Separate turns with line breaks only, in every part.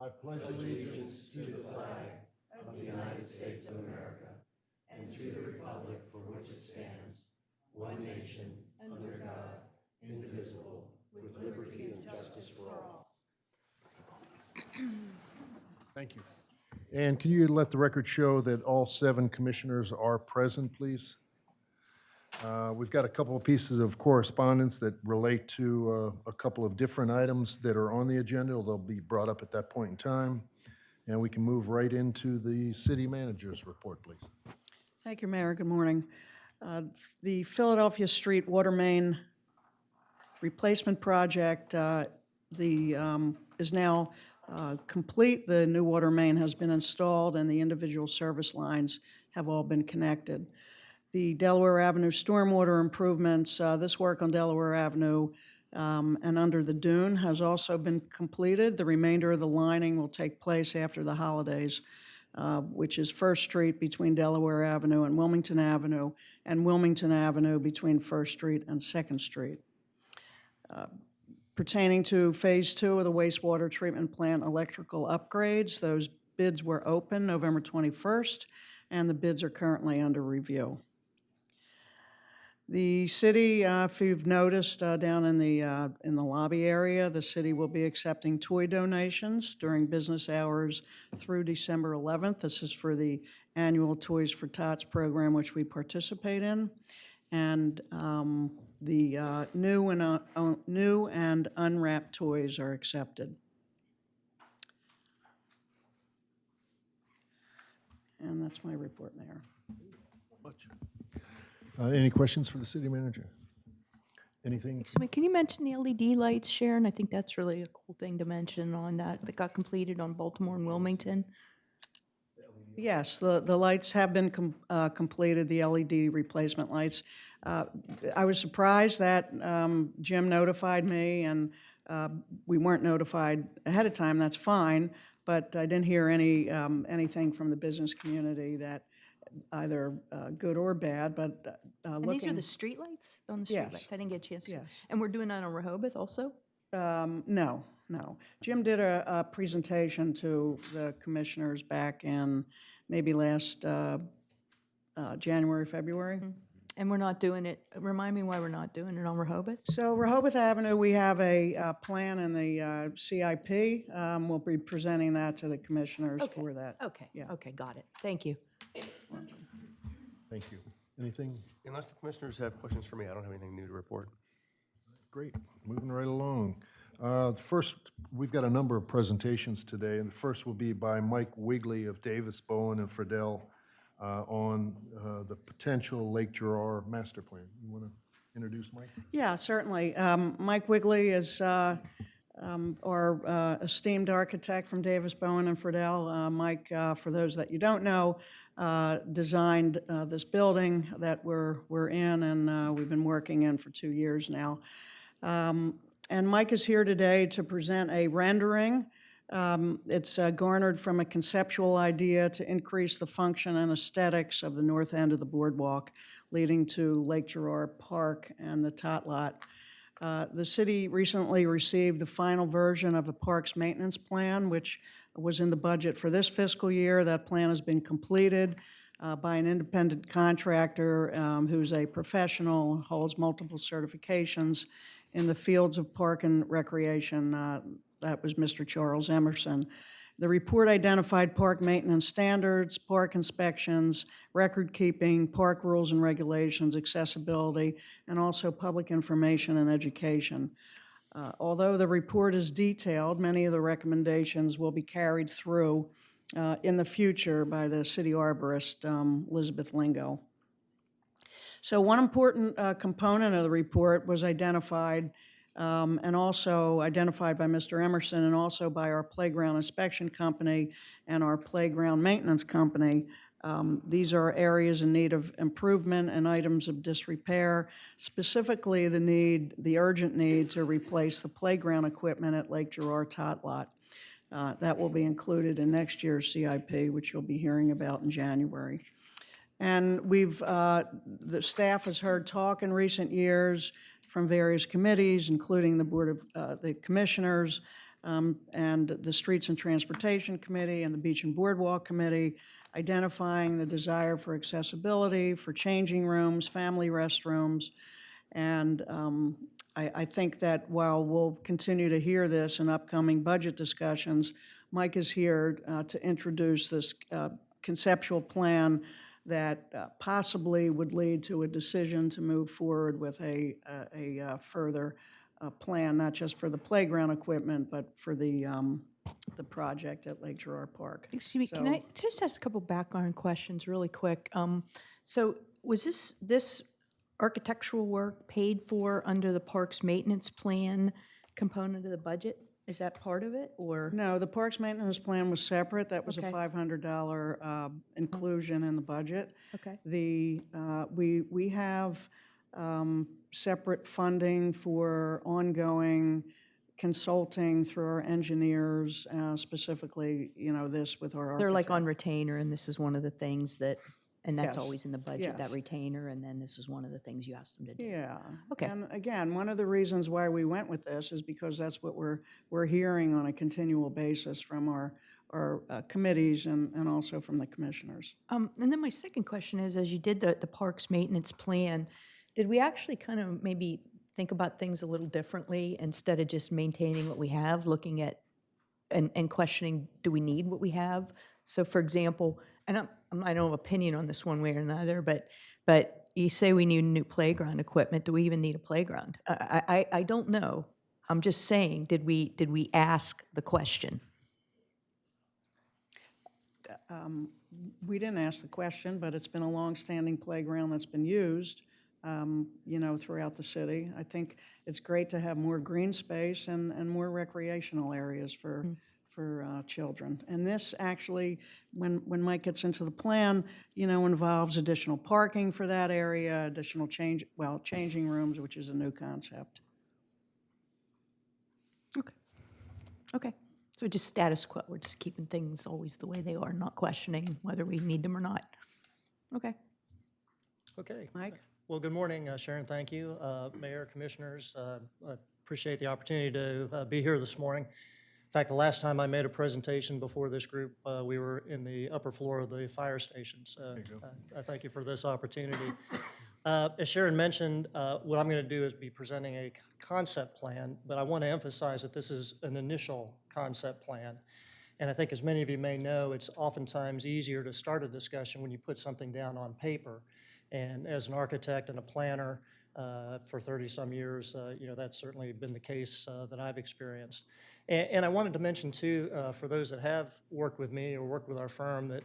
I pledge allegiance to the flag of the United States of America and to the republic for which it stands, one nation, under God, indivisible, with liberty and justice for all. Thank you. And can you let the record show that all 7 commissioners are present, please? We've got a couple of pieces of correspondence that relate to a couple of different items that are on the agenda. They'll be brought up at that point in time. And we can move right into the city manager's report, please.
Thank you, Mayor. Good morning. The Philadelphia Street Water Main Replacement Project is now complete. The new water main has been installed and the individual service lines have all been connected. The Delaware Avenue stormwater improvements, this work on Delaware Avenue and under the dune has also been completed. The remainder of the lining will take place after the holidays, which is First Street between Delaware Avenue and Wilmington Avenue between First Street and Second Street. Pertaining to Phase 2 of the wastewater treatment plant electrical upgrades, those bids were open November 21st, and the bids are currently under review. The city, if you've noticed down in the lobby area, the city will be accepting toy donations during business hours through December 11th. This is for the annual Toys for Tots program, which we participate in. And the new and unwrapped toys are accepted. And that's my report, Mayor.
Much. Any questions for the city manager? Anything?
Excuse me, can you mention the LED lights, Sharon? I think that's really a cool thing to mention on that got completed on Baltimore and Wilmington.
Yes, the lights have been completed, the LED replacement lights. I was surprised that Jim notified me and we weren't notified ahead of time. That's fine, but I didn't hear anything from the business community that either good or bad, but
And these are the street lights? On the street
Yes.
lights? I didn't get a chance to.
Yes.
And we're doing that on Rehoboth also?
No. Jim did a presentation to the commissioners back in maybe last January, February.
Mm-hmm. And we're not doing it, remind me why we're not doing it on Rehoboth?
So Rehoboth Avenue, we have a plan in the CIP. We'll be presenting that to the commissioners for that.
Okay,
Yeah.
okay, got it. Thank you.
Thank you. Anything?
Unless the commissioners have questions for me, I don't have anything new to report.
Great. Moving right along. First, we've got a number of presentations today, and the first will be by Mike Wigley of Davis, Bowen, and Friedel on the potential Lake Gerard master plan. You want to introduce Mike?
Yeah, certainly. Mike Wigley is our esteemed architect from Davis, Bowen, and Friedel. Mike, for those that you don't know, designed this building that we're in and we've been working in for 2 years now. And Mike is here today to present a rendering. It's garnered from a conceptual idea to increase the function and aesthetics of the north end of the boardwalk leading to Lake Gerard Park and the Tot Lot. The city recently received the final version of a parks maintenance plan, which was in the budget for this fiscal year. That plan has been completed by an independent contractor who's a professional, holds multiple certifications in the fields of park and recreation. That was Mr. Charles Emerson. The report identified park maintenance standards, park inspections, record keeping, park rules and regulations, accessibility, and also public information and education. Although the report is detailed, many of the recommendations will be carried through in the future by the city arborist, Elizabeth Lingo. So one important component of the report was identified and also identified by Mr. Emerson and also by our playground inspection company and our playground maintenance company. These are areas in need of improvement and items of disrepair, specifically the urgent need to replace the playground equipment at Lake Gerard Tot Lot. That will be included in next year's CIP, which you'll be hearing about in January. And the staff has heard talk in recent years from various committees, including the Board of the Commissioners, and the Streets and Transportation Committee and the Beach and Boardwalk Committee, identifying the desire for accessibility, for changing rooms, family restrooms. And I think that while we'll continue to hear this in upcoming budget discussions, Mike is here to introduce this conceptual plan that possibly would lead to a decision to move forward with a further plan, not just for the playground equipment, but for the project at Lake Gerard Park.
Excuse me, can
So-
I just ask a couple background questions really quick? So was this architectural work paid for under the parks maintenance plan component of the budget? Is that part of it, or?
No, the Parks Maintenance Plan was separate. That was a
Okay.
$500 inclusion in the budget.
Okay.
We have separate funding for ongoing consulting through our engineers, specifically, this with our
They're like
architect.
on retainer, and this is one of the things that, and that's
Yes.
always in the budget, that
Yes.
retainer, and then this is one of the things you asked them to do.
Yeah.
Okay.
And again, one of the reasons why we went with this is because that's what we're hearing on a continual basis from our committees and also from the commissioners.
And then my second question is, as you did the parks maintenance plan, did we actually kind of maybe think about things a little differently instead of just maintaining what we have, looking at and questioning, do we need what we have? So for example, and I don't have opinion on this one way or another, but you say we need new playground equipment. Do we even need a playground? I don't know. I'm just saying, did we ask the question?
We didn't ask the question, but it's been a long-standing playground that's been used, throughout the city. I think it's great to have more green space and more recreational areas for children. And this actually, when Mike gets into the plan, involves additional parking for that area, additional changing rooms, which is a new concept.
Okay. So just status quo. We're just keeping things always the way they are, not questioning whether we need them or not. Okay.
Okay.
Mike?
Well, good morning, Sharon. Thank you. Mayor, Commissioners, I appreciate the opportunity to be here this morning. In fact, the last time I made a presentation before this group, we were in the upper floor of the fire station. So I thank you for this opportunity. As Sharon mentioned, what I'm going to do is be presenting a concept plan, but I want to emphasize that this is an initial concept plan. And I think as many of you may know, it's oftentimes easier to start a discussion when you put something down on paper. And as an architect and a planner for 30-some years, that's certainly been the case that I've experienced. And I wanted to mention, too, for those that have worked with me or worked with our firm, that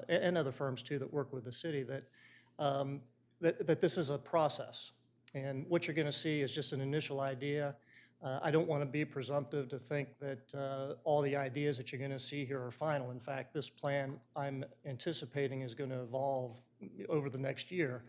and other firms, too, that work with the city, that this is a process. And what you're going to see is just an initial idea. I don't want to be presumptive to think that all the ideas that you're going to see here are final. In fact, this plan I'm anticipating is going to evolve over the next year.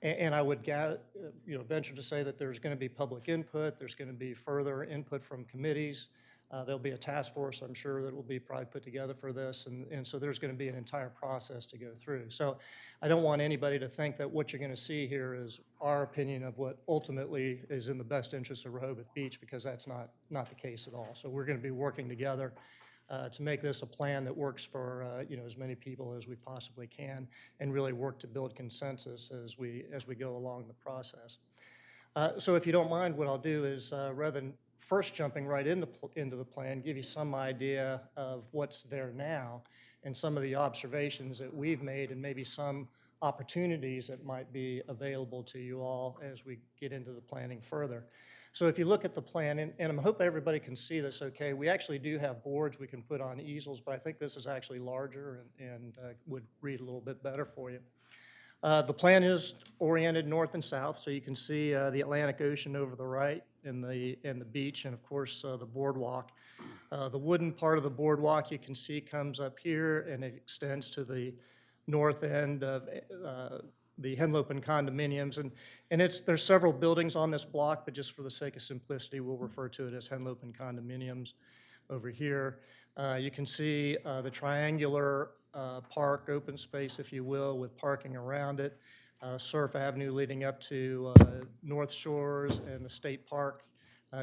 And I would venture to say that there's going to be public input, there's going to be further input from committees. There'll be a task force, I'm sure, that will be probably put together for this, and so there's going to be an entire process to go through. So I don't want anybody to think that what you're going to see here is our opinion of what ultimately is in the best interest of Rehoboth Beach, because that's not the case at all. So we're going to be working together to make this a plan that works for as many people as we possibly can, and really work to build consensus as we go along the process. So if you don't mind, what I'll do is rather than first jumping right into the plan, give you some idea of what's there now and some of the observations that we've made and maybe some opportunities that might be available to you all as we get into the planning further. So if you look at the plan, and I hope everybody can see this okay, we actually do have boards we can put on easels, but I think this is actually larger and would read a little bit better for you. The plan is oriented north and south, so you can see the Atlantic Ocean over the right and the beach, and of course the boardwalk. The wooden part of the boardwalk you can see comes up here, and it extends to the north end of the Henlopen condominiums, and there's several buildings on this block, but just for the sake of simplicity, we'll refer to it as Henlopen condominiums over here. You can see the triangular park, open space, if you will, with parking around it. Surf Avenue leading up to North Shores, and the State Park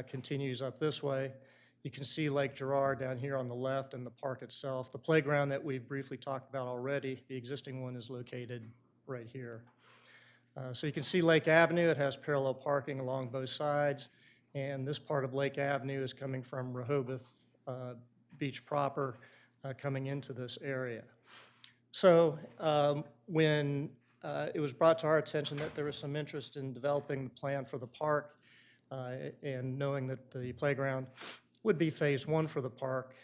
continues up this way. You can see Lake Gerard down here on the left and the park itself. The playground that we've briefly talked about already, the existing one is located right here. So you can see Lake Avenue. It has parallel parking along both sides. And this part of Lake Avenue is coming from Rehoboth Beach proper, coming into this area. So when it was brought to our attention that there was some interest in developing the plan for the park and knowing that the playground would be phase one for the park,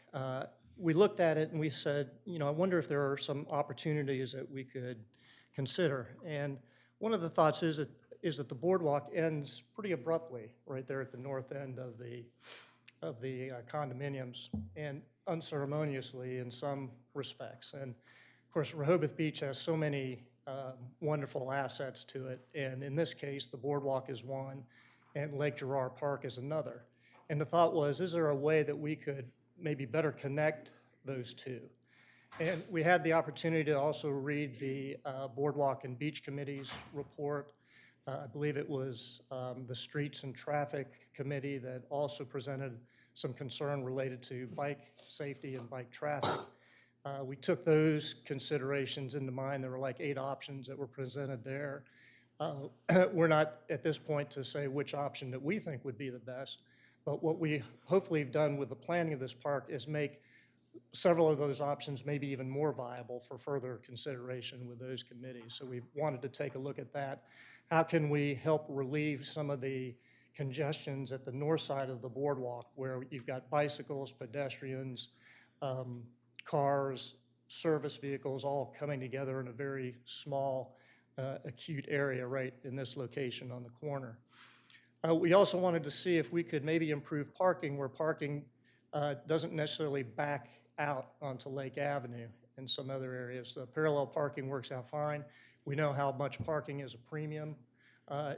we looked at it and we said, you know, I wonder if there are some opportunities that we could consider. And one of the thoughts is that the boardwalk ends pretty abruptly right there at the north end of the condominiums, and unceremoniously in some respects. And of course, Rehoboth Beach has so many wonderful assets to it, and in this case, the boardwalk is one, and Lake Gerard Park is another. And the thought was, is there a way that we could maybe better connect those two? And we had the opportunity to also read the Boardwalk and Beach Committee's report. I believe it was the Streets and Traffic Committee that also presented some concern related to bike safety and bike traffic. We took those considerations into mind. There were like 8 options that were presented there. We're not at this point to say which option that we think would be the best, but what we hopefully have done with the planning of this park is make several of those options maybe even more viable for further consideration with those committees. So we wanted to take a look at that. How can we help relieve some of the congestions at the north side of the boardwalk where you've got bicycles, pedestrians, cars, service vehicles all coming together in a very small, acute area right in this location on the corner. We also wanted to see if we could maybe improve parking where parking doesn't necessarily back out onto Lake Avenue in some other areas. The parallel parking works out fine. We know how much parking is a premium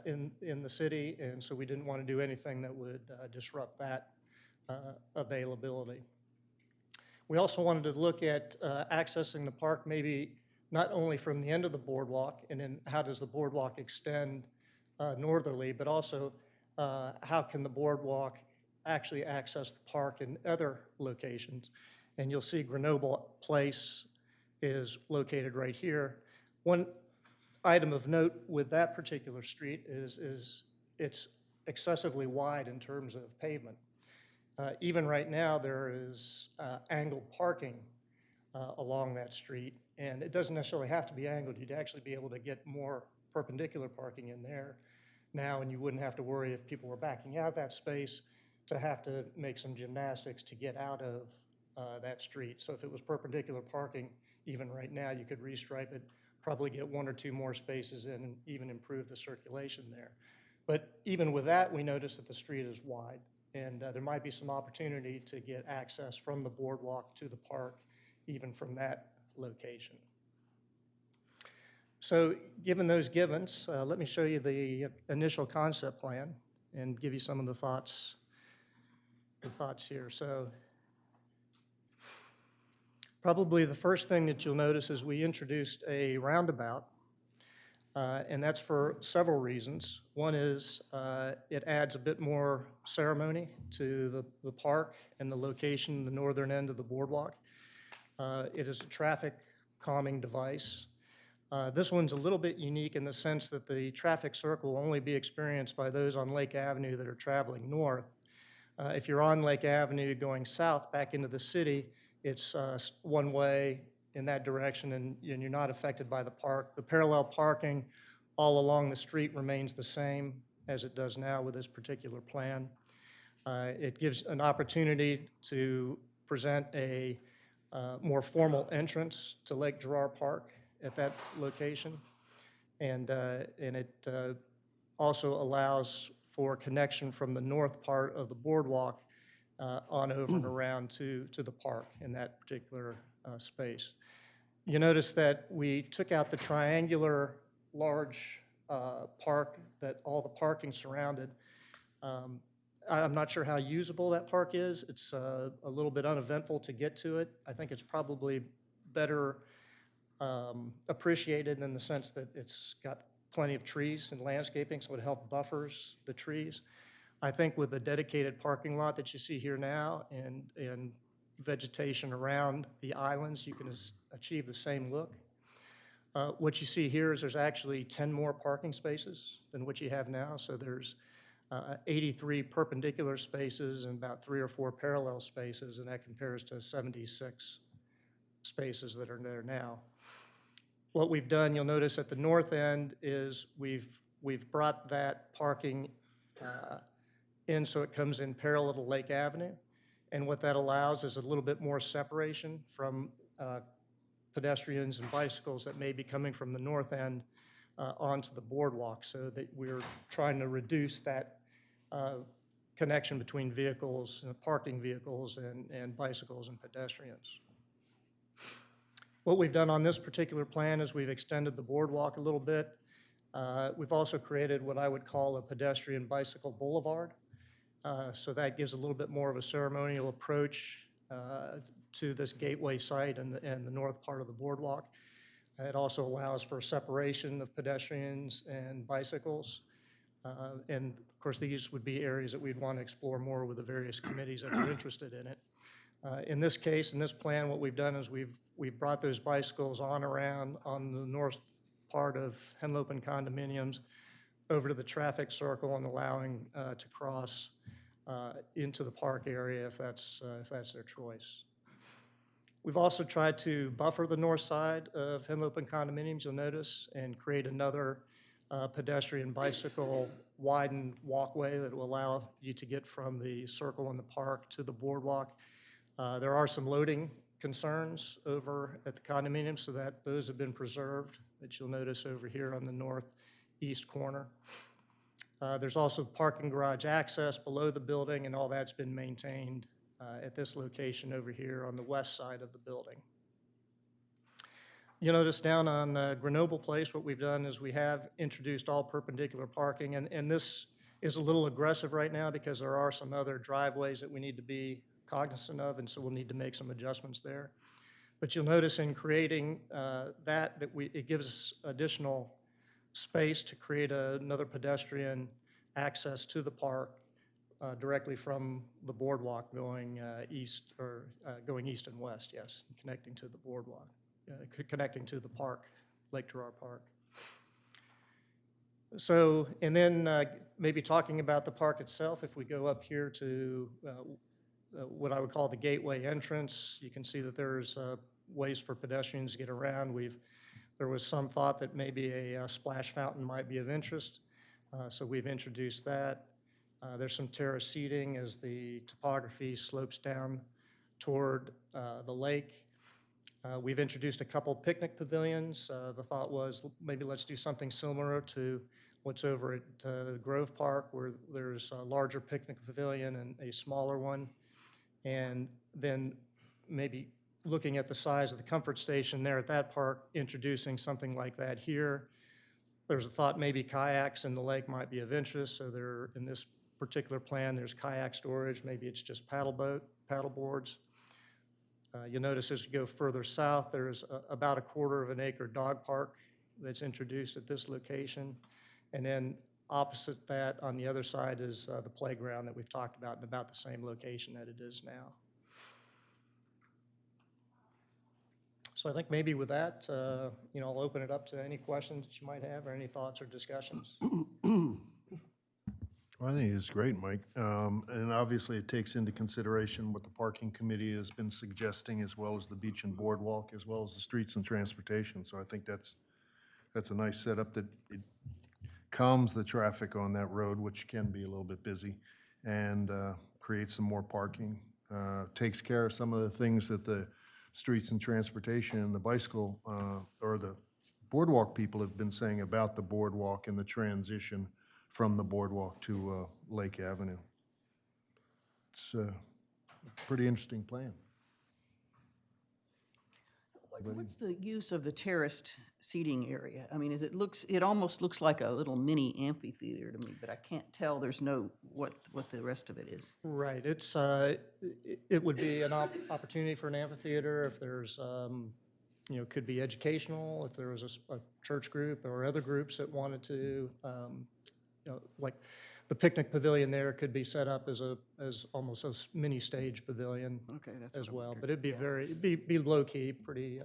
in the city, and so we didn't want to do anything that would disrupt that availability. We also wanted to look at accessing the park maybe not only from the end of the boardwalk and then how does the boardwalk extend northerly, but also how can the boardwalk actually access the park in other locations. And you'll see Grenoble Place is located right here. One item of note with that particular street is it's excessively wide in terms of pavement. Even right now, there is angled parking along that street, and it doesn't necessarily have to be angled. You'd actually be able to get more perpendicular parking in there now, and you wouldn't have to worry if people were backing out of that space to have to make some gymnastics to get out of that street. So if it was perpendicular parking, even right now, you could restripe it, probably get 1 or 2 more spaces in and even improve the circulation there. But even with that, we noticed that the street is wide, and there might be some opportunity to get access from the boardwalk to the park, even from that location. So given those givens, let me show you the initial concept plan and give you some of the thoughts here. So probably the first thing that you'll notice is we introduced a roundabout, and that's for several reasons. One is it adds a bit more ceremony to the park and the location, the northern end of the boardwalk. It is a traffic calming device. This one's a little bit unique in the sense that the traffic circle will only be experienced by those on Lake Avenue that are traveling north. If you're on Lake Avenue going south back into the city, it's one way in that direction, and you're not affected by the park. The parallel parking all along the street remains the same as it does now with this particular plan. It gives an opportunity to present a more formal entrance to Lake Gerard Park at that location, and it also allows for connection from the north part of the boardwalk on over and around to the park in that particular space. You notice that we took out the triangular large park that all the parking surrounded. I'm not sure how usable that park is. It's a little bit uneventful to get to it. I think it's probably better appreciated in the sense that it's got plenty of trees and landscaping, so it helps buffers the trees. I think with the dedicated parking lot that you see here now and vegetation around the islands, you can achieve the same look. What you see here is there's actually 10 more parking spaces than what you have now. So there's 83 perpendicular spaces and about 3 or 4 parallel spaces, and that compares to 76 spaces that are there now. What we've done, you'll notice at the north end, is we've brought that parking in so it comes in parallel to Lake Avenue. And what that allows is a little bit more separation from pedestrians and bicycles that may be coming from the north end onto the boardwalk, so that we're trying to reduce that connection between vehicles, parking vehicles, and bicycles and pedestrians. What we've done on this particular plan is we've extended the boardwalk a little bit. We've also created what I would call a pedestrian bicycle boulevard. So that gives a little bit more of a ceremonial approach to this gateway site and the north part of the boardwalk. It also allows for separation of pedestrians and bicycles. And of course, these would be areas that we'd want to explore more with the various committees that are interested in it. In this case, in this plan, what we've done is we've brought those bicycles around on the north part of Henlopen condominiums over to the traffic circle and allowing to cross into the park area if that's their choice. We've also tried to buffer the north side of Henlopen condominiums, you'll notice, and create another pedestrian bicycle widened walkway that will allow you to get from the circle in the park to the boardwalk. There are some loading concerns over at the condominium, so that those have been preserved, that you'll notice over here on the northeast corner. There's also parking garage access below the building, and all that's been maintained at this location over here on the west side of the building. You'll notice down on Grenoble Place, what we've done is we have introduced all perpendicular parking, and this is a little aggressive right now because there are some other driveways that we need to be cognizant of, and so we'll need to make some adjustments there. But you'll notice in creating it gives us additional space to create another pedestrian access to the park directly from the boardwalk going east and west, yes, connecting to the boardwalk, connecting to the park, Lake Gerard Park. So, and then maybe talking about the park itself, if we go up here to what I would call the gateway entrance, you can see that there's ways for pedestrians to get around. There was some thought that maybe a splash fountain might be of interest, so we've introduced that. There's some terrace seating as the topography slopes down toward the lake. We've introduced a couple picnic pavilions. The thought was maybe let's do something similar to what's over at Grove Park, where there's a larger picnic pavilion and a smaller one. And then maybe looking at the size of the comfort station there at that park, introducing something like that here. There's a thought maybe kayaks in the lake might be of interest, so there, in this particular plan, there's kayak storage, maybe it's just paddle boards. You'll notice as you go further south, there's about a 1/4 acre dog park that's introduced at this location. And then opposite that, on the other side, is the playground that we've talked about in about the same location that it is now. So I think maybe with that, I'll open it up to any questions that you might have or any thoughts or discussions.
Well, I think it's great, Mike. And obviously, it takes into consideration what the parking committee has been suggesting, as well as the beach and boardwalk, as well as the streets and transportation. So I think that's a nice setup that it calms the traffic on that road, which can be a little bit busy, and creates some more parking. Takes care of some of the things that the streets and transportation and the bicycle or the boardwalk people have been saying about the boardwalk and the transition from the boardwalk to Lake Avenue. It's a pretty interesting plan.
What's the use of the terraced seating area? I mean, it almost looks like a little mini amphitheater to me, but I can't tell, there's no, what the rest of it is.
Right, it would be an opportunity for an amphitheater if there's, could be educational, if there was a church group or other groups that wanted to, like The picnic pavilion there could be set up as almost a mini stage pavilion
Okay, that's
as
what I'm
well. But it'd be be low-key, pretty,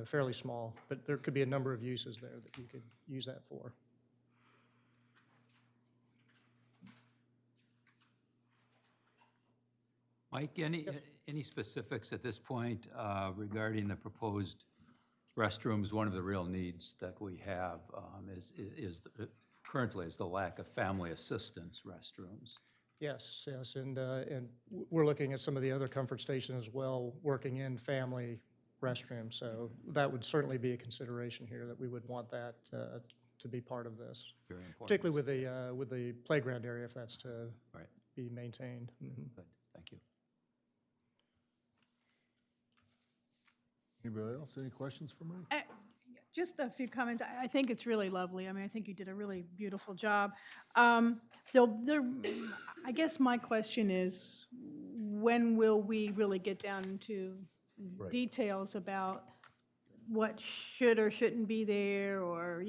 fairly small. But there could be a number of uses there that you could use that for.
Mike, any specifics at this point regarding the proposed restrooms? One of the real needs that we have currently is the lack of family assistance restrooms.
Yes, and we're looking at some of the other comfort stations as well, working in family restrooms. So that would certainly be a consideration here, that we would want that to be part of this.
Very important.
Particularly with the playground area, if that's to
Right.
be maintained.
Good, thank you.
Anybody else? Any questions for Mike?
Just a few comments. I think it's really lovely. I mean, I think you did a really beautiful job. I guess my question is, when will we really get down into details about what should or shouldn't be there, or,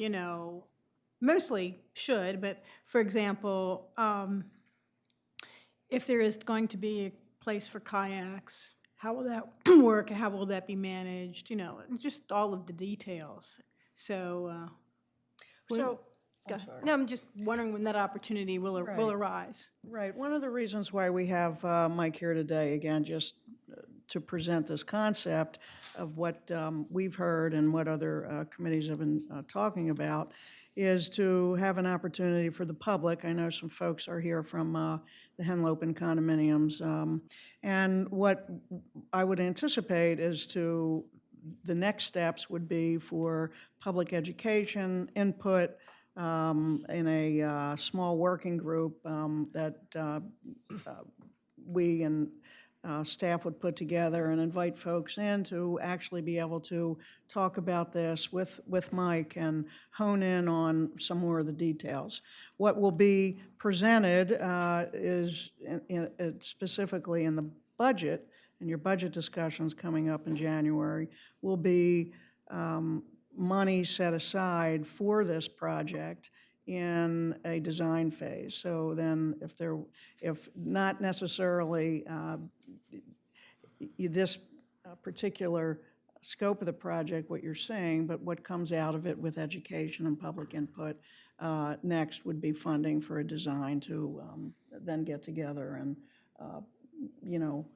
mostly should, but for example, if there is going to be a place for kayaks, how will that work? How will that be managed? Just all of the details. So,
So,
no, I'm just wondering when that opportunity will arise.
right, one of the reasons why we have Mike here today, again, just to present this concept of what we've heard and what other committees have been talking about, is to have an opportunity for the public. I know some folks are here from the Henlopen condominiums. And what I would anticipate is the next steps would be for public education input in a small working group that we and staff would put together and invite folks in to actually be able to talk about this with Mike and hone in on some more of the details. What will be presented is specifically in the budget, and your budget discussions coming up in January, will be money set aside for this project in a design phase. So then if not necessarily this particular scope of the project, what you're saying, but what comes out of it with education and public input, next would be funding for a design to then get together and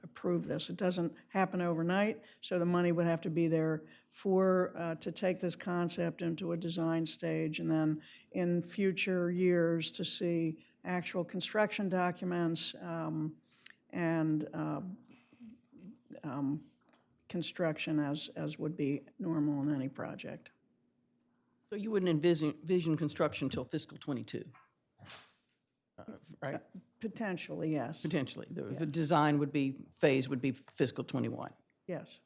approve this. It doesn't happen overnight, so the money would have to be there to take this concept into a design stage, and then in future years to see actual construction documents and construction as would be normal in any project.
So you wouldn't envision construction until fiscal '22, right?
Potentially, yes.
Potentially. The design phase would be fiscal '21.
Yes.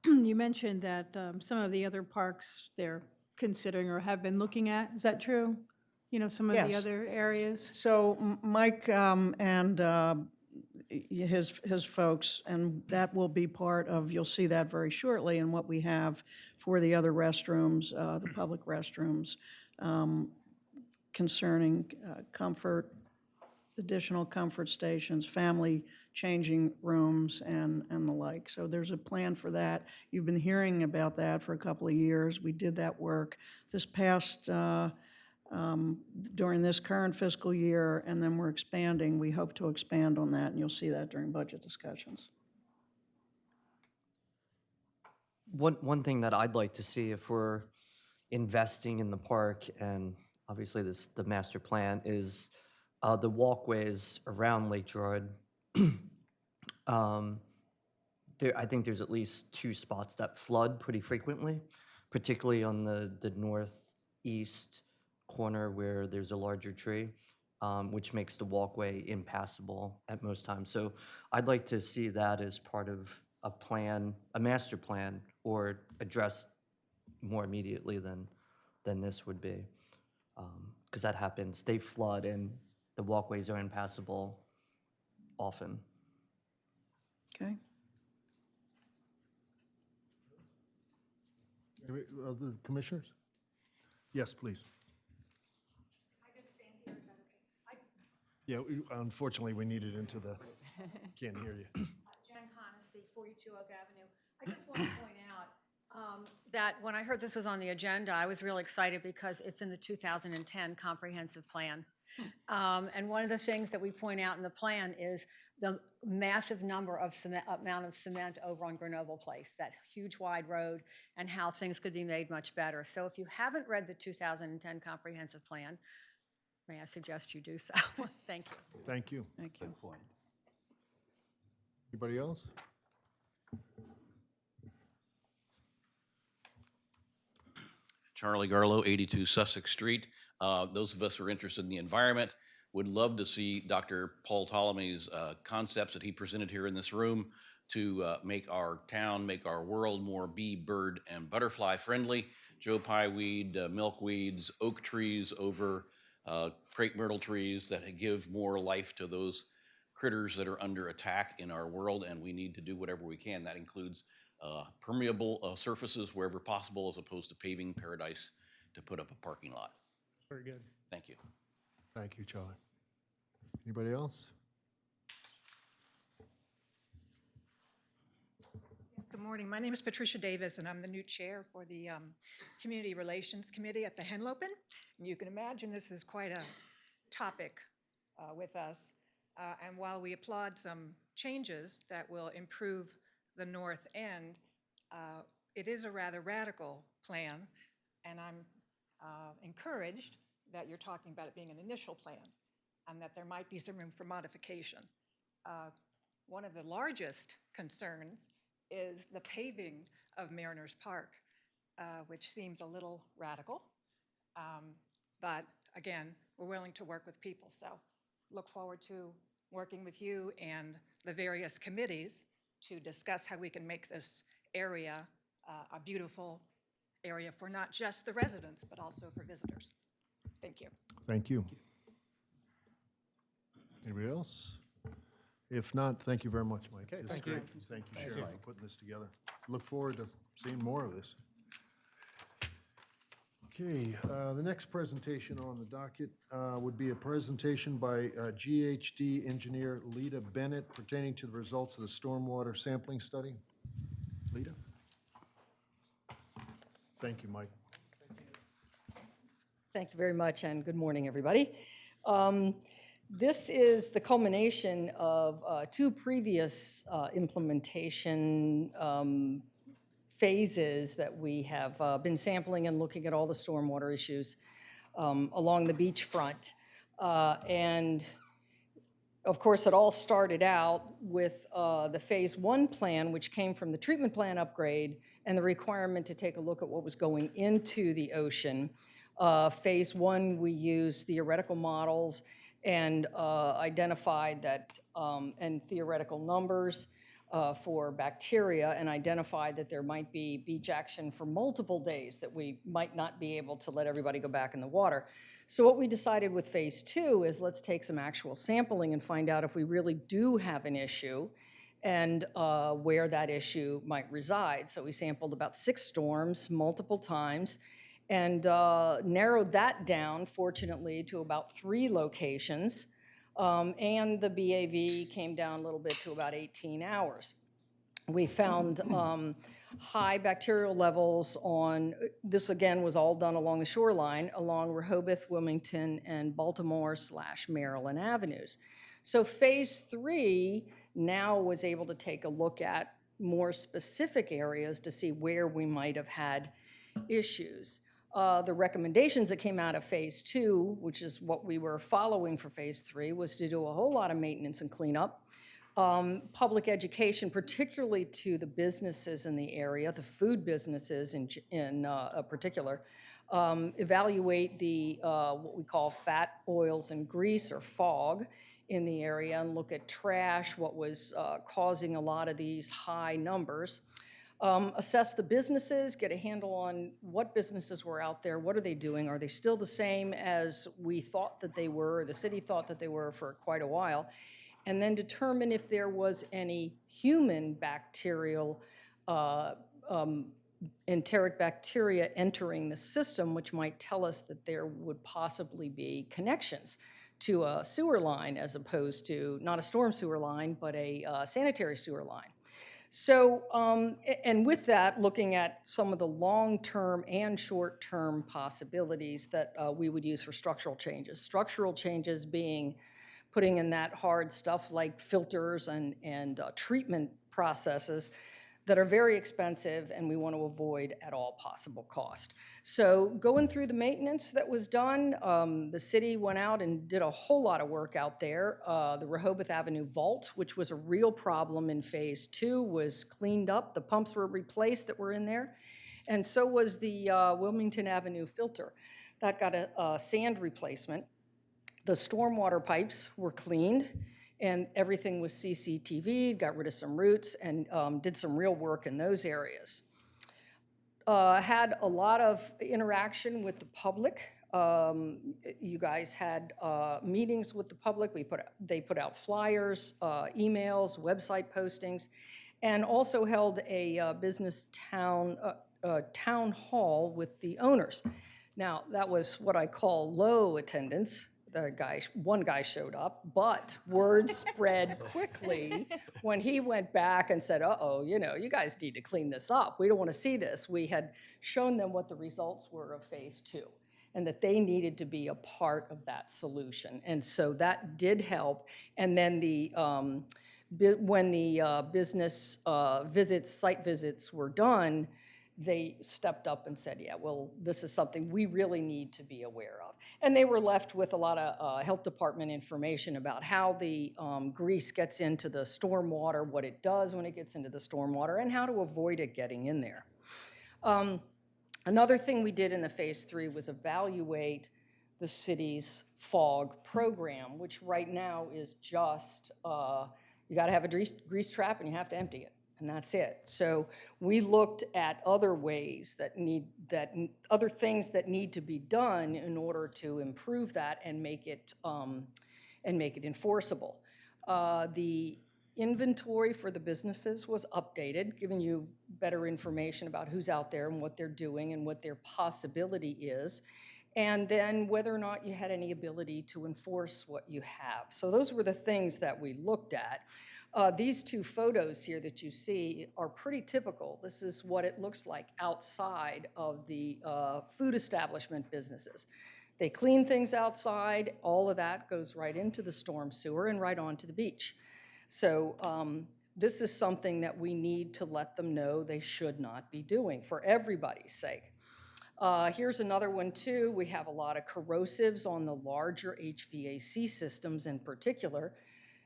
You mentioned that some of the other parks they're considering or have been looking at. Is that true? Some of the
Yes.
other areas?
So Mike and his folks, and that will be part of, you'll see that very shortly in what we have for the other restrooms, the public restrooms, concerning comfort, additional comfort stations, family changing rooms, and the like. So there's a plan for that. You've been hearing about that for a couple of years. We did that work this past, during this current fiscal year, and then we're expanding. We hope to expand on that, and you'll see that during budget discussions.
One thing that I'd like to see, if we're investing in the park, and obviously the master plan, is the walkways around Lake Gerard. I think there's at least 2 spots that flood pretty frequently, particularly on the northeast corner where there's a larger tree, which makes the walkway impassable at most times. So I'd like to see that as part of a plan, a master plan, or addressed more immediately than this would be. Because that happens. They flood and the walkways are impassable often.
Okay?
Any other commissioners? Yes, please. Yeah, unfortunately, we need it into the, can't hear you.
Jen Conisty, 42 Oak Avenue. I just want to point out that when I heard this was on the agenda, I was really excited because it's in the 2010 comprehensive plan. And one of the things that we point out in the plan is the massive amount of cement over on Grenoble Place, that huge wide road, and how things could be made much better. So if you haven't read the 2010 comprehensive plan, may I suggest you do so? Thank you.
Thank you.
Thank you.
Good point.
Anybody else?
Charlie Garlow, 82 Sussex Street. Those of us who are interested in the environment would love to see Dr. Paul Ptolemy's concepts that he presented here in this room to make our town, make our world more bee, bird, and butterfly friendly. Joe Pye weed, milkweeds, oak trees over crepe myrtle trees that give more life to those critters that are under attack in our world, and we need to do whatever we can. That includes permeable surfaces wherever possible, as opposed to paving paradise to put up a parking lot.
Very good.
Thank you.
Thank you, Charlie. Anybody else?
Good morning. My name is Patricia Davis, and I'm the new chair for the Community Relations Committee at the Henlopen. And you can imagine this is quite a topic with us. And while we applaud some changes that will improve the north end, it is a rather radical plan, and I'm encouraged that you're talking about it being an initial plan and that there might be some room for modification. One of the largest concerns is the paving of Mariners Park, which seems a little radical. But again, we're willing to work with people. So look forward to working with you and the various committees to discuss how we can make this area a beautiful area for not just the residents, but also for visitors. Thank you.
Thank you. Anybody else? If not, thank you very much, Mike.
Okay,
This is
thank you.
great. Thank you, Sharon, for putting this together. Look forward to seeing more of this. Okay, the next presentation on the docket would be a presentation by GHD engineer Lita Bennett pertaining to the results of the stormwater sampling study. Lita? Thank you, Mike.
Thank you very much, and good morning, everybody. This is the culmination of two previous implementation phases that we have been sampling and looking at all the stormwater issues along the beachfront. And of course, it all started out with the Phase 1 plan, which came from the treatment plan upgrade and the requirement to take a look at what was going into the ocean. Phase 1, we used theoretical models and identified that, and theoretical numbers for bacteria, and identified that there might be beach action for multiple days, that we might not be able to let everybody go back in the water. So what we decided with Phase 2 is let's take some actual sampling and find out if we really do have an issue and where that issue might reside. So we sampled about 6 storms multiple times and narrowed that down, fortunately, to about 3 locations. And the BAV came down a little bit to about 18 hours. We found high bacterial levels on, this again was all done along the shoreline, along Rehoboth, Wilmington, and Baltimore/Maryland avenues. So Phase 3 now was able to take a look at more specific areas to see where we might have had issues. The recommendations that came out of Phase 2, which is what we were following for Phase 3, was to do a whole lot of maintenance and cleanup. Public education, particularly to the businesses in the area, the food businesses in particular, evaluate the what we call fat, oils, and grease, or FOG, in the area, and look at trash, what was causing a lot of these high numbers. Assess the businesses, get a handle on what businesses were out there, what are they doing, are they still the same as we thought that they were, or the city thought that they were for quite a while, and then determine if there was any human bacterial, enteric bacteria entering the system, which might tell us that there would possibly be connections to a sewer line as opposed to, not a storm sewer line, but a sanitary sewer line. So, and with that, looking at some of the long-term and short-term possibilities that we would use for structural changes. Structural changes being putting in that hard stuff like filters and treatment processes that are very expensive and we want to avoid at all possible cost. So going through the maintenance that was done, the city went out and did a whole lot of work out there. The Rehoboth Avenue vault, which was a real problem in Phase 2, was cleaned up. The pumps were replaced that were in there. And so was the Wilmington Avenue filter. That got a sand replacement. The stormwater pipes were cleaned and everything was CCTV'd, got rid of some roots, and did some real work in those areas. Had a lot of interaction with the public. You guys had meetings with the public. They put out flyers, emails, website postings, and also held a business town hall with the owners. Now, that was what I call low attendance. One guy showed up, but word spread quickly when he went back and said, uh-oh, you guys need to clean this up. We don't want to see this. We had shown them what the results were of Phase 2 and that they needed to be a part of that solution. And so that did help. And then when the business site visits were done, they stepped up and said, yeah, well, this is something we really need to be aware of. And they were left with a lot of health department information about how the grease gets into the stormwater, what it does when it gets into the stormwater, and how to avoid it getting in there. Another thing we did in the Phase 3 was evaluate the city's fog program, which right now is just, you gotta have a grease trap and you have to empty it. And that's it. So we looked at other ways other things that need to be done in order to improve that and make it enforceable. The inventory for the businesses was updated, giving you better information about who's out there and what they're doing and what their possibility is, and then whether or not you had any ability to enforce what you have. So those were the things that we looked at. These two photos here that you see are pretty typical. This is what it looks like outside of the food establishment businesses. They clean things outside. All of that goes right into the storm sewer and right onto the beach. So this is something that we need to let them know they should not be doing for everybody's sake. Here's another one too. We have a lot of corrosives on the larger HVAC systems in particular.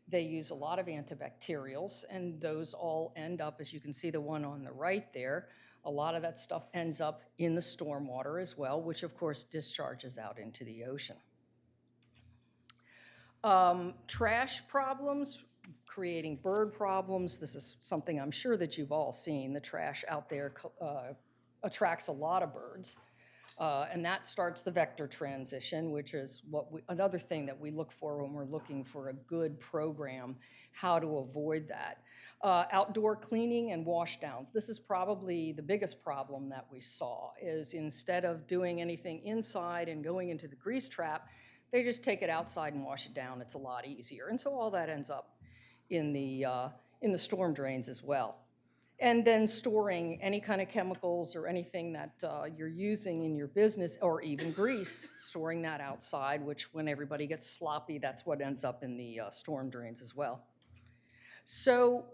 They use a lot of antibacterials, and those all end up, as you can see the one on the right there, a lot of that stuff ends up in the stormwater as well, which of course discharges out into the ocean. Trash problems, creating bird problems. This is something I'm sure that you've all seen. The trash out there attracts a lot of birds. And that starts the vector transition, which is another thing that we look for when we're looking for a good program, how to avoid that. Outdoor cleaning and washdowns. This is probably the biggest problem that we saw, is instead of doing anything inside and going into the grease trap, they just take it outside and wash it down. It's a lot easier. And so all that ends up in the storm drains as well. And then storing any kind of chemicals or anything that you're using in your business, or even grease, storing that outside, which when everybody gets sloppy, that's what ends up in the storm drains as well. So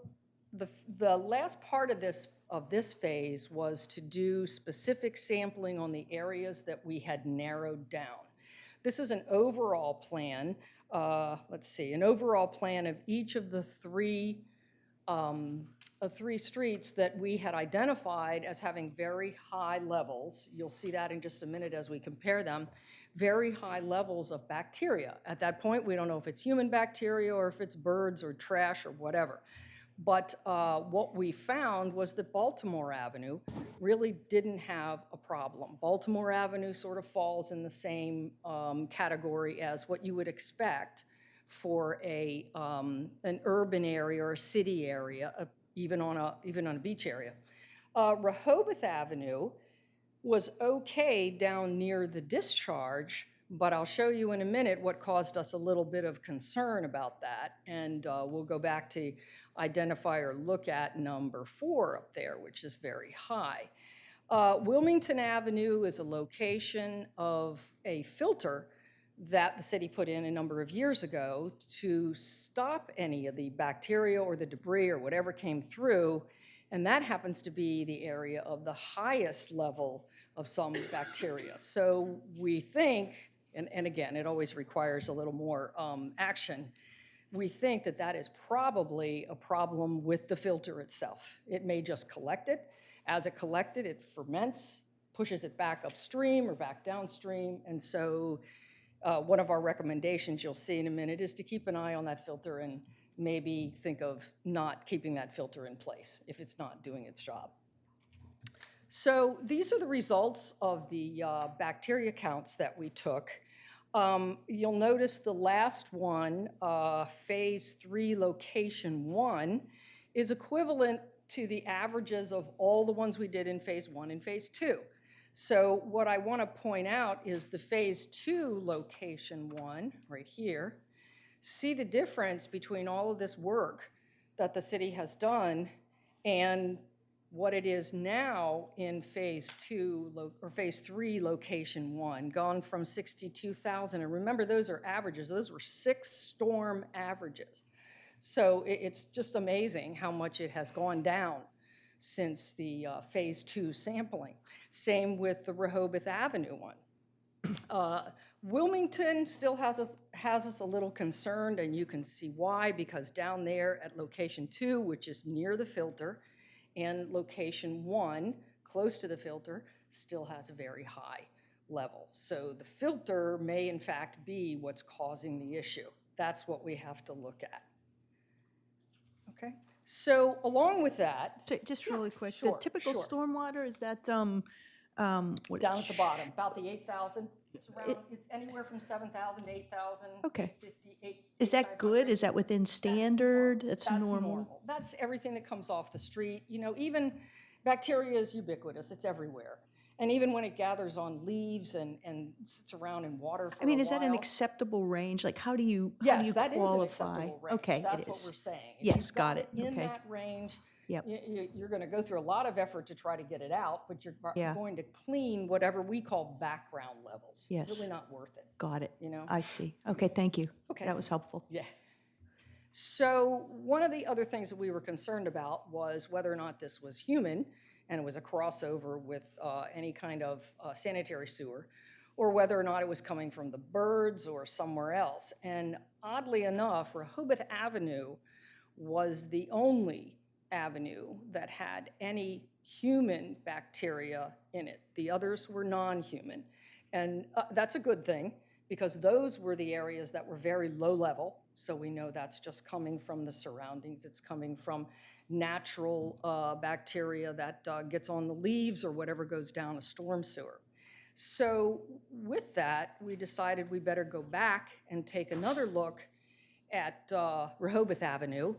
the last part of this phase was to do specific sampling on the areas that we had narrowed down. This is an overall plan. An overall plan of each of the three streets that we had identified as having very high levels. You'll see that in just a minute as we compare them. Very high levels of bacteria. At that point, we don't know if it's human bacteria or if it's birds or trash or whatever. But what we found was that Baltimore Avenue really didn't have a problem. Baltimore Avenue sort of falls in the same category as what you would expect for an urban area or a city area, even on a beach area. Rehoboth Avenue was okay down near the discharge, But I'll show you in a minute what caused us a little bit of concern about that. And we'll go back to identify or look at number 4 up there, which is very high. Wilmington Avenue is a location of a filter that the city put in a number of years ago to stop any of the bacteria or the debris or whatever came through. And that happens to be the area of the highest level of some bacteria. So we think, and again, it always requires a little more action, we think that that is probably a problem with the filter itself. It may just collect it. As it collected, it ferments, pushes it back upstream or back downstream. And so one of our recommendations you'll see in a minute is to keep an eye on that filter and maybe think of not keeping that filter in place if it's not doing its job. So these are the results of the bacteria counts that we took. You'll notice the last one, Phase 3 Location 1, is equivalent to the averages of all the ones we did in Phase 1 and Phase 2. So what I want to point out is the Phase 2 Location 1, right here. See the difference between all of this work that the city has done and what it is now in Phase 2 or Phase 3 Location 1, gone from 62,000. And remember, those are averages. Those were 6 storm averages. So it's just amazing how much it has gone down since the Phase 2 sampling. Same with the Rehoboth Avenue one. Wilmington still has us a little concerned, and you can see why, because down there at Location 2, which is near the filter, and Location 1, close to the filter, still has a very high level. So the filter may in fact be what's causing the issue. That's what we have to look at. Okay, so along with that.
Just really quick, the
Sure,
typical
sure.
stormwater, is that,
Down at the bottom, about the 8,000. It's around, it's anywhere from 7,000 to 8,000.
Okay.
58.
Is that good? Is that within standard? It's
That's
normal?
That's everything that comes off the street. You know, even bacteria is ubiquitous. It's everywhere. And even when it gathers on leaves and sits around in water for
I mean,
a
is that an
while-
acceptable range? Like, how do you
Yes, that is an
qualify?
acceptable range.
Okay,
That's
it
what
is.
we're saying. If
Yes,
you've
got it.
In
Okay.
that range,
Yep.
you're going to go through a lot of effort to try to get it out, but you're
Yeah.
going to clean whatever we call background levels.
Yes.
Really not worth it.
Got it.
You know?
I see. Okay, thank you.
Okay.
That was helpful.
Yeah. So one of the other things that we were concerned about was whether or not this was human, and it was a crossover with any kind of sanitary sewer, or whether or not it was coming from the birds or somewhere else. And oddly enough, Rehoboth Avenue was the only avenue that had any human bacteria in it. The others were non-human. And that's a good thing, because those were the areas that were very low level. So we know that's just coming from the surroundings. It's coming from natural bacteria that gets on the leaves or whatever goes down a storm sewer. So with that, we decided we better go back and take another look at Rehoboth Avenue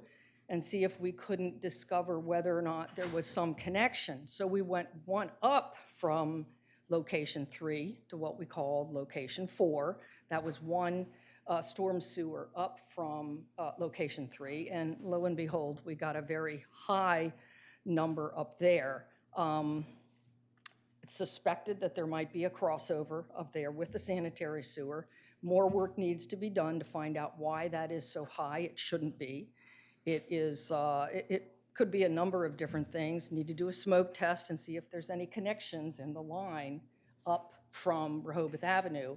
and see if we couldn't discover whether or not there was some connection. So we went one up from Location 3 to what we call Location 4. That was one storm sewer up from Location 3, and lo and behold, we got a very high number up there. It's suspected that there might be a crossover up there with the sanitary sewer. More work needs to be done to find out why that is so high. It shouldn't be. It is. It could be a number of different things. Need to do a smoke test and see if there's any connections in the line up from Rehoboth Avenue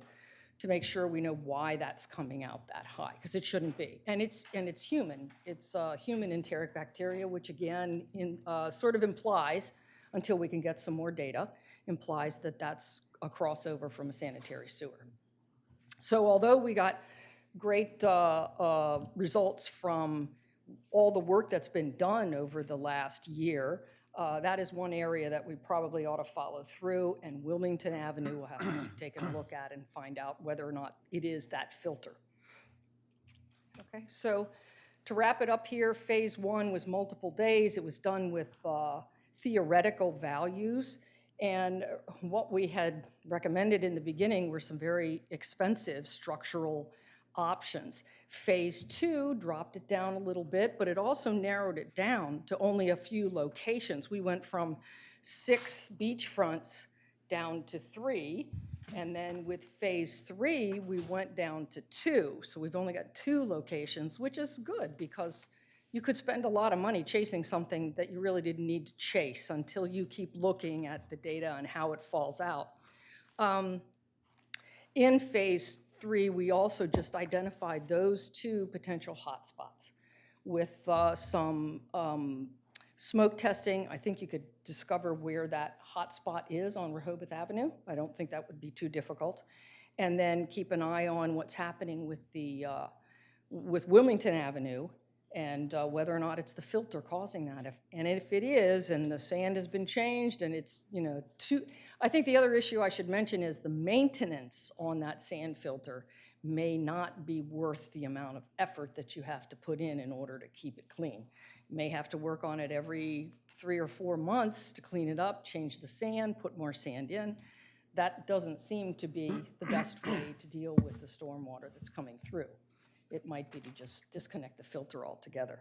to make sure we know why that's coming out that high, because it shouldn't be. And it's human. It's human enteric bacteria, which again sort of implies, until we can get some more data, implies that that's a crossover from a sanitary sewer. So although we got great results from all the work that's been done over the last year, that is one area that we probably ought to follow through, and Wilmington Avenue will have to keep taking a look at and find out whether or not it is that filter. Okay, so to wrap it up here, Phase 1 was multiple days. It was done with theoretical values. And what we had recommended in the beginning were some very expensive structural options. Phase 2 dropped it down a little bit, but it also narrowed it down to only a few locations. We went from 6 beachfronts down to 3, and then with Phase 3, we went down to 2. So we've only got 2 locations, which is good because you could spend a lot of money chasing something that you really didn't need to chase until you keep looking at the data and how it falls out. In Phase 3, we also just identified those 2 potential hotspots with some smoke testing. I think you could discover where that hotspot is on Rehoboth Avenue. I don't think that would be too difficult. And then keep an eye on what's happening with with Wilmington Avenue and whether or not it's the filter causing that. And if it is, and the sand has been changed, and it's, I think the other issue I should mention is the maintenance on that sand filter may not be worth the amount of effort that you have to put in order to keep it clean. You may have to work on it every 3 or 4 months to clean it up, change the sand, put more sand in. That doesn't seem to be the best way to deal with the stormwater that's coming through. It might be to just disconnect the filter altogether.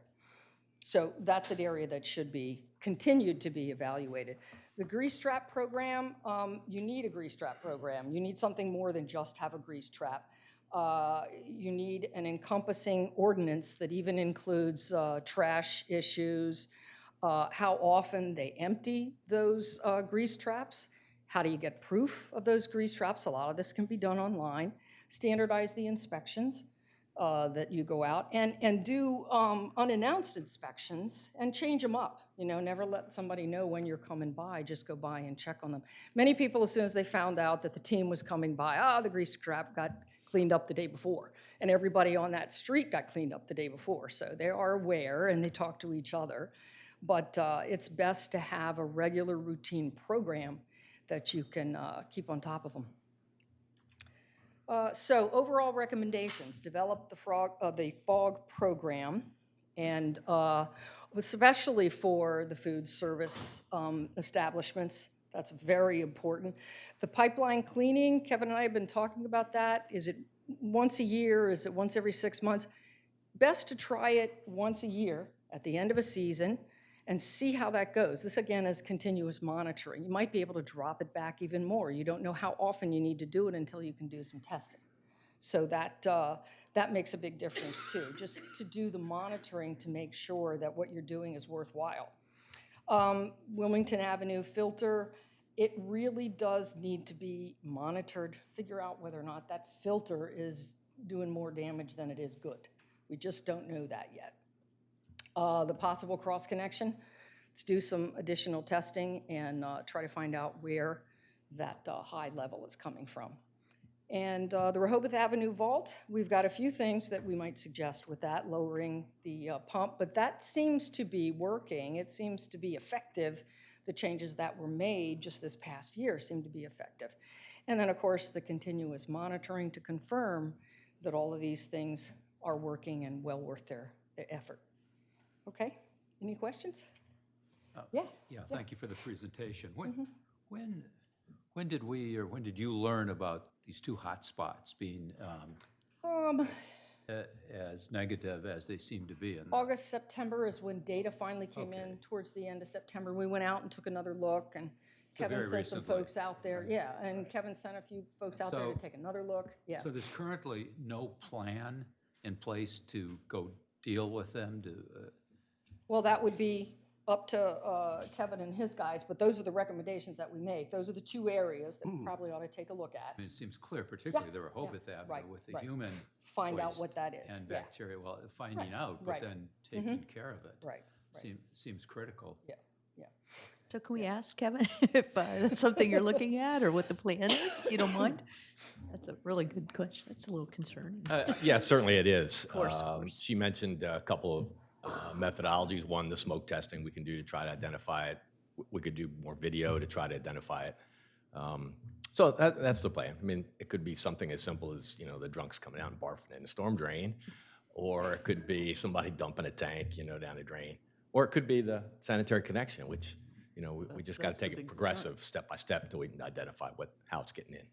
So that's an area that should be continued to be evaluated. The grease trap program, you need a grease trap program. You need something more than just have a grease trap. You need an encompassing ordinance that even includes trash issues, how often they empty those grease traps, how do you get proof of those grease traps? A lot of this can be done online. Standardize the inspections that you go out and do unannounced inspections and change them up. Never let somebody know when you're coming by, just go by and check on them. Many people, as soon as they found out that the team was coming by, the grease trap got cleaned up the day before. And everybody on that street got cleaned up the day before. So they are aware and they talk to each other. But it's best to have a regular routine program that you can keep on top of them. So overall recommendations, develop the FOG program, and especially for the food service establishments. That's very important. The pipeline cleaning, Kevin and I have been talking about that. Is it once a year? Is it once every 6 months? Best to try it once a year at the end of a season and see how that goes. This, again, is continuous monitoring. You might be able to drop it back even more. You don't know how often you need to do it until you can do some testing. So that makes a big difference, too, just to do the monitoring to make sure that what you're doing is worthwhile. Wilmington Avenue filter, it really does need to be monitored, figure out whether or not that filter is doing more damage than it is good. We just don't know that yet. The possible cross connection, let's do some additional testing and try to find out where that high level is coming from. And the Rehoboth Avenue vault, we've got a few things that we might suggest with that, lowering the pump, but that seems to be working. It seems to be effective. The changes that were made just this past year seem to be effective. And then, of course, the continuous monitoring to confirm that all of these things are working and well worth their effort. Okay, any questions? Yeah.
Thank you for the presentation. When did we, or when did you learn about these 2 hot spots being as negative as they seem to be?
August, September is when data finally came in towards the end of September. We went out and took another look, and Kevin sent some folks out there. Yeah, and Kevin sent a few folks out there to take another look. Yeah.
So there's currently no plan in place to go deal with them?
Well, that would be up to Kevin and his guys, but those are the recommendations that we make. Those are the 2 areas that we probably ought to take a look at.
I mean, it seems clear, particularly the Rehoboth Avenue with the human
Find out
waste
what that is.
and bacteria. Well, finding out, but then taking care of it. Seems critical.
Yeah.
So can we ask Kevin if that's something you're looking at or what the plan is, if you don't mind? That's a really good question. That's a little concerning.
Yeah, certainly it is.
Of course.
She mentioned a couple of methodologies. One, the smoke testing we can do to try to identify it. We could do more video to try to identify it. So that's the plan. I mean, it could be something as simple as, the drunks coming out and barfing in a storm drain, or it could be somebody dumping a tank, down a drain, or it could be the sanitary connection, which You know, we
That's-
just got to
that's the
take it
big
progressive, step by step, until we can identify how it's getting in.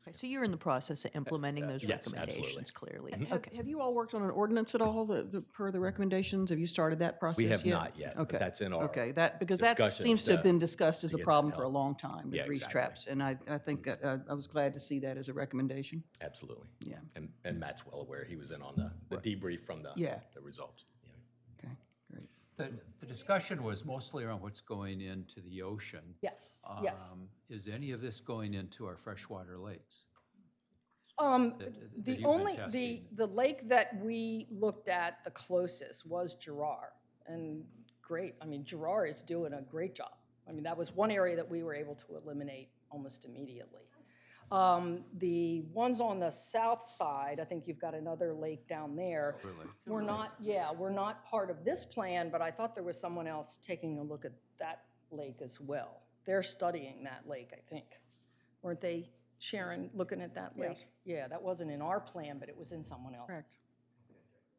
Okay, so you're in the process of implementing those
yes, absolutely.
recommendations clearly. Okay.
Have you all worked on an ordinance at all, per the recommendations? Have you started that process
We
yet?
have not yet, but
Okay.
that's in our
Okay, because that
discussions
seems to have
to-
been discussed as a
get that
problem for a
help.
long time, the
Yeah,
grease
exactly.
traps. And I think I was glad to see that as a recommendation.
Absolutely.
Yeah.
And Matt's well aware. He was in on the debrief from the results. Yeah.
Okay, great.
The discussion was mostly around what's going into the ocean.
Yes, yes.
Is any of this going into our freshwater lakes?
The
you've been
only,
testing?
the lake that we looked at the closest was Gerard. And great, I mean, Gerard is doing a great job. I mean, that was one area that we were able to eliminate almost immediately. The ones on the south side, I think you've got another lake down there. We're not part of this plan, but I thought there was someone else taking a look at that lake as well. They're studying that lake, I think. Weren't they, Sharon, looking at that lake?
Yes.
Yeah, that wasn't in our plan, but it was in someone else's.
Correct.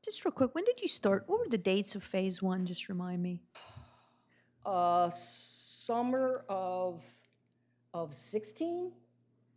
Just real quick, when did you start? What were the dates of phase one? Just remind me.
Summer of 16?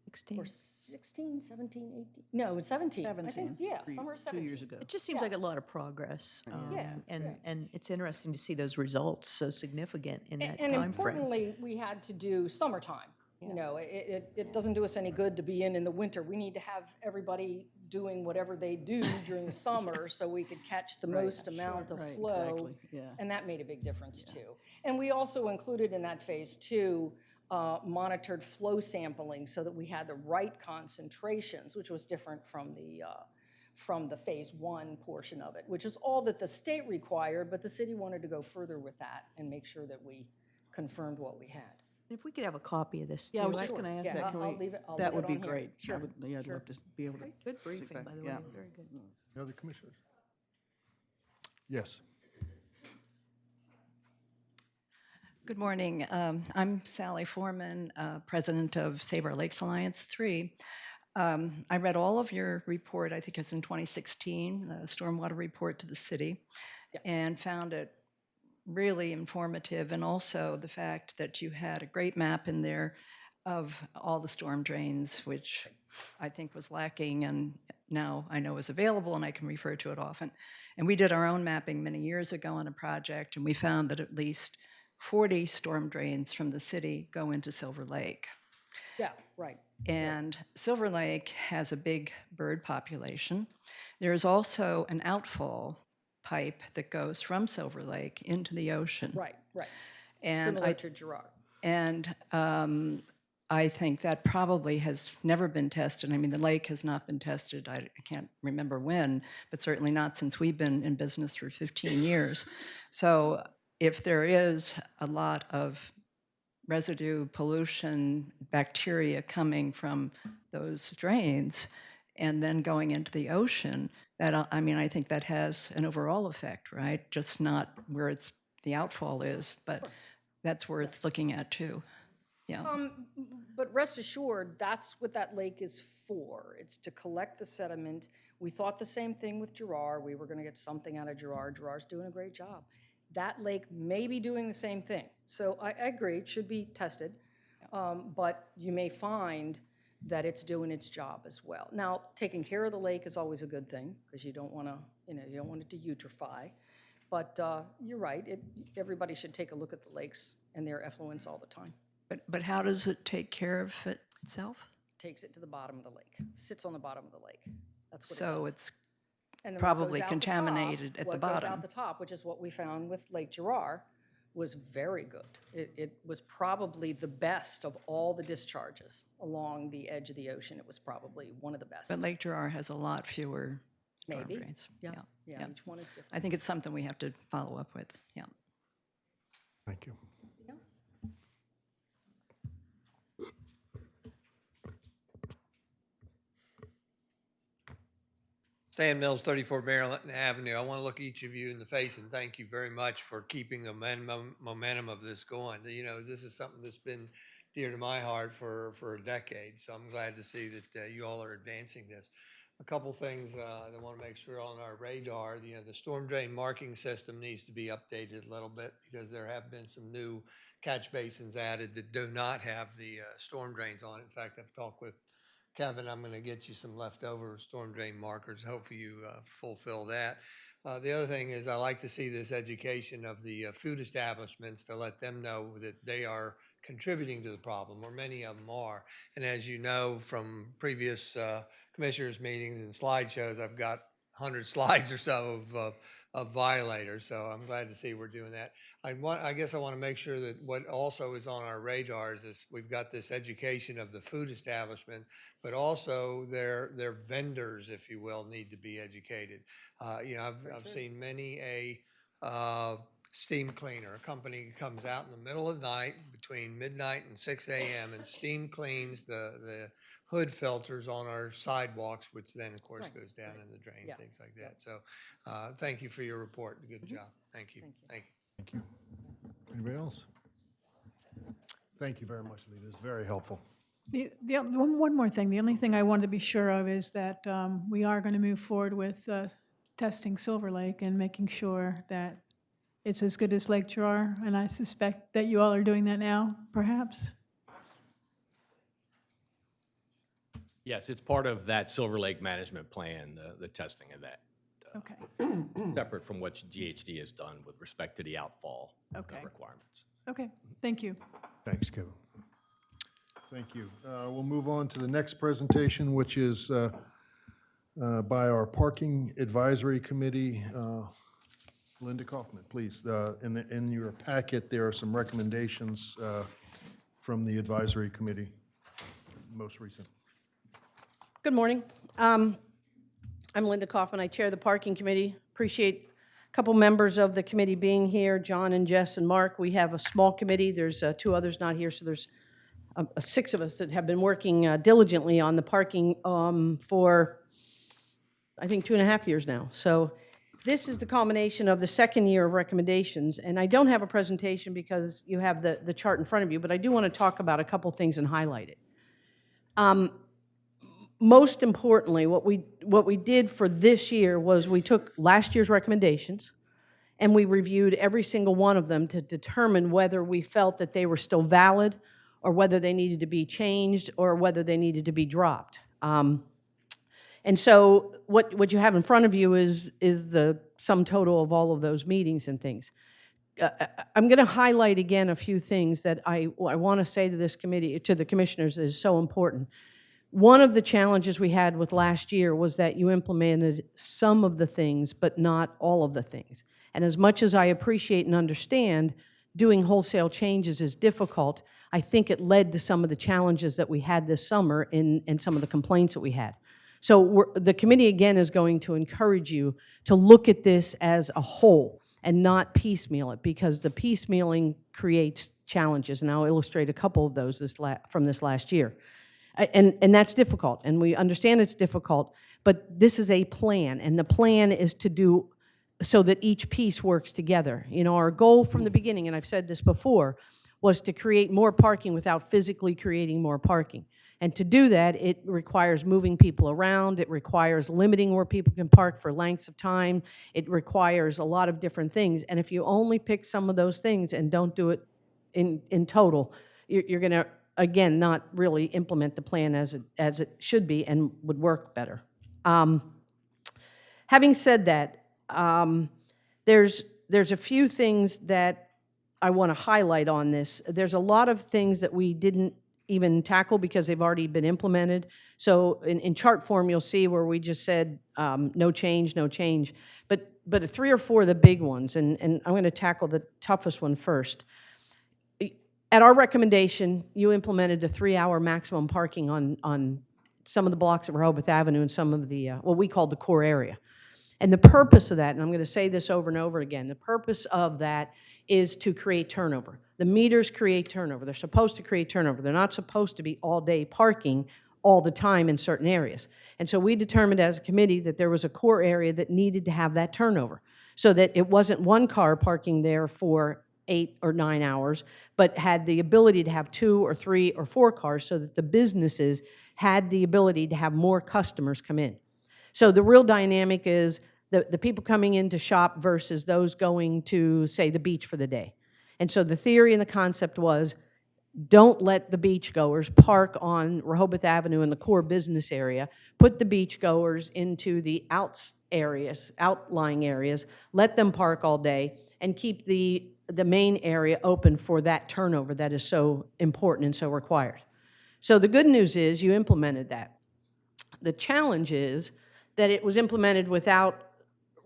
16?
Or 16, 17, 18? No, 17. I think,
17.
yeah, summer of 17.
2 years ago.
It just seems like a lot of progress.
Yeah,
And it's interesting to see those results so significant in that
And
timeframe.
importantly, we had to do summertime. You know, it doesn't do us any good to be in the winter. We need to have everybody doing whatever they do during the summer so we could catch the most amount of
Right,
flow.
exactly, yeah.
And that made a big difference too. And we also included in that phase two, monitored flow sampling so that we had the right concentrations, which was different from the phase one portion of it, which is all that the state required, but the city wanted to go further with that and make sure that we confirmed what we had.
If we could have a copy of this too.
Yeah, I was just going to ask
Yeah,
that. Can
I'll
we-
leave it- I'll
That
leave
would
it
be
on here.
great.
Sure,
I'd love to be able to.
Good briefing,
back.
by the way,
Yeah.
very good.
Any other commissioners? Yes.
Good morning. I'm Sally Foreman, President of Save Our Lakes Alliance 3. I read all of your report, I think it's in 2016, the stormwater report to the city, and found it really informative, and also the fact that you had a great map in there of all the storm drains, which I think was lacking and now I know is available and I can refer to it often. And we did our own mapping many years ago on a project, and we found that at least 40 storm drains from the city go into Silver Lake.
Yeah, right.
And Silver Lake has a big bird population. There is also an outfall pipe that goes from Silver Lake into the ocean.
Right, right.
And
Similar to Gerard.
And I think that probably has never been tested. I mean, the lake has not been tested. I can't remember when, but certainly not since we've been in business for 15 years. So if there is a lot of residue, pollution, bacteria coming from those drains and then going into the ocean, that, I mean, I think that has an overall effect, right? Just not where the outfall is, but that's worth looking at too. Yeah.
But rest assured, that's what that lake is for. It's to collect the sediment. We thought the same thing with Gerard. We were going to get something out of Gerard. Gerard's doing a great job. That lake may be doing the same thing. So I agree, it should be tested. But you may find that it's doing its job as well. Now, taking care of the lake is always a good thing because you don't want to, you don't want it to eutrophy. But you're right, everybody should take a look at the lakes and their effluents all the time.
But how does it take care of itself?
Takes it to the bottom of the lake, sits on the bottom of the lake. That's what it
So
does.
it's
And then what
probably
goes out the
contaminated
top,
at the
What goes
bottom.
out the top, which is what we found with Lake Gerard, was very good. It was probably the best of all the discharges along the edge of the ocean. It was probably one of the best.
But Lake Gerard has a lot fewer storm
Maybe.
drains.
Yeah, yeah, each one is different.
I think it's something we have to follow up with. Yeah.
Thank you.
Stan Mills, 34 Maryland Avenue. I want to look each of you in the face and thank you very much for keeping the momentum of this going. You know, this is something that's been dear to my heart for a decade, so I'm glad to see that you all are advancing this. a couple things that I want to make sure on our radar. You know, the storm drain marking system needs to be updated a little bit because there have been some new catch basins added that do not have the storm drains on it. In fact, I've talked with Kevin. I'm going to get you some leftover storm drain markers. Hopefully you fulfill that. The other thing is I like to see this education of the food establishments to let them know that they are contributing to the problem, or many of them are. And as you know from previous commissioners meetings and slideshows, I've got 100 slides or so of violators. So I'm glad to see we're doing that. I guess I want to make sure that what also is on our radars is we've got this education of the food establishment, but also their vendors, if you will, need to be educated. You know, I've seen many steam cleaner, a company comes out in the middle of the night between midnight and 6 a.m. and steam cleans the hood filters on our sidewalks, which then of course goes down in the drain, things like that. So thank you for your report. Good job. Thank you. Thank you.
Thank you. Anybody else? Thank you very much, Lee. This is very helpful.
One more thing. The only thing I wanted to be sure of is that we are going to move forward with testing Silver Lake and making sure that it's as good as Lake Gerard, and I suspect that you all are doing that now, perhaps?
Yes, it's part of that Silver Lake management plan, the testing of that.
Okay.
Separate from what GHD has done with respect to the outfall requirements.
Okay, thank you.
Thanks, Kevin. Thank you. We'll move on to the next presentation, which is by our Parking Advisory Committee. Linda Kaufman, please. In your packet, there are some recommendations from the Advisory Committee, most recent.
Good morning. I'm Linda Kaufman. I chair the Parking Committee. Appreciate a couple members of the committee being here, John and Jess and Mark. We have a small committee. There's two others not here, so there's 6 of us that have been working diligently on the parking for, I think, 2.5 years now. So this is the culmination of the second year of recommendations, and I don't have a presentation because you have the chart in front of you, but I do want to talk about a couple things and highlight it. Most importantly, what we did for this year was we took last year's recommendations and we reviewed every single one of them to determine whether we felt that they were still valid or whether they needed to be changed or whether they needed to be dropped. And so what you have in front of you is the sum total of all of those meetings and things. I'm going to highlight again a few things that I want to say to this committee, to the commissioners, is so important. One of the challenges we had with last year was that you implemented some of the things, but not all of the things. And as much as I appreciate and understand doing wholesale changes is difficult, I think it led to some of the challenges that we had this summer and some of the complaints that we had. So the committee, again, is going to encourage you to look at this as a whole and not piecemeal it, because the piecemealing creates challenges. And I'll illustrate a couple of those from this last year. And that's difficult, and we understand it's difficult, but this is a plan, and the plan is to do so that each piece works together. You know, our goal from the beginning, and I've said this before, was to create more parking without physically creating more parking. And to do that, it requires moving people around, it requires limiting where people can park for lengths of time, it requires a lot of different things, and if you only pick some of those things and don't do it in total, you're going to, again, not really implement the plan as it should be and would work better. Having said that, there's a few things that I want to highlight on this. There's a lot of things that we didn't even tackle because they've already been implemented. So in chart form, you'll see where we just said no change, no change. But 3 or 4 of the big ones, and I'm going to tackle the toughest one first. At our recommendation, you implemented a 3-hour maximum parking on some of the blocks of Rehoboth Avenue and some of the, what we call the core area. And the purpose of that, and I'm going to say this over and over again, the purpose of that is to create turnover. The meters create turnover. They're supposed to create turnover. They're not supposed to be all-day parking all the time in certain areas. And so we determined as a committee that there was a core area that needed to have that turnover so that it wasn't one car parking there for 8 or 9 hours, but had the ability to have 2 or 3 or 4 cars so that the businesses had the ability to have more customers come in. So the real dynamic is the people coming in to shop versus those going to, say, the beach for the day. And so the theory and the concept was, don't let the beachgoers park on Rehoboth Avenue in the core business area. Put the beachgoers into the outlying areas, let them park all day, and keep the main area open for that turnover that is so important and so required. So the good news is you implemented that. The challenge is that it was implemented without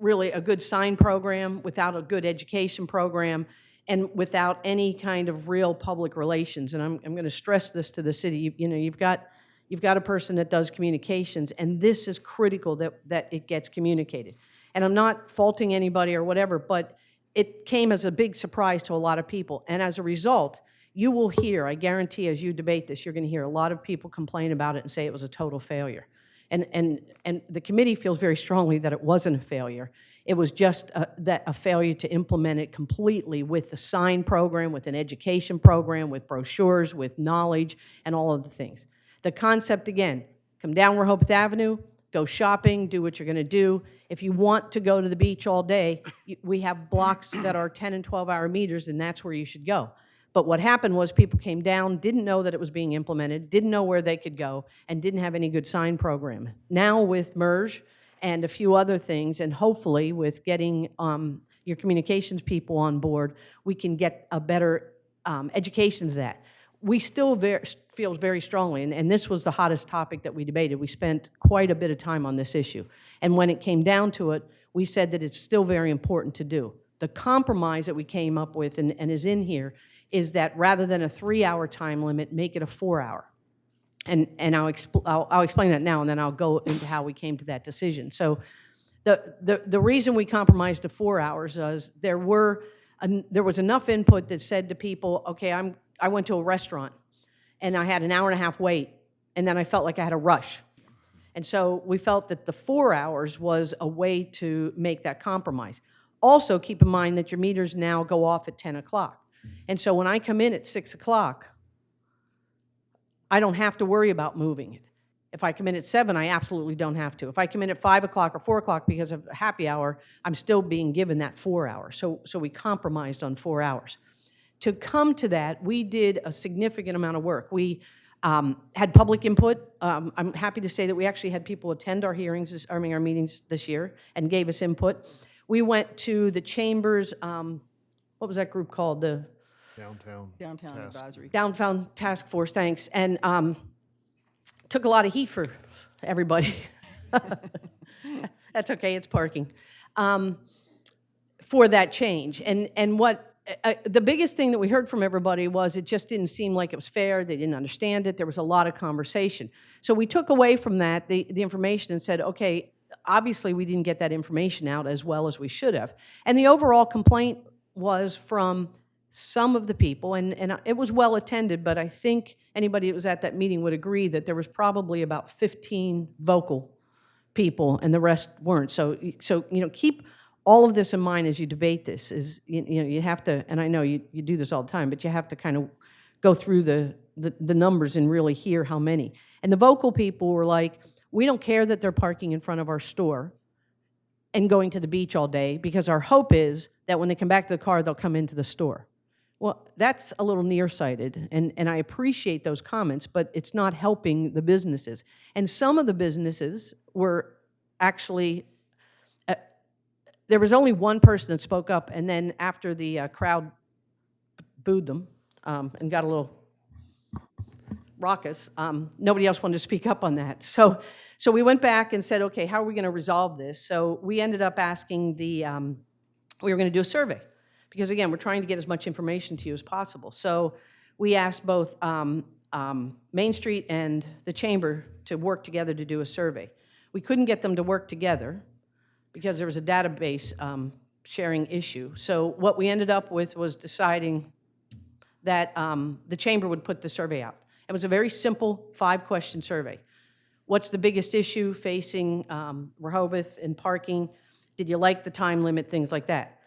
really a good sign program, without a good education program, and without any kind of real public relations. And I'm going to stress this to the city. You've got a person that does communications, and this is critical that it gets communicated. And I'm not faulting anybody or whatever, but it came as a big surprise to a lot of people. And as a result, you will hear, I guarantee as you debate this, you're going to hear a lot of people complain about it and say it was a total failure. And the committee feels very strongly that it wasn't a failure. It was just a failure to implement it completely with the sign program, with an education program, with brochures, with knowledge, and all of the things. The concept, again, come down Rehoboth Avenue, go shopping, do what you're going to do. If you want to go to the beach all day, we have blocks that are 10 and 12-hour meters, and that's where you should go. But what happened was people came down, didn't know that it was being implemented, didn't know where they could go, and didn't have any good sign program. Now with MERS and a few other things, and hopefully with getting your communications people on board, we can get a better education to that. We still feel very strongly, and this was the hottest topic that we debated. We spent quite a bit of time on this issue. And when it came down to it, we said that it's still very important to do. The compromise that we came up with and is in here is that rather than a 3-hour time limit, make it a 4-hour. And I'll explain that now, and then I'll go into how we came to that decision. So the reason we compromised to 4 hours was there was enough input that said to people, okay, I went to a restaurant, and I had an hour-and-a-half wait, and then I felt like I had a rush. And so we felt that the 4 hours was a way to make that compromise. Also, keep in mind that your meters now go off at 10 o'clock. And so when I come in at 6 o'clock, I don't have to worry about moving it. If I come in at 7, I absolutely don't have to. If I come in at 5 o'clock or 4 o'clock because of happy hour, I'm still being given that 4 hours. So we compromised on 4 hours. To come to that, we did a significant amount of work. We had public input. I'm happy to say that we actually had people attend our hearings, our meetings this year, and gave us input. We went to the chambers, what was that group called? The
Downtown Advisory.
Downtown Task Force, thanks. And took a lot of heat for everybody. That's okay, it's parking. For that change. And what the biggest thing that we heard from everybody was it just didn't seem like it was fair. They didn't understand it. There was a lot of conversation. So we took away from that the information and said, okay, obviously we didn't get that information out as well as we should have. And the overall complaint was from some of the people, and it was well attended, but I think anybody that was at that meeting would agree that there was probably about 15 vocal people and the rest weren't. So keep all of this in mind as you debate this. Is you have to, and I know you do this all the time, but you have to kind of go through the numbers and really hear how many. And the vocal people were like, we don't care that they're parking in front of our store and going to the beach all day, because our hope is that when they come back to the car, they'll come into the store. Well, that's a little nearsighted, and I appreciate those comments, but it's not helping the businesses. And some of the businesses were actually, there was only one person that spoke up, and then after the crowd booed them and got a little raucous, nobody else wanted to speak up on that. So we went back and said, okay, how are we going to resolve this? So we ended up asking we were going to do a survey. Because again, we're trying to get as much information to you as possible. So we asked both Main Street and the Chamber to work together to do a survey. We couldn't get them to work together because there was a database sharing issue. So what we ended up with was deciding that the Chamber would put the survey out. It was a very simple 5-question survey. What's the biggest issue facing Rehoboth in parking? Did you like the time limit? Things like that.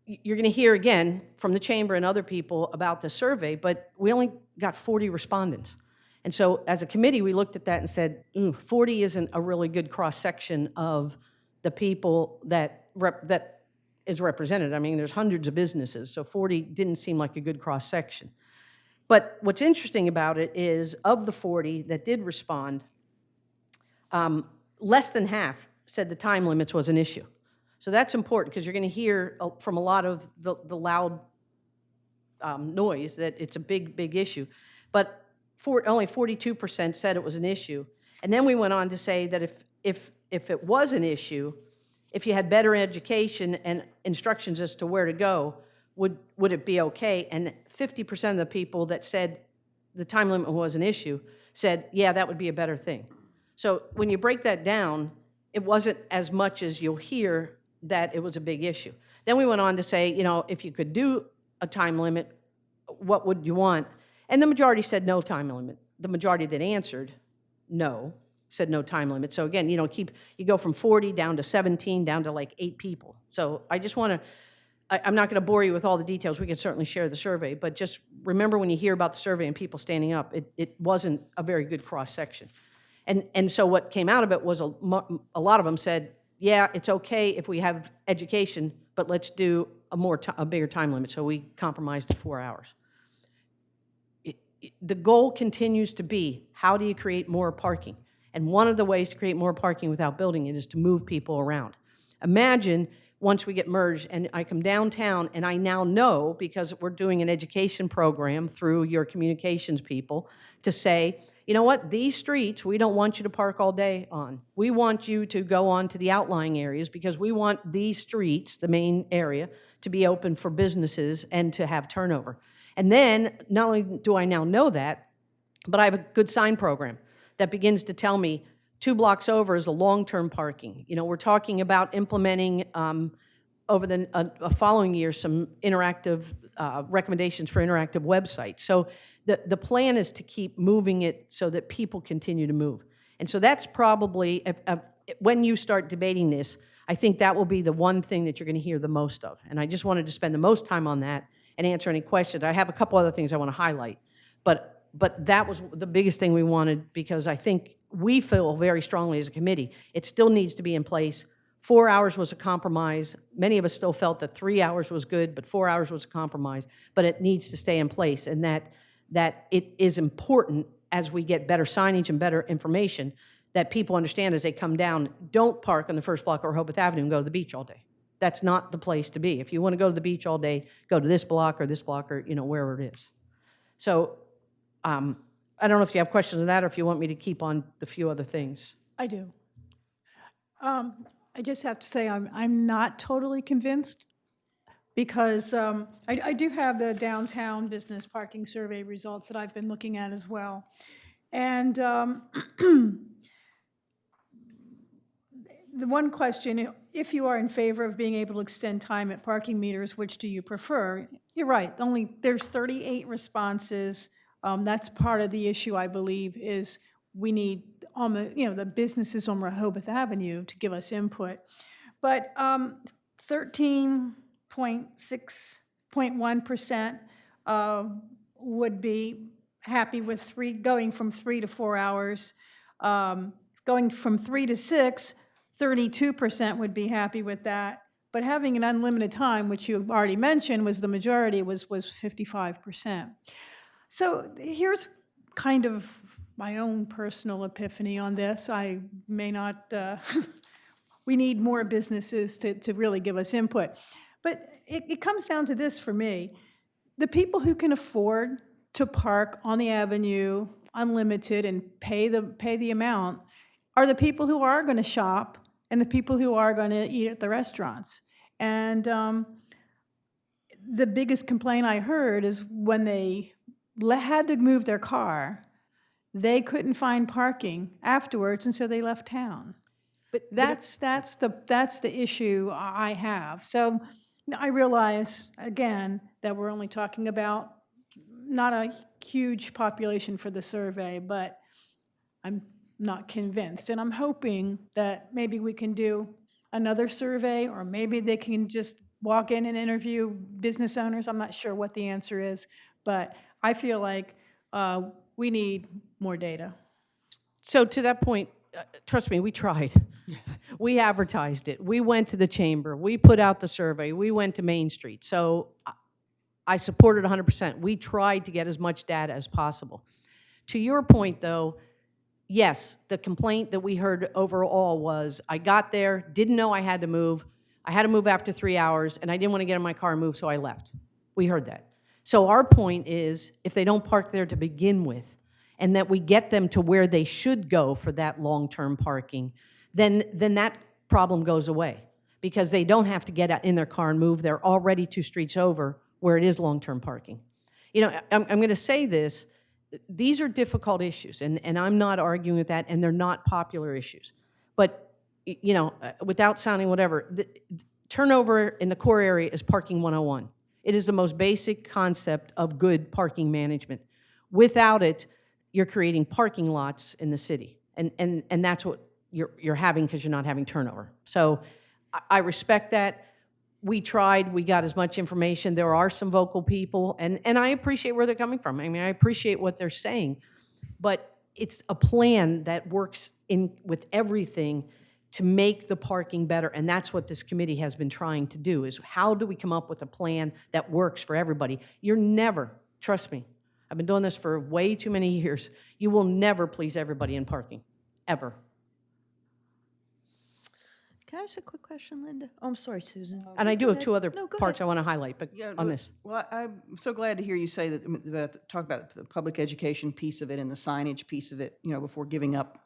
You're going to hear again from the Chamber and other people about the survey, but we only got 40 respondents. And so as a committee, we looked at that and said, 40 isn't a really good cross-section of the people that is represented. I mean, there's hundreds of businesses, so 40 didn't seem like a good cross-section. But what's interesting about it is, of the 40 that did respond, less than half said the time limits was an issue. So that's important, because you're going to hear from a lot of the loud noise that it's a big, big issue. But only 42% said it was an issue. And then we went on to say that if it was an issue, if you had better education and instructions as to where to go, would it be okay? And 50% of the people that said the time limit was an issue said, yeah, that would be a better thing. So when you break that down, it wasn't as much as you'll hear that it was a big issue. Then we went on to say, if you could do a time limit, what would you want? And the majority said no time limit. The majority that answered no said no time limit. So again, you go from 40 down to 17, down to like 8 people. So I just want to, I'm not going to bore you with all the details. We can certainly share the survey, but just remember when you hear about the survey and people standing up, it wasn't a very good cross-section. And so what came out of it was a lot of them said, yeah, it's okay if we have education, but let's do a bigger time limit. So we compromised to 4 hours. The goal continues to be, how do you create more parking? And one of the ways to create more parking without building it is to move people around. Imagine once we get merged and I come downtown and I now know, because we're doing an education program through your communications people, to say, you know what, these streets, we don't want you to park all day on. We want you to go on to the outlying areas, because we want these streets, the main area, to be open for businesses and to have turnover. And then, not only do I now know that, but I have a good sign program that begins to tell me 2 blocks over is a long-term parking. We're talking about implementing over the following year some interactive recommendations for interactive websites. So the plan is to keep moving it so that people continue to move. And so that's probably, when you start debating this, I think that will be the one thing that you're going to hear the most of. And I just wanted to spend the most time on that and answer any questions. I have a couple other things I want to highlight, but that was the biggest thing we wanted, because I think we feel very strongly as a committee, it still needs to be in place. 4 hours was a compromise. Many of us still felt that 3 hours was good, but 4 hours was a compromise, but it needs to stay in place, and that it is important as we get better signage and better information that people understand as they come down, don't park on the first block of Rehoboth Avenue and go to the beach all day. That's not the place to be. If you want to go to the beach all day, go to this block or wherever it is. So I don't know if you have questions on that or if you want me to keep on the few other things.
I do. I just have to say I'm not totally convinced, because I do have the downtown business parking survey results that I've been looking at as well. And the one question, if you are in favor of being able to extend time at parking meters, which do you prefer? You're right, there's 38 responses. That's part of the issue, I believe, is we need the businesses on Rehoboth Avenue to give us input. But 13.1% would be happy with going from 3 to 4 hours. Going from 3 to 6, 32% would be happy with that. But having an unlimited time, which you already mentioned was the majority, was 55%. So here's kind of my own personal epiphany on this. I may not, we need more businesses to really give us input. But it comes down to this for me. The people who can afford to park on the avenue unlimited and pay the amount are the people who are going to shop and the people who are going to eat at the restaurants. And the biggest complaint I heard is when they had to move their car, they couldn't find parking afterwards, and so they left town. But that's the issue I have. So I realize, again, that we're only talking about not a huge population for the survey, but I'm not convinced. And I'm hoping that maybe we can do another survey, or maybe they can just walk in and interview business owners. I'm not sure what the answer is, but I feel like we need more data.
So to that point, trust me, we tried. We advertised it. We went to the chamber. We put out the survey. We went to Main Street. So I support it 100%. We tried to get as much data as possible. To your point, though, yes, the complaint that we heard overall was, I got there, didn't know I had to move. I had to move after 3 hours, and I didn't want to get in my car and move, so I left. We heard that. So our point is, if they don't park there to begin with, and that we get them to where they should go for that long-term parking, then that problem goes away, because they don't have to get in their car and move. They're already 2 streets over where it is long-term parking. You know, I'm going to say this, these are difficult issues, and I'm not arguing with that, and they're not popular issues. But, you know, without sounding whatever, the turnover in the core area is parking 101. It is the most basic concept of good parking management. Without it, you're creating parking lots in the city, and that's what you're having because you're not having turnover. So I respect that. We tried, we got as much information. There are some vocal people, and I appreciate where they're coming from. I mean, I appreciate what they're saying, but it's a plan that works with everything to make the parking better, and that's what this committee has been trying to do, is how do we come up with a plan that works for everybody? You're never, trust me, I've been doing this for way too many years, you will never please everybody in parking, ever.
Can I ask a quick question, Linda? Oh, I'm sorry, Susan.
And I do
Go
have
ahead.
2 other
No, go
parts
ahead.
I want to highlight, but on this.
Well, I'm so glad to hear you say that, talk about the public education piece of it and the signage piece of it, you know, before giving up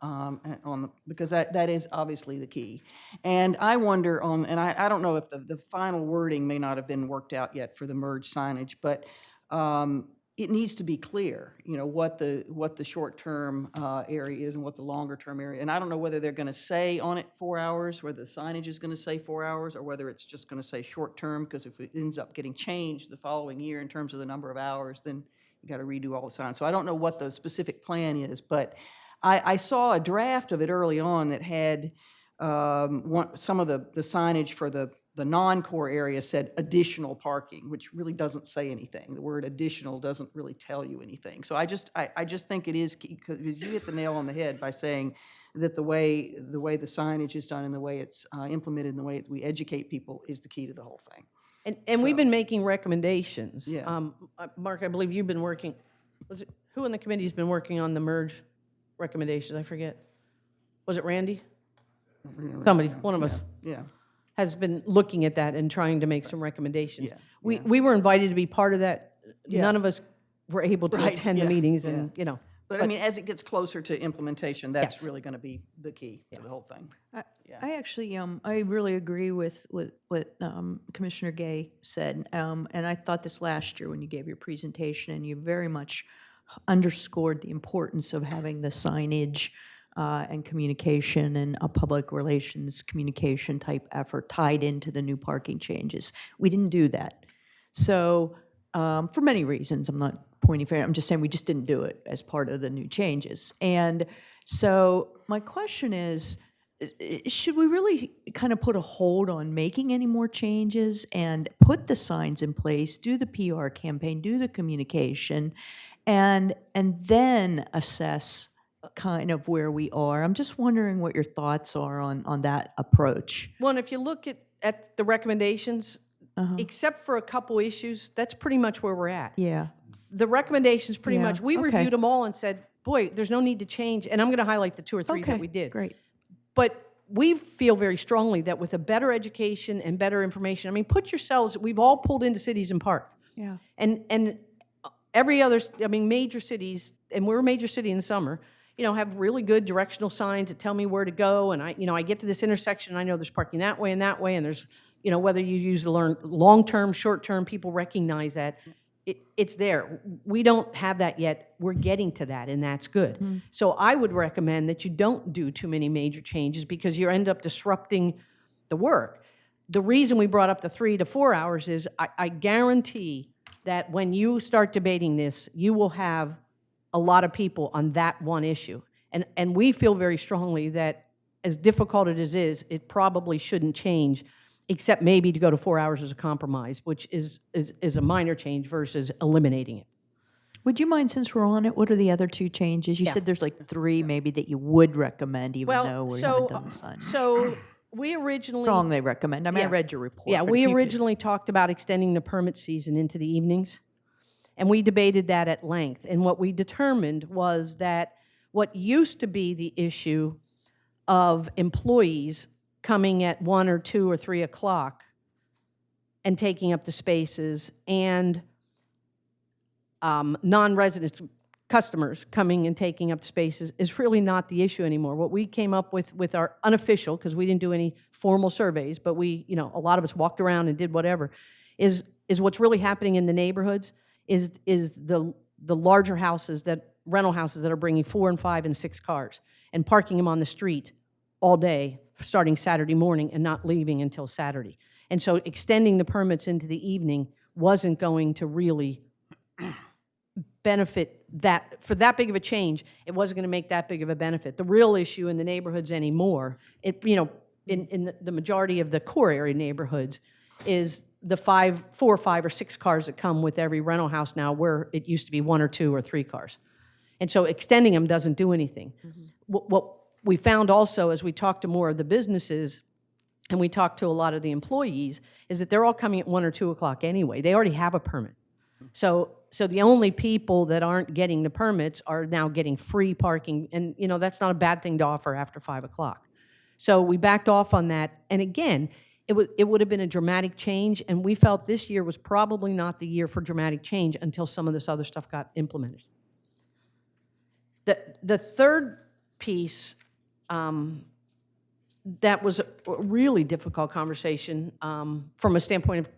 because that is obviously the key. And I wonder and I don't know if the final wording may not have been worked out yet for the merged signage, but it needs to be clear, you know, what the short-term area is and what the longer-term area. And I don't know whether they're going to say on it 4 hours, whether the signage is going to say 4 hours, or whether it's just going to say short-term, because if it ends up getting changed the following year in terms of the number of hours, then you got to redo all the signs. So I don't know what the specific plan is, but I saw a draft of it early on that had some of the signage for the non-core area said additional parking, which really doesn't say anything. The word additional doesn't really tell you anything. So I just think it is key, because you hit the nail on the head by saying that the way the signage is done and the way it's implemented and the way we educate people is the key to the whole thing.
And we've been making recommendations.
Yeah.
Mark, I believe you've been working, who in the committee has been working on the merge recommendations? I forget. Was it Randy? Somebody, one of us.
Yeah.
Has been looking at that and trying to make some recommendations.
Yeah,
We were invited to be part of that.
Yeah.
None of us were able to
Right,
attend the
yeah,
meetings,
yeah.
and, you know.
But I mean, as it gets closer to implementation, that's
Yes.
really going to be the key to the whole thing.
I actually, I really agree with what Commissioner Gay said. And I thought this last year when you gave your presentation, and you very much underscored the importance of having the signage and communication and a public relations communication type effort tied into the new parking changes. We didn't do that. So for many reasons, I'm not pointing finger, I'm just saying we just didn't do it as part of the new changes. And so my question is, should we really kind of put a hold on making any more changes and put the signs in place, do the PR campaign, do the communication, and then assess kind of where we are? I'm just wondering what your thoughts are on that approach.
Well, and if you look at the recommendations, except for a couple issues, that's pretty much where we're at.
Yeah.
The recommendations pretty
Yeah,
much, we
okay.
reviewed them all and said, boy, there's no need to change. And I'm going to highlight the 2 or 3 that we did.
Great.
But we feel very strongly that with a better education and better information, I mean, put yourselves, we've all pulled into cities and parked.
Yeah.
And every other, I mean, major cities, and we're a major city in the summer, you know, have really good directional signs that tell me where to go. And I get to this intersection, and I know there's parking that way, and there's, you know, whether you use the long-term, short-term, people recognize that. It's there. We don't have that yet. We're getting to that, and that's good. So I would recommend that you don't do too many major changes, because you end up disrupting the work. The reason we brought up the 3 to 4 hours is I guarantee that when you start debating this, you will have a lot of people on that one issue. And we feel very strongly that, as difficult as it is, it probably shouldn't change, except maybe to go to 4 hours as a compromise, which is a minor change versus eliminating it.
Would you mind, since we're on it, what are the other two changes? You
Yeah.
said there's like three maybe that you would recommend, even though
Well,
we
so,
haven't done the signage.
so we originally.
Strongly recommend. I mean, I
Yeah.
read your report.
Yeah,
but if
we
you could-
originally talked about extending the permit season into the evenings, and we debated that at length. And what we determined was that what used to be the issue of employees coming at 1 or 2 or 3 o'clock and taking up the spaces, and non-residents, customers coming and taking up the spaces, is really not the issue anymore. What we came up with our unofficial, because we didn't do any formal surveys, but we, a lot of us walked around and did whatever, is what's really happening in the neighborhoods is the larger houses, rental houses that are bringing 4 and 5 and 6 cars and parking them on the street all day, starting Saturday morning and not leaving until Saturday. And so extending the permits into the evening wasn't going to really benefit that. For that big of a change, it wasn't going to make that big of a benefit. The real issue in the neighborhoods anymore, in the majority of the core area neighborhoods, is the 4, 5, or 6 cars that come with every rental house now, where it used to be 1 or 2 or 3 cars. And so extending them doesn't do anything. What we found also, as we talked to more of the businesses and we talked to a lot of the employees, is that they're all coming at 1 or 2 o'clock anyway. They already have a permit. So the only people that aren't getting the permits are now getting free parking, and that's not a bad thing to offer after 5 o'clock. So we backed off on that, and again, it would have been a dramatic change, and we felt this year was probably not the year for dramatic change until some of this other stuff got implemented. The third piece, that was a really difficult conversation from a standpoint of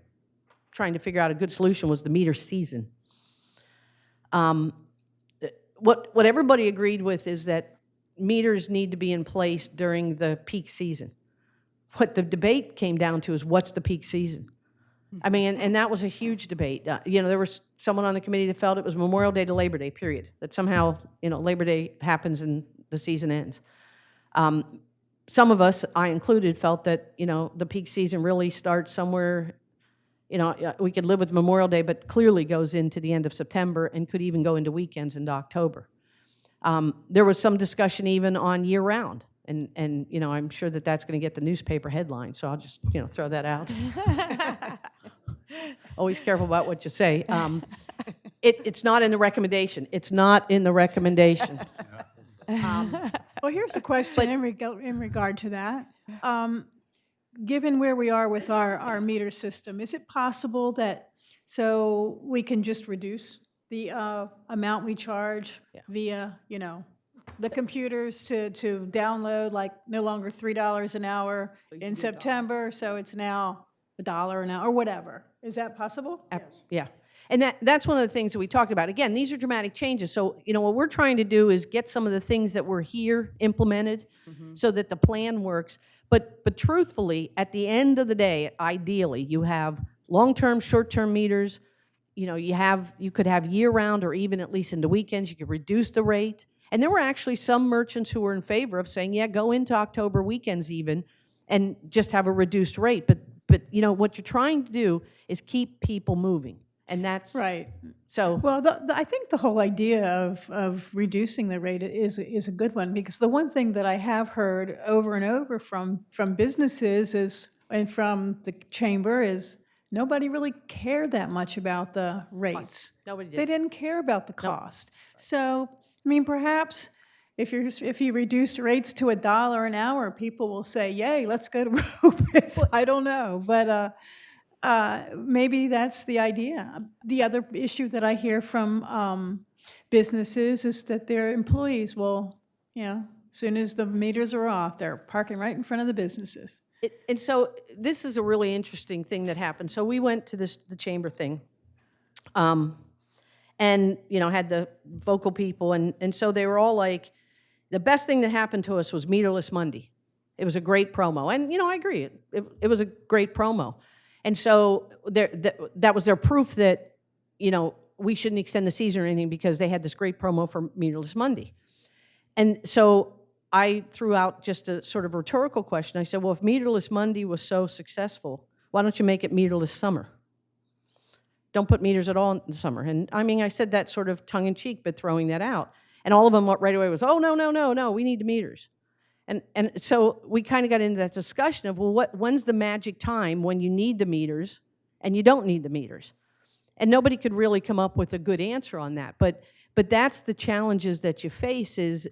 trying to figure out a good solution, was the meter season. What everybody agreed with is that meters need to be in place during the peak season. What the debate came down to is, what's the peak season? I mean, and that was a huge debate. There was someone on the committee that felt it was Memorial Day to Labor Day, period. That somehow, Labor Day happens and the season ends. Some of us, I included, felt that, the peak season really starts somewhere, we could live with Memorial Day, but clearly goes into the end of September and could even go into weekends into October. There was some discussion even on year-round. And I'm sure that that's going to get the newspaper headline, so I'll just, throw that out. Always careful about what you say. It's not in the recommendation. It's not in the recommendation.
Well, here's a question in regard to that. Given where we are with our meter system, is it possible that, so we can just reduce the amount we charge via, the computers to download, like no longer $3 an hour in September, so it's now $1 an hour, or whatever? Is that possible?
Yeah. And that's one of the things that we talked about. Again, these are dramatic changes. So, what we're trying to do is get some of the things that were here implemented so that the plan works. But truthfully, at the end of the day, ideally, you have long-term, short-term meters. You could have year-round, or even at least into weekends. You could reduce the rate. And there were actually some merchants who were in favor of saying, yeah, go into October weekends even, and just have a reduced rate. But what you're trying to do is keep people moving. And that's
right.
So
well, I think the whole idea of reducing the rate is a good one, because the one thing that I have heard over and over from businesses and from the chamber is nobody really cared that much about the rates.
Nobody did.
They didn't care about the cost. So perhaps if you reduced rates to $1 an hour, people will say, "Yay, let's go to Rehoboth." I don't know, but. Maybe that's the idea. The other issue that I hear from businesses is that their employees will, as soon as the meters are off, they're parking right in front of the businesses.
And so this is a really interesting thing that happened. So we went to the chamber thing, and had the vocal people, and so they were all like, the best thing that happened to us was Meterless Monday. It was a great promo, and I agree. It was a great promo. And so that was their proof that, we shouldn't extend the season or anything, because they had this great promo for Meterless Monday. And so I threw out just a sort of rhetorical question. I said, well, if Meterless Monday was so successful, why don't you make it Meterless Summer? don't put meters at all in the summer. And I mean, I said that sort of tongue in cheek, but throwing that out. And all of them right away was, oh, no, no, no, no, we need the meters. And so we kind of got into that discussion of, well, when's the magic time when you need the meters and you don't need the meters? And nobody could really come up with a good answer on that. But that's the challenges that you face is,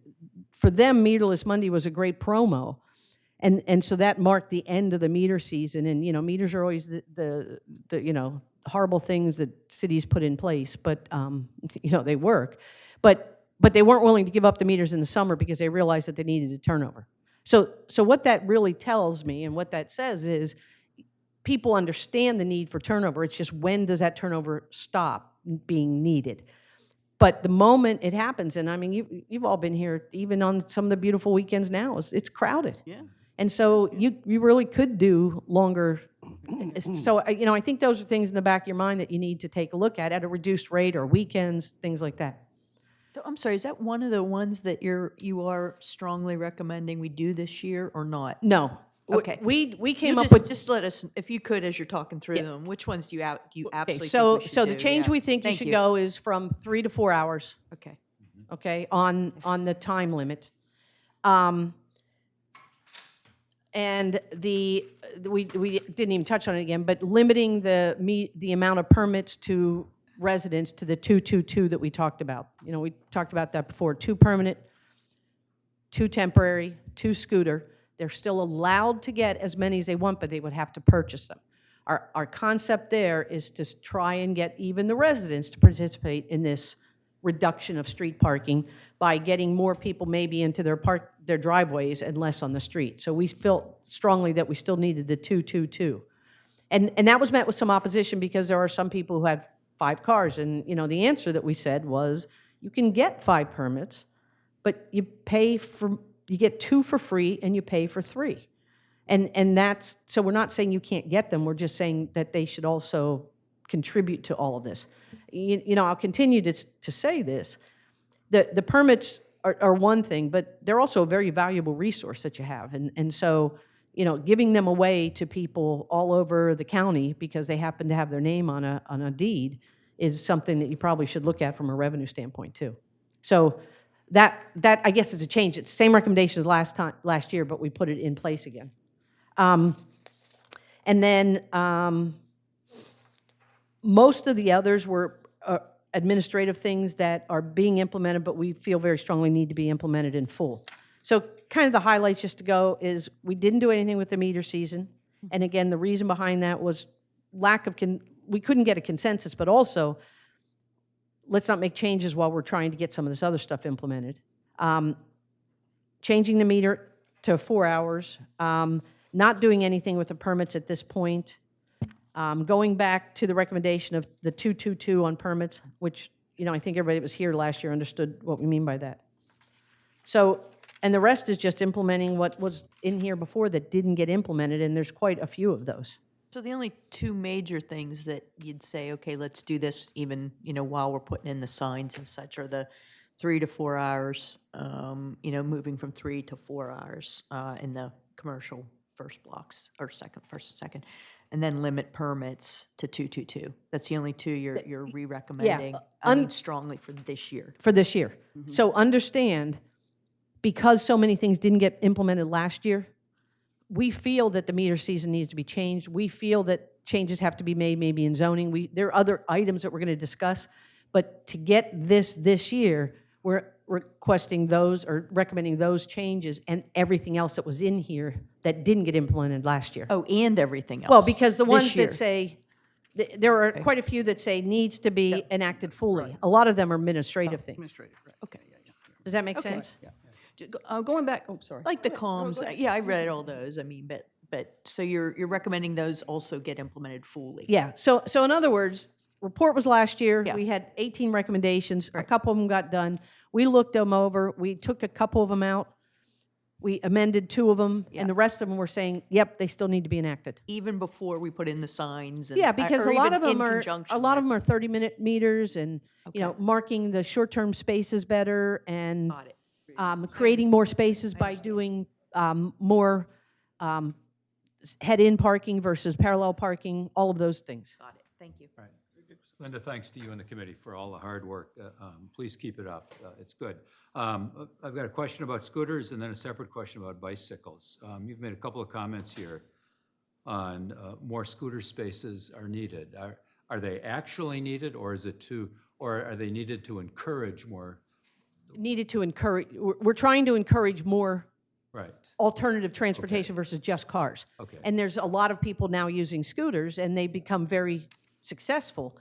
for them, Meterless Monday was a great promo. And so that marked the end of the meter season. And, you know, meters are always the you know, horrible things that cities put in place, but, you know, they work. But they weren't willing to give up the meters in the summer because they realized that they needed a turnover. So what that really tells me and what that says is people understand the need for turnover. It's just, when does that turnover stop being needed? But the moment it happens, and I mean, you've all been here, even on some of the beautiful weekends now, it's crowded.
Yeah.
And so you really could do longer. So, you know, I think those are things in the back of your mind that you need to take a look at a reduced rate, or weekends, things like that.
So I'm sorry, is that one of the ones that you are strongly recommending we do this year or not?
No.
Okay.
We came
You
up
just-
with.
Just let us, if you could, as you're talking through them, which ones do you absolutely think
So
we should
the
do?
change
Yeah.
we think you
Thank
should go is from 3 to 4 hours.
Okay.
Okay, on the time limit. And we didn't even touch on it again, but limiting the amount of permits to residents to the 222 that we talked about. You know, we talked about that before. 2 permanent, 2 temporary, 2 scooter. They're still allowed to get as many as they want, but they would have to purchase them. Our concept there is to try and get even the residents to participate in this reduction of street parking by getting more people maybe into their driveways and less on the street. So we felt strongly that we still needed the 222. And that was met with some opposition because there are some people who had 5 cars. And, you know, the answer that we said was, you can get 5 permits, but you get 2 for free and you pay for 3. And that's, so we're not saying you can't get them, we're just saying that they should also contribute to all of this. You know, I'll continue to say this. The permits are one thing, but they're also a very valuable resource that you have. And so, you know, giving them away to people all over the county because they happen to have their name on a deed is something that you probably should look at from a revenue standpoint too. So that I guess is a change. It's the same recommendation as last year, but we put it in place again. And then most of the others were administrative things that are being implemented, but we feel very strongly need to be implemented in full. So kind of the highlights just to go is we didn't do anything with the meter season. And again, the reason behind that was lack of, we couldn't get a consensus, but also let's not make changes while we're trying to get some of this other stuff implemented. Changing the meter to 4 hours, not doing anything with the permits at this point. Going back to the recommendation of the 222 on permits, which, you know, I think everybody that was here last year understood what we mean by that. So, and the rest is just implementing what was in here before that didn't get implemented, and there's quite a few of those.
So the only 2 major things that you'd say, okay, let's do this even, you know, while we're putting in the signs and such, are the 3 to 4 hours, you know, moving from 3 to 4 hours in the commercial first blocks, or first and second, and then limit permits to 222. That's the only 2 you're re-recommending, I mean, strongly for this year.
For this year. So understand, because so many things didn't get implemented last year, we feel that the meter season needs to be changed. We feel that changes have to be made maybe in zoning. There are other items that we're going to discuss, but to get this year, we're requesting those or recommending those changes and everything else that was in here that didn't get implemented last year.
Oh, and everything else.
Well, because the
this
ones
year.
that say, there are quite a few that say needs to be enacted fully. A lot of them are administrative things.
Administrative, right.
Okay.
Does that make sense?
Going back, oh, sorry.
Like the comms, yeah, I read all those, I mean, but, so you're recommending those also get implemented fully?
Yeah, so in other words, report was last year.
Yeah.
We had 18 recommendations. A couple of them got done. We looked them over. We took a couple of them out. We amended 2 of them, and the rest of them were saying, yep, they still need to be enacted.
Even before we put in the signs? And,
Yeah, because
or
a lot
even
of them
in
are
conjunction
a lot of
with-
them are 30-minute meters, and you know, marking the short-term spaces better, and
Got it.
creating more spaces by doing more head-in parking versus parallel parking. All of those things.
Got it, thank you.
Linda, thanks to you and the committee for all the hard work. Please keep it up. It's good. I've got a question about scooters and then a separate question about bicycles. You've made a couple of comments here on more scooter spaces are needed. Are they actually needed, or is it or are they needed to encourage more?
Needed to encourage, we're trying to encourage more
Right.
alternative transportation versus just cars.
Okay.
And there's a lot of people now using scooters, and they become very successful.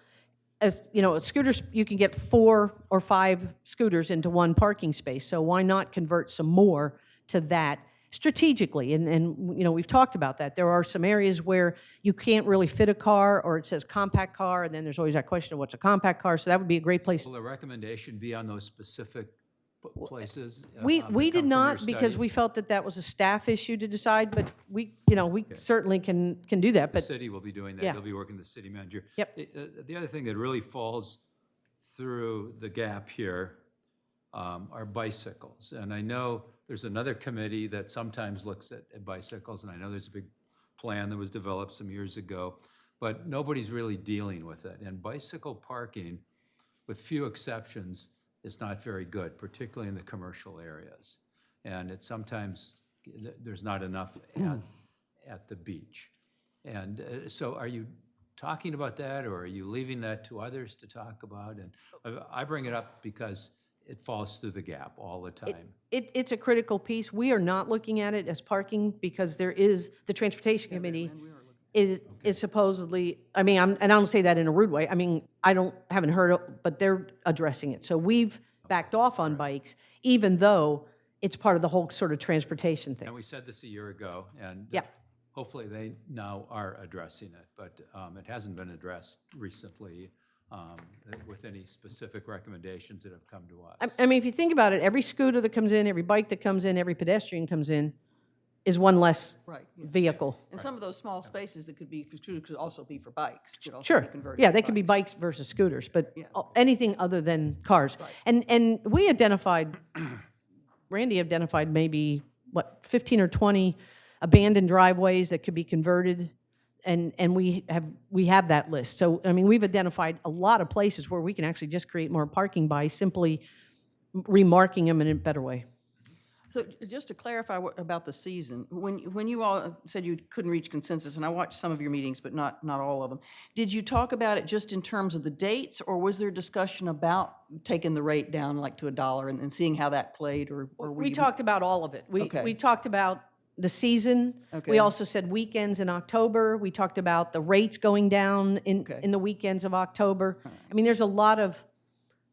As, you know, scooters, you can get 4 or 5 scooters into one parking space, so why not convert some more to that strategically? And you know, we've talked about that. There are some areas where you can't really fit a car, or it says compact car, and then there's always that question of what's a compact car, so that would be a great place.
Will the recommendation be on those specific places?
We
that
did
come from your
not, because
study?
we felt that that was a staff issue to decide, but we, you know, we certainly can do that,
The
but
city will be doing that.
yeah.
They'll be working with the city manager.
Yep.
The other thing that really falls through the gap here are bicycles. And I know there's another committee that sometimes looks at bicycles, and I know there's a big plan that was developed some years ago, but nobody's really dealing with it. And bicycle parking, with few exceptions, is not very good, particularly in the commercial areas. And it sometimes, there's not enough at the beach. And so are you talking about that, or are you leaving that to others to talk about? And I bring it up because it falls through the gap all the time.
it's a critical piece. We are not looking at it as parking, because there is, the Transportation Committee is supposedly, I mean, and I don't say that in a rude way, I mean, haven't heard of, but they're addressing it. So we've backed off on bikes, even though it's part of the whole sort of transportation thing.
And we said this a year ago, and
Yeah.
hopefully they now are addressing it, but it hasn't been addressed recently with any specific recommendations that have come to us.
I mean, if you think about it, every scooter that comes in, every bike that comes in, every pedestrian comes in, is one less
Right, yeah.
vehicle.
And some of those small spaces that could be for scooters could also be for bikes. Could also
Sure.
be converted
Yeah,
to
they could be
bikes.
bikes versus scooters, but anything other than cars. And we identified, Randy identified maybe, 15 or 20 abandoned driveways that could be converted, and we have that list. So, I mean, we've identified a lot of places where we can actually just create more parking by simply remarking them in a better way.
So just to clarify about the season, when you all said you couldn't reach consensus, and I watched some of your meetings, but not all of them, did you talk about it just in terms of the dates, or was there discussion about taking the rate down like to $1 and seeing how that played, or were
We
you-
talked about all of it.
Okay.
We talked about the season.
Okay.
We also said weekends in October. We talked about the rates going down in the weekends of October. I mean, there's a lot of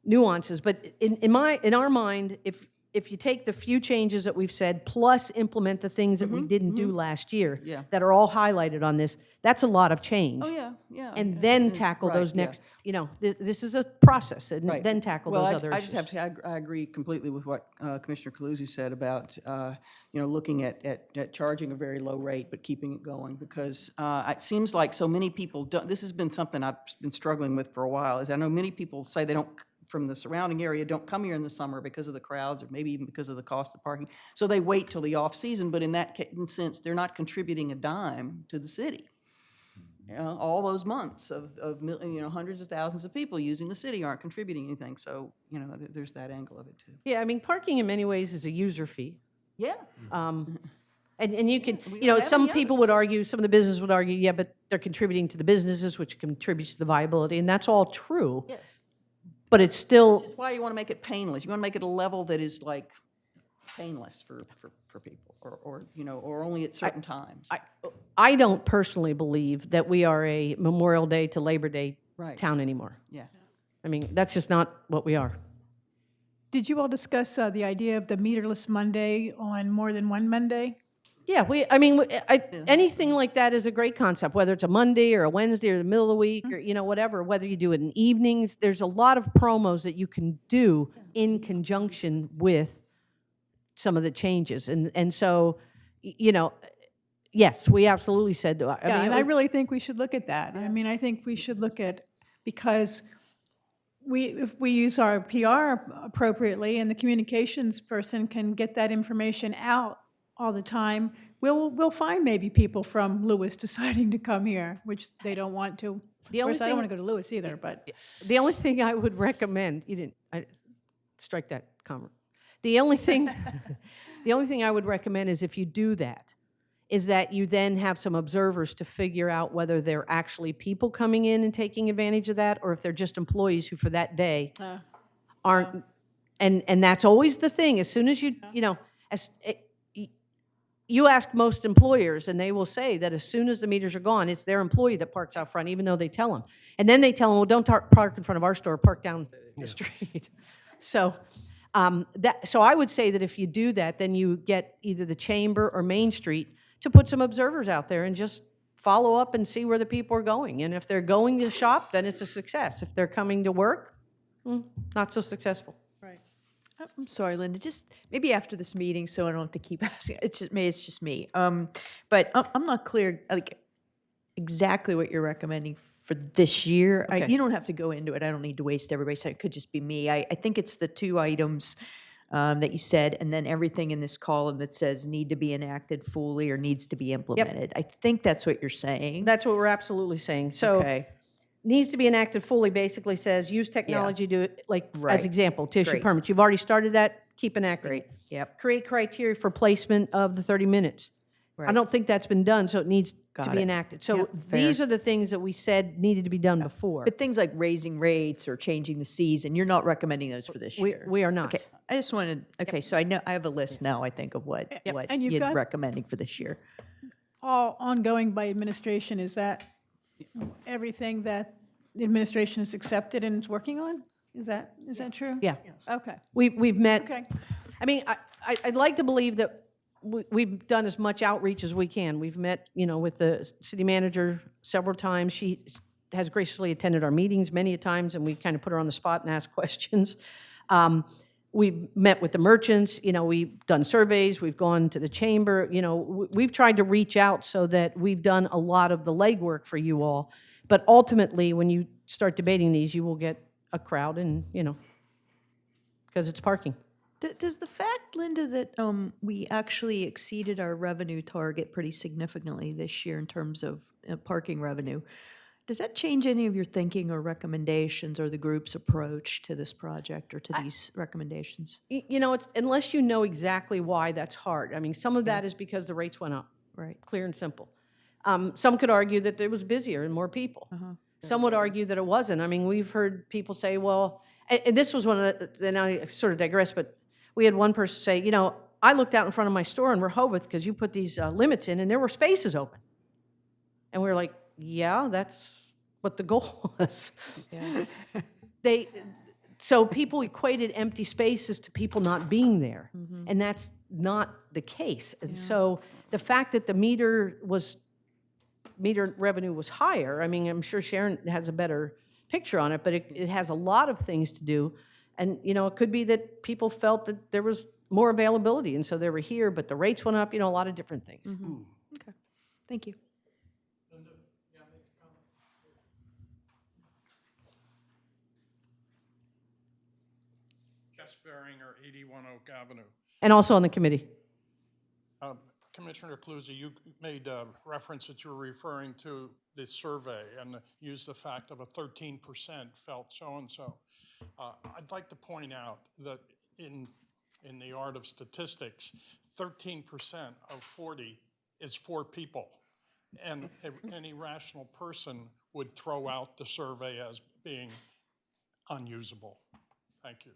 nuances, but in our mind, if you take the few changes that we've said, plus implement the things that we didn't do last year,
Yeah.
that are all highlighted on this, that's a lot of change.
Oh, yeah, yeah.
And then
And-
tackle
right,
those
yeah.
next, you know, this is a process, and
Right.
then tackle
Well,
those other
I
issues.
just have to, I agree completely with what Commissioner Calusi said about, you know, looking at charging a very low rate, but keeping it going, because it seems like so many people don't, this has been something I've been struggling with for a while, is I know many people say they don't, from the surrounding area, don't come here in the summer because of the crowds, or maybe even because of the cost of parking. So they wait till the off-season, but in that sense, they're not contributing a dime to the city. You know, all those months of you know, hundreds of thousands of people using the city aren't contributing anything. So, you know, there's that angle of it too.
Yeah, I mean, parking in many ways is a user fee.
Yeah.
And you can,
we
you know,
don't have
some
any
people would argue, some of the businesses would argue, yeah, but they're contributing to the businesses, which contributes to the viability, and that's all true.
Yes.
But it's still,
Which is why you want to make it painless. You want to make it a level that is like painless for people, or, you know, or only at certain times.
I don't personally believe that we are a Memorial Day to Labor Day
Right.
town anymore.
Yeah.
I mean, that's just not what we are.
Did you all discuss the idea of the meterless Monday on more than one Monday?
Yeah, anything like that is a great concept, whether it's a Monday or a Wednesday or the middle of the week, or, you know, whatever, whether you do it in evenings. There's a lot of promos that you can do in conjunction with some of the changes. And so, you know, yes, we absolutely said,
I really think we should look at that. I mean, I think we should look at, because if we use our PR appropriately and the communications person can get that information out all the time, we'll find maybe people from Lewis deciding to come here, which they don't want to
The
Of
only
course, I don't
thing-
want to go to Lewis either, but
The only thing I would recommend, strike that comment. The only thing, the only thing I would recommend is if you do that, is that you then have some observers to figure out whether they're actually people coming in and taking advantage of that, or if they're just employees who for that day aren't, and that's always the thing, as soon as you know, you ask most employers, and they will say that as soon as the meters are gone, it's their employee that parks out front, even though they tell them. And then they tell them, well, don't park in front of our store, park down the street. So, so I would say that if you do that, then you get either the Chamber or Main Street to put some observers out there and just follow up and see where the people are going. And if they're going to shop, then it's a success. If they're coming to work, not so successful.
right.
I'm sorry, Linda, just maybe after this meeting, so I don't have to keep asking. It's just me. But I'm not clear, like, exactly what you're recommending for this year.
Okay.
You don't have to go into it. I don't need to waste everybody's time. It could just be me. I think it's the two items that you said, and then everything in this column that says need to be enacted fully or needs to be implemented. I think that's what you're saying.
That's what we're absolutely saying. So
Okay.
needs to be enacted fully basically says use technology to, like,
Right.
as example, to issue
Great.
permits. You've already started that, keep enacting
Great.
it.
Yep.
Create criteria for placement of the 30 minutes. I
Right.
don't think that's been done, so it needs to
Got
be
it.
enacted. So
Yep,
these
fair.
are the things that we said needed to be done before.
But things like raising rates or changing the season, you're not recommending those for this year?
We are not.
Okay, I just wanted, okay, so I know, I have a list now, I think, of what
And you've
you're
got-
recommending for this year.
All ongoing by administration, is that everything that the administration has accepted and is working on? Is that true?
Yeah.
Okay.
We've met,
Okay.
I mean, I'd like to believe that we've done as much outreach as we can. We've met, with the city manager several times. She has graciously attended our meetings many a times, and we kind of put her on the spot and asked questions. We've met with the merchants, we've done surveys, we've gone to the chamber, we've tried to reach out so that we've done a lot of the legwork for you all. But ultimately, when you start debating these, you will get a crowd and, because it's parking.
Does the fact, Linda, that we actually exceeded our revenue target pretty significantly this year in terms of parking revenue, does that change any of your thinking or recommendations or the group's approach to this project or to these recommendations?
It's, unless you know exactly why, that's hard. I mean, some of that is because the rates went up.
Right.
Clear and simple. Some could argue that it was busier and more people. Some would argue that it wasn't. I mean, we've heard people say, well, and this was one of the, and I sort of digress, but we had one person say, I looked out in front of my store in Rehoboth because you put these limits in and there were spaces open. And we were like, yeah, that's what the goal was. So people equated empty spaces to people not being there. And that's not the case. And so the fact that the meter revenue was higher, I mean, I'm sure Sharon has a better picture on it, but it has a lot of things to do. And, it could be that people felt that there was more availability, and so they were here, but the rates went up, a lot of different things.
Okay, thank you.
Jess Beringer, 81 Oak Avenue.
And also on the committee.
Commissioner Cluzzi, you made reference that you were referring to the survey and used the fact of a 13% felt so-and-so. I'd like to point out that in the art of statistics, 13% of 40 is 4 people. And any rational person would throw out the survey as being unusable. Thank you.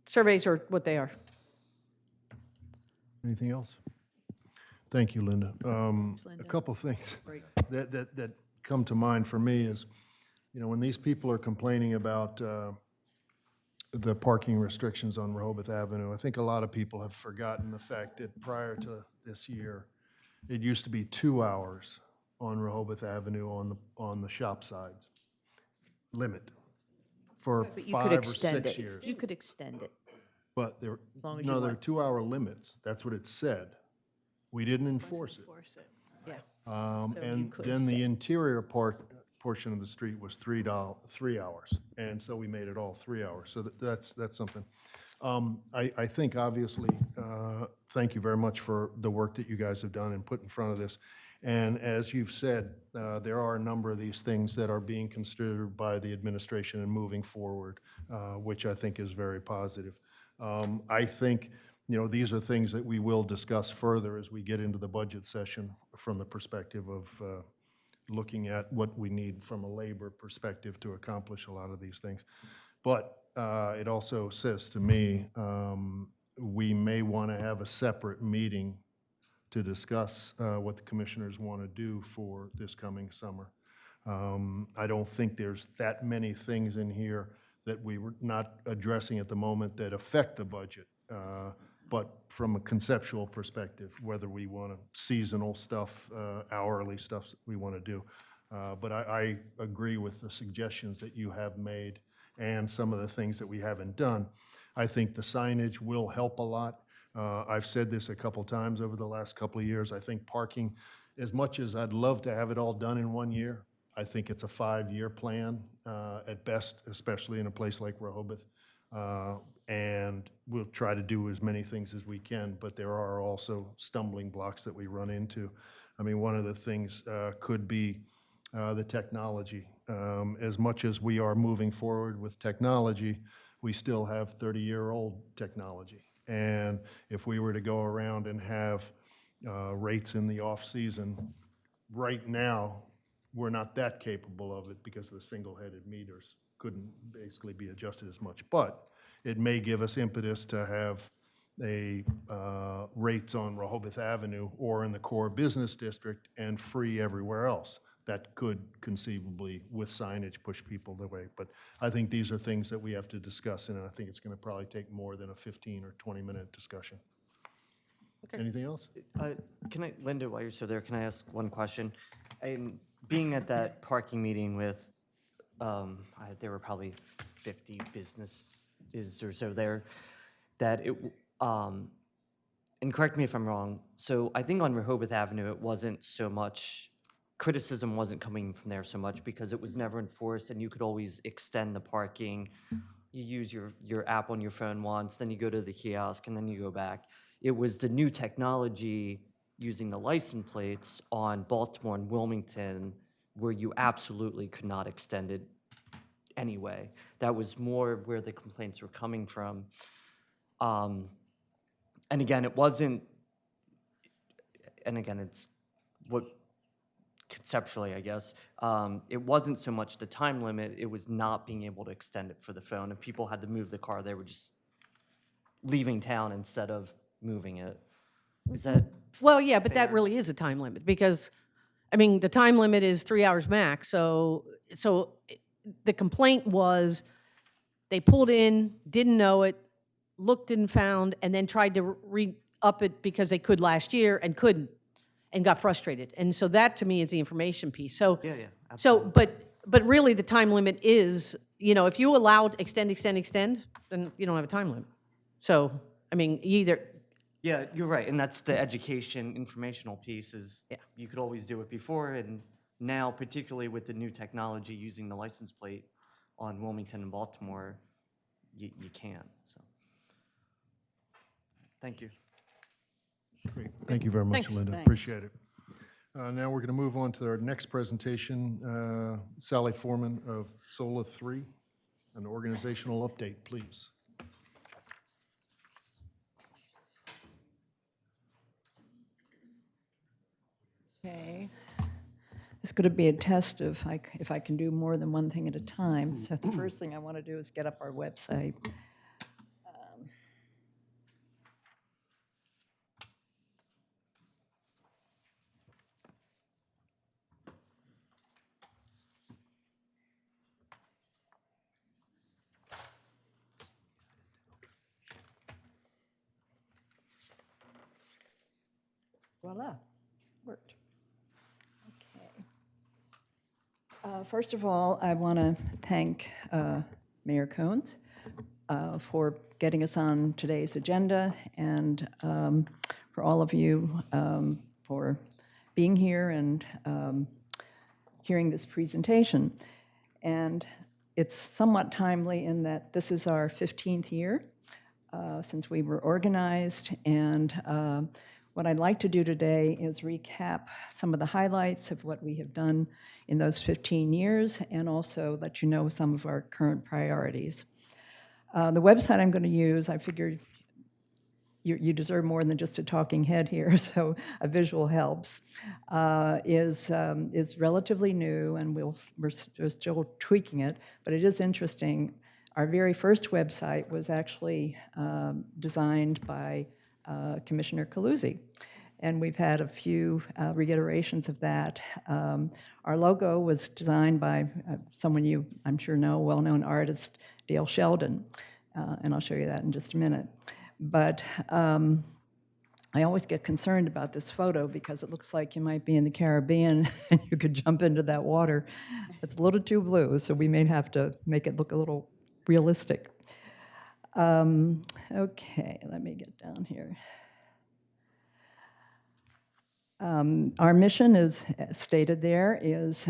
Surveys are what they are.
Anything else? Thank you, Linda. A couple things that come to mind for me is, when these people are complaining about the parking restrictions on Rehoboth Avenue, I think a lot of people have forgotten the fact that prior to this year, it used to be 2 hours on Rehoboth Avenue on the shop sides limit for
But you
5
could
or
extend
6
it.
years.
You could extend it.
But there,
long as you
no, there are
want.
2-hour limits. That's what it said. We didn't enforce it.
Yeah.
And then the interior portion of the street was 3 hours. And so we made it all 3 hours. So that's something. I think, obviously, thank you very much for the work that you guys have done and put in front of this. And as you've said, there are a number of these things that are being considered by the administration and moving forward, which I think is very positive. I think, these are things that we will discuss further as we get into the budget session from the perspective of looking at what we need from a labor perspective to accomplish a lot of these things. But it also says to me, we may want to have a separate meeting to discuss what the commissioners want to do for this coming summer. I don't think there's that many things in here that we were not addressing at the moment that affect the budget. But from a conceptual perspective, whether we want seasonal stuff, hourly stuff that we want to do. But I agree with the suggestions that you have made and some of the things that we haven't done. I think the signage will help a lot. I've said this a couple times over the last couple of years. I think parking, as much as I'd love to have it all done in 1 year, I think it's a 5-year plan at best, especially in a place like Rehoboth. And we'll try to do as many things as we can, but there are also stumbling blocks that we run into. I mean, one of the things could be the technology. As much as we are moving forward with technology, we still have 30-year-old technology. And if we were to go around and have rates in the off-season, right now, we're not that capable of it because the single-headed meters couldn't basically be adjusted as much. But it may give us impetus to have rates on Rehoboth Avenue or in the core business district and free everywhere else. That could conceivably, with signage, push people the way. But I think these are things that we have to discuss, and I think it's going to probably take more than a 15 or 20-minute discussion. Okay. Anything else?
Linda, while you're still there, can I ask one question? Being at that parking meeting with, there were probably 50 businesses or so there, that it, and correct me if I'm wrong, so I think on Rehoboth Avenue, it wasn't so much, criticism wasn't coming from there so much because it was never enforced and you could always extend the parking. You use your app on your phone once, then you go to the kiosk and then you go back. It was the new technology using the license plates on Baltimore and Wilmington where you absolutely could not extend it anyway. That was more where the complaints were coming from. And again, it wasn't, and again, it's what, conceptually, I guess, it wasn't so much the time limit, it was not being able to extend it for the phone. If people had to move the car, they were just leaving town instead of moving it. Is that
Well, yeah, but that
fair?
really is a time limit because, I mean, the time limit is 3 hours max. So the complaint was they pulled in, didn't know it, looked and found, and then tried to re-up it because they could last year and couldn't, and got frustrated. And so that, to me, is the information piece. So,
Yeah,
so, but really, the time limit is, if you allow extend, then you don't have a time limit. So, I mean,
Yeah, you're right, and that's the education, informational piece is you could always do it before, and now, particularly with the new technology using the license plate on Wilmington and Baltimore, you can't, so. Thank you.
Great. Thank you very much,
Thanks.
Linda.
Thanks.
Appreciate it. Now we're going to move on to our next presentation. Sally Foreman of SOLA 3, an organizational update, please.
Okay. It's going to be a test of if I can do more than one thing at a time. So the first thing I want to do is get up our website. Voila, worked. Okay. First of all, I want to thank Mayor Cones for getting us on today's agenda and for all of you for being here and hearing this presentation. And it's somewhat timely in that this is our 15th year since we were organized, and What I'd like to do today is recap some of the highlights of what we have done in those 15 years and also let you know some of our current priorities. The website I'm going to use, I figured you deserve more than just a talking head here, so a visual helps, is relatively new, and we're still tweaking it, but it is interesting. Our very first website was actually designed by Commissioner Caluzzi, and we've had a few reiterations of that. Our logo was designed by someone you, I'm sure, know, well-known artist, Dale Sheldon, and I'll show you that in just a minute. But I always get concerned about this photo because it looks like you might be in the Caribbean and you could jump into that water. It's a little too blue, so we may have to make it look a little realistic. Okay, let me get down here. Our mission is stated there is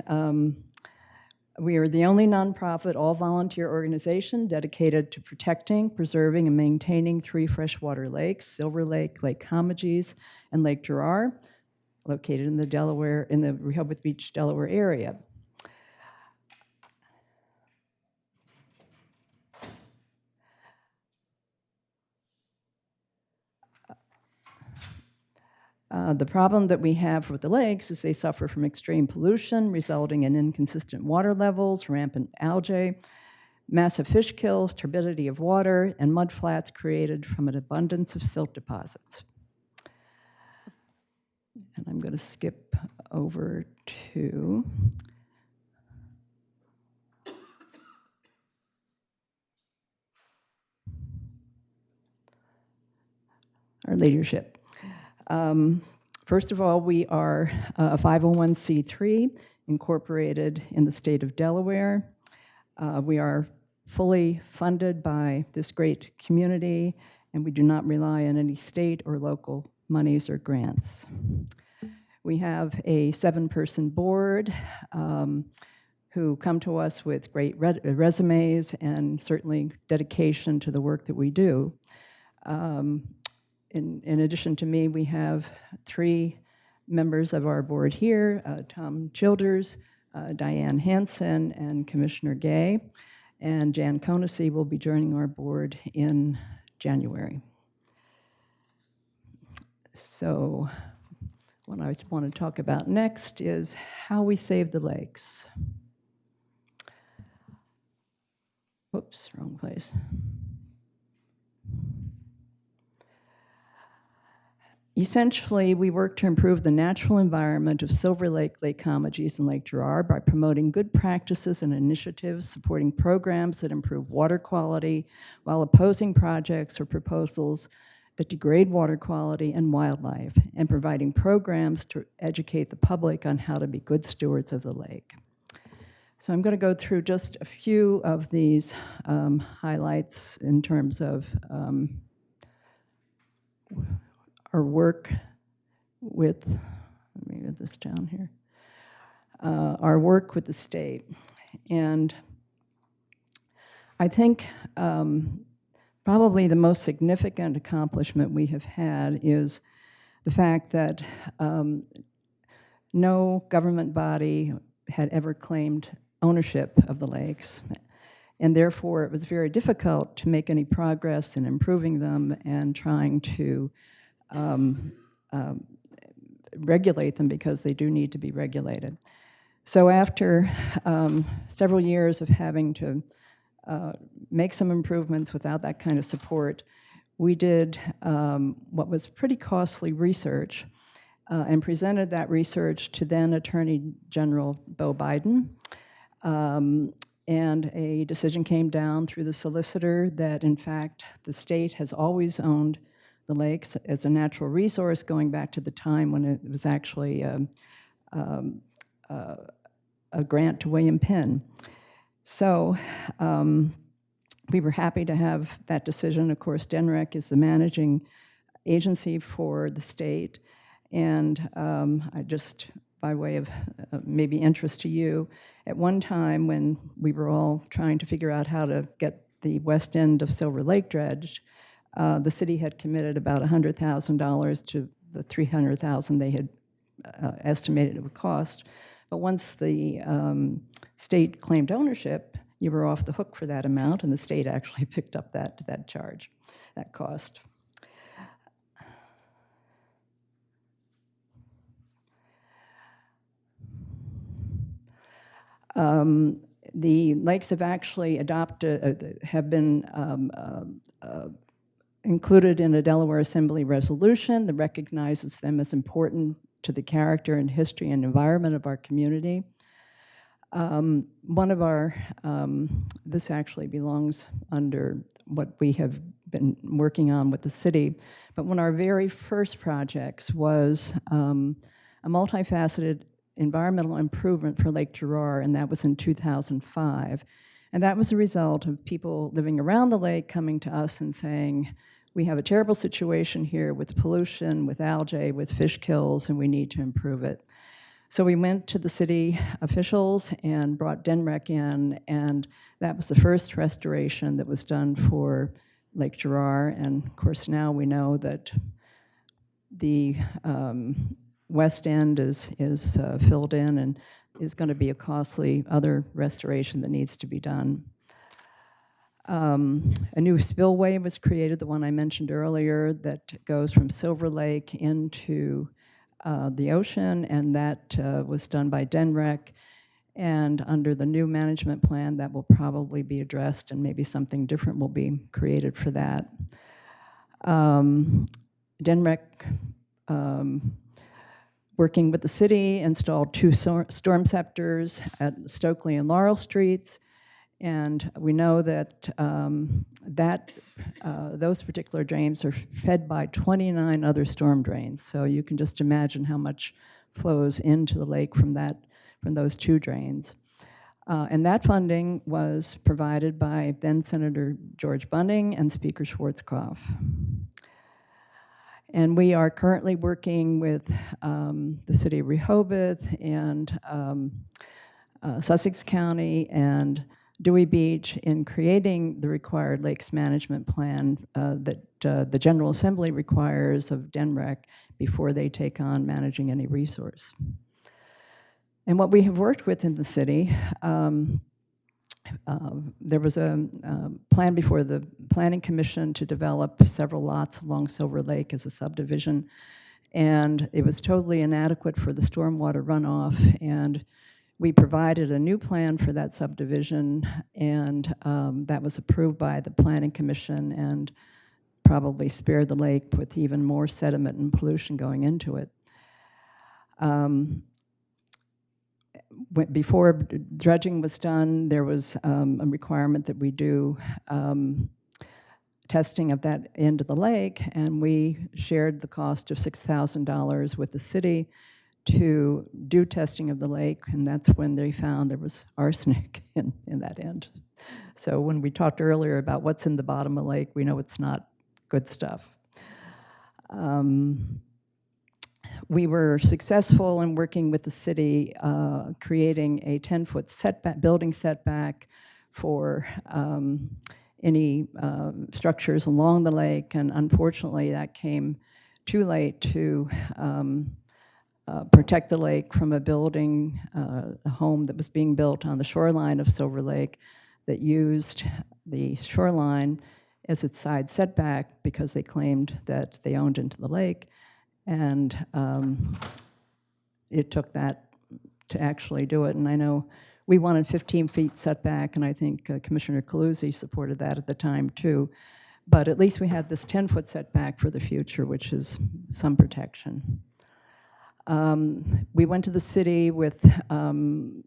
we are the only nonprofit, all-volunteer organization dedicated to protecting, preserving, and maintaining 3 freshwater lakes: Silver Lake, Lake Comegys, and Lake Gerard, located in the Rehoboth Beach, Delaware area. The problem that we have with the lakes is they suffer from extreme pollution, resulting in inconsistent water levels, rampant algae, massive fish kills, turbidity of water, and mud flats created from an abundance of silt deposits. And I'm going to skip over to our leadership. First of all, we are a 501c3 incorporated in the state of Delaware. We are fully funded by this great community, and we do not rely on any state or local monies or grants. We have a 7-person board who come to us with great resumes and certainly dedication to the work that we do. In addition to me, we have 3 members of our board here, Tom Childers, Diane Hansen, and Commissioner Gay. And Jan Konasy will be joining our board in January. So what I want to talk about next is how we save the lakes. Whoops, wrong place. Essentially, we work to improve the natural environment of Silver Lake, Lake Comegys, and Lake Gerard by promoting good practices and initiatives, supporting programs that improve water quality, while opposing projects or proposals that degrade water quality and wildlife, and providing programs to educate the public on how to be good stewards of the lake. So I'm going to go through just a few of these highlights in terms of our work with, let me get this down here, our work with the state. And I think probably the most significant accomplishment we have had is the fact that no government body had ever claimed ownership of the lakes, and therefore it was very difficult to make any progress in improving them and trying to regulate them, because they do need to be regulated. So after several years of having to make some improvements without that kind of support, we did what was pretty costly research and presented that research to then Attorney General Beau Biden. And a decision came down through the solicitor that, in fact, the state has always owned the lakes as a natural resource, going back to the time when it was actually a grant to William Penn. So we were happy to have that decision. Of course, DENREC is the managing agency for the state, and I just, by way of maybe interest to you, at one time when we were all trying to figure out how to get the west end of Silver Lake dredged, the city had committed about $100,000 to the $300,000 they had estimated it would cost. But once the state claimed ownership, you were off the hook for that amount, and the state actually picked up that charge, that cost. The lakes have actually have been included in a Delaware Assembly resolution that recognizes them as important to the character and history and environment of our community. One of our, this actually belongs under what we have been working on with the city, but one of our very first projects was a multifaceted environmental improvement for Lake Girard, and that was in 2005. And that was a result of people living around the lake coming to us and saying, we have a terrible situation here with pollution, with algae, with fish kills, and we need to improve it. So we went to the city officials and brought DENREC in, and that was the first restoration that was done for Lake Girard. And of course, now we know that the west end is filled in and is going to be a costly other restoration that needs to be done. A new spillway was created, the one I mentioned earlier, that goes from Silver Lake into the ocean, and that was done by DENREC. And under the new management plan, that will probably be addressed, and maybe something different will be created for that. DENREC, working with the city, installed 2 storm scepters at Stokely and Laurel Streets. And we know that those particular drains are fed by 29 other storm drains. So you can just imagine how much flows into the lake from those 2 drains. And that funding was provided by then Senator George Bunning and Speaker Schwarzkopf. And we are currently working with the city of Rehoboth and Sussex County and Dewey Beach in creating the required lakes management plan that the General Assembly requires of DENREC before they take on managing any resource. And what we have worked with in the city, there was a plan before the Planning Commission to develop several lots along Silver Lake as a subdivision, and it was totally inadequate for the stormwater runoff, and we provided a new plan for that subdivision, and that was approved by the Planning Commission and probably spared the lake with even more sediment and pollution going into it. Before dredging was done, there was a requirement that we do testing of that end of the lake, and we shared the cost of $6,000 with the city to do testing of the lake, and that's when they found there was arsenic in that end. So when we talked earlier about what's in the bottom of the lake, we know it's not good stuff. We were successful in working with the city, creating a 10-foot setback, building setback for any structures along the lake, and unfortunately that came too late to protect the lake from a building, a home that was being built on the shoreline of Silver Lake that used the shoreline as its side setback because they claimed that they owned into the lake. And it took that to actually do it. And I know we wanted 15 feet setback, and I think Commissioner Calusi supported that at the time too. But at least we had this 10-foot setback for the future, which is some protection. We went to the city with some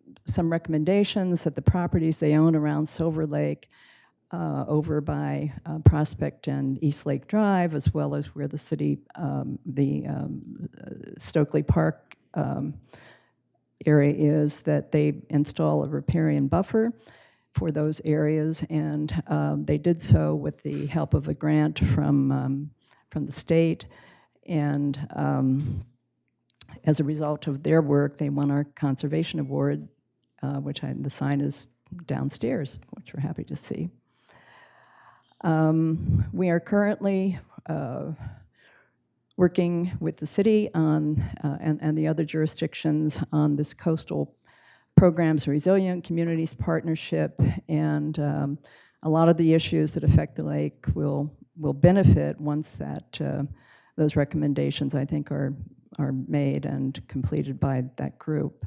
recommendations that the properties they own around Silver Lake over by Prospect and East Lake Drive, as well as where the city, Stokely Park area is, that they install a riparian buffer for those areas, and they did so with the help of a grant from the state, and as a result of their work, they won our conservation award, which the sign is downstairs, which we're happy to see. We are currently
working with the city on, and the other jurisdictions on this coastal programs, Resilient Communities Partnership, and a lot of the issues that affect the lake will benefit once that those recommendations, I think, are made and completed by that group.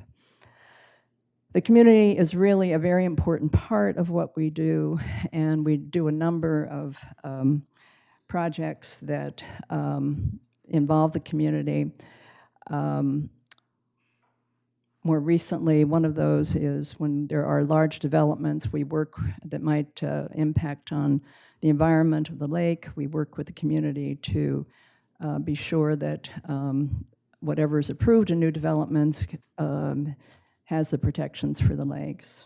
The community is really a very important part of what we do, and we do a number of projects that involve the community. More recently, one of those is when there are large developments we work that might impact on the environment of the lake. We work with the community to be sure that whatever is approved in new developments has the protections for the lakes.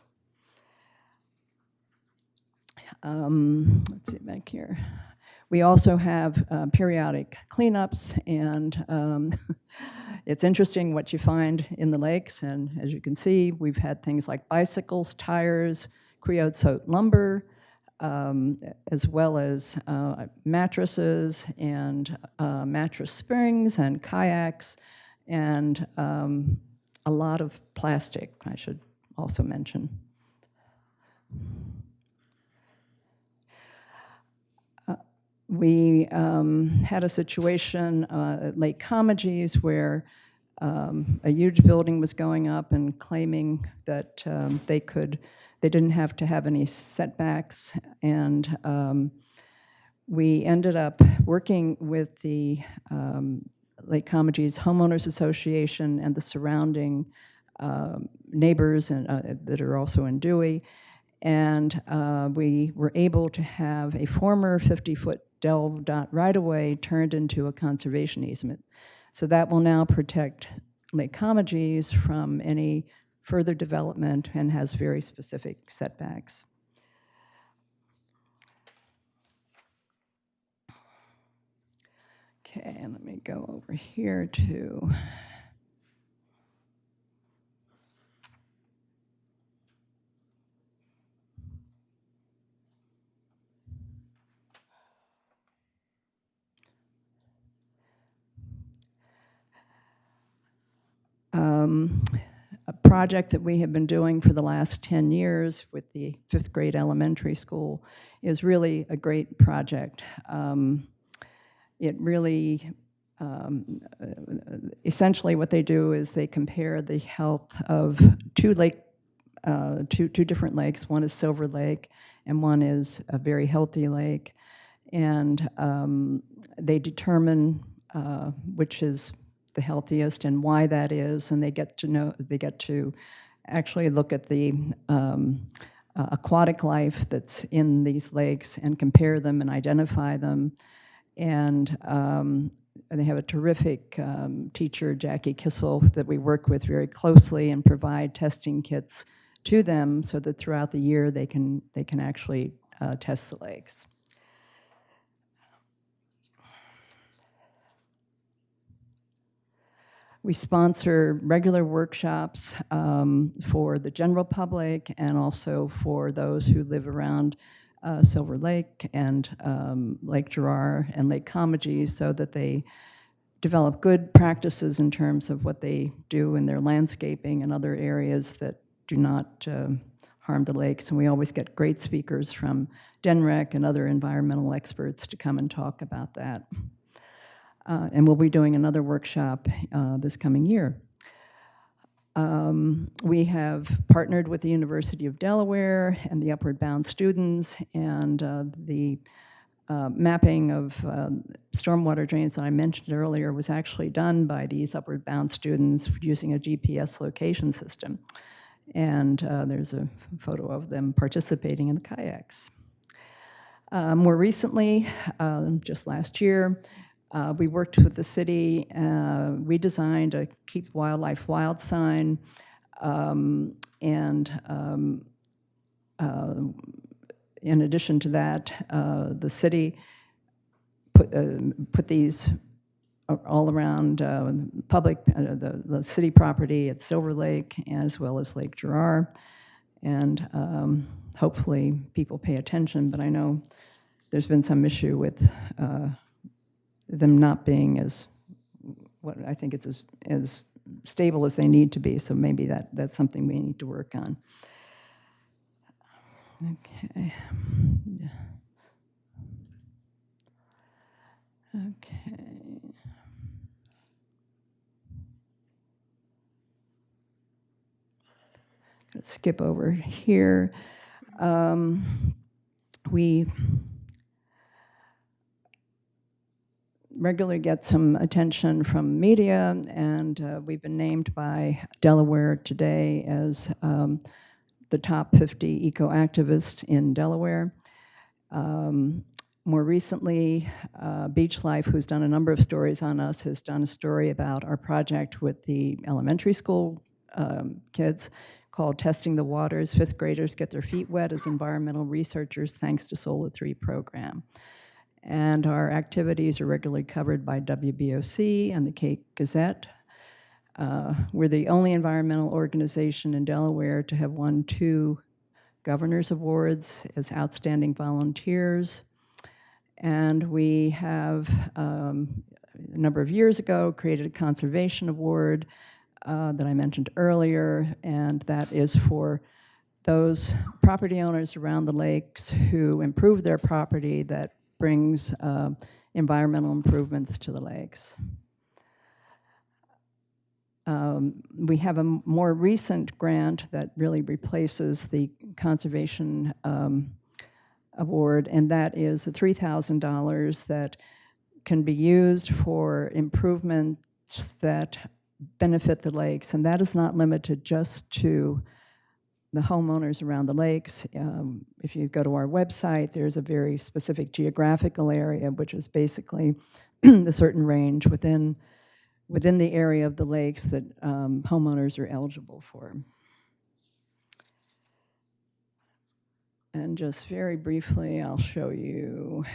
Let's see back here. We also have periodic cleanups, and it's interesting what you find in the lakes. And as you can see, we've had things like bicycles, tires, creosote lumber, as well as mattresses and mattress springs and kayaks, and a lot of plastic, I should also mention. We had a situation at Lake Comegys where a huge building was going up and claiming that they didn't have to have any setbacks, and we ended up working with the Lake Comegys Homeowners Association and the surrounding neighbors that are also in Dewey, and we were able to have a former 50-foot delve right-of-way turned into a conservation easement. So that will now protect Lake Comegys from any further development and has very specific setbacks. Okay, and let me go over here to a project that we have been doing for the last 10 years with the 5th grade elementary school is really a great project. It really, essentially what they do is they compare the health of two different lakes. One is Silver Lake and one is a very healthy lake. And they determine which is the healthiest and why that is, and they get to actually look at the aquatic life that's in these lakes and compare them and identify them. And they have a terrific teacher, Jackie Kissel, that we work with very closely and provide testing kits to them so that throughout the year they can actually test the lakes. We sponsor regular workshops for the general public and also for those who live around Silver Lake and Lake Girard and Lake Comegys, so that they develop good practices in terms of what they do in their landscaping and other areas that do not harm the lakes. And we always get great speakers from DENREC and other environmental experts to come and talk about that. And we'll be doing another workshop this coming year. We have partnered with the University of Delaware and the Upward Bound students, and the mapping of stormwater drains that I mentioned earlier was actually done by these Upward Bound students using a GPS location system. And there's a photo of them participating in the kayaks. More recently, just last year, we worked with the city. We designed a Keep Wildlife Wild sign, and in addition to that, the city put these all around public, the city property at Silver Lake as well as Lake Girard, and hopefully people pay attention. But I know there's been some issue with them not being as what I think is as stable as they need to be. So maybe that's something we need to work on. Okay. Okay. Let's skip over here. We regularly get some attention from media, and we've been named by Delaware Today as the top 50 eco-activists in Delaware. More recently, Beach Life, who's done a number of stories on us, has done a story about our project with the elementary school kids called Testing the Waters. Fifth graders get their feet wet as environmental researchers thanks to Solar 3 program. And our activities are regularly covered by WBOC and the Cape Gazette. We're the only environmental organization in Delaware to have won 2 Governor's Awards as outstanding volunteers. And we have, a number of years ago, created a conservation award that I mentioned earlier, and that is for those property owners around the lakes who improve their property that brings environmental improvements to the lakes. We have a more recent grant that really replaces the conservation award, and that is the $3,000 that can be used for improvements that benefit the lakes, and that is not limited just to the homeowners around the lakes. If you go to our website, there's a very specific geographical area, which is basically the certain range within the area of the lakes that homeowners are eligible for. And just very briefly, I'll show you.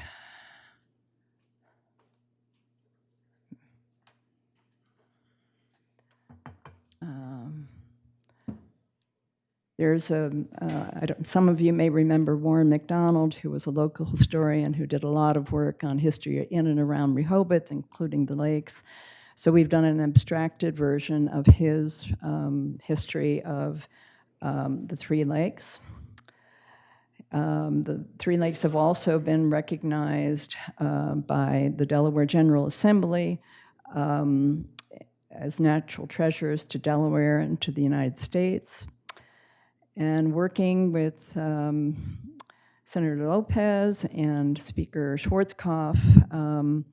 There's some of you may remember Warren McDonald, who was a local historian who did a lot of work on history in and around Rehoboth, including the lakes. So we've done an abstracted version of his history of the 3 lakes. The 3 lakes have also been recognized by the Delaware General Assembly as natural treasures to Delaware and to the United States. And working with Senator Lopez and Speaker Schwarzkopf,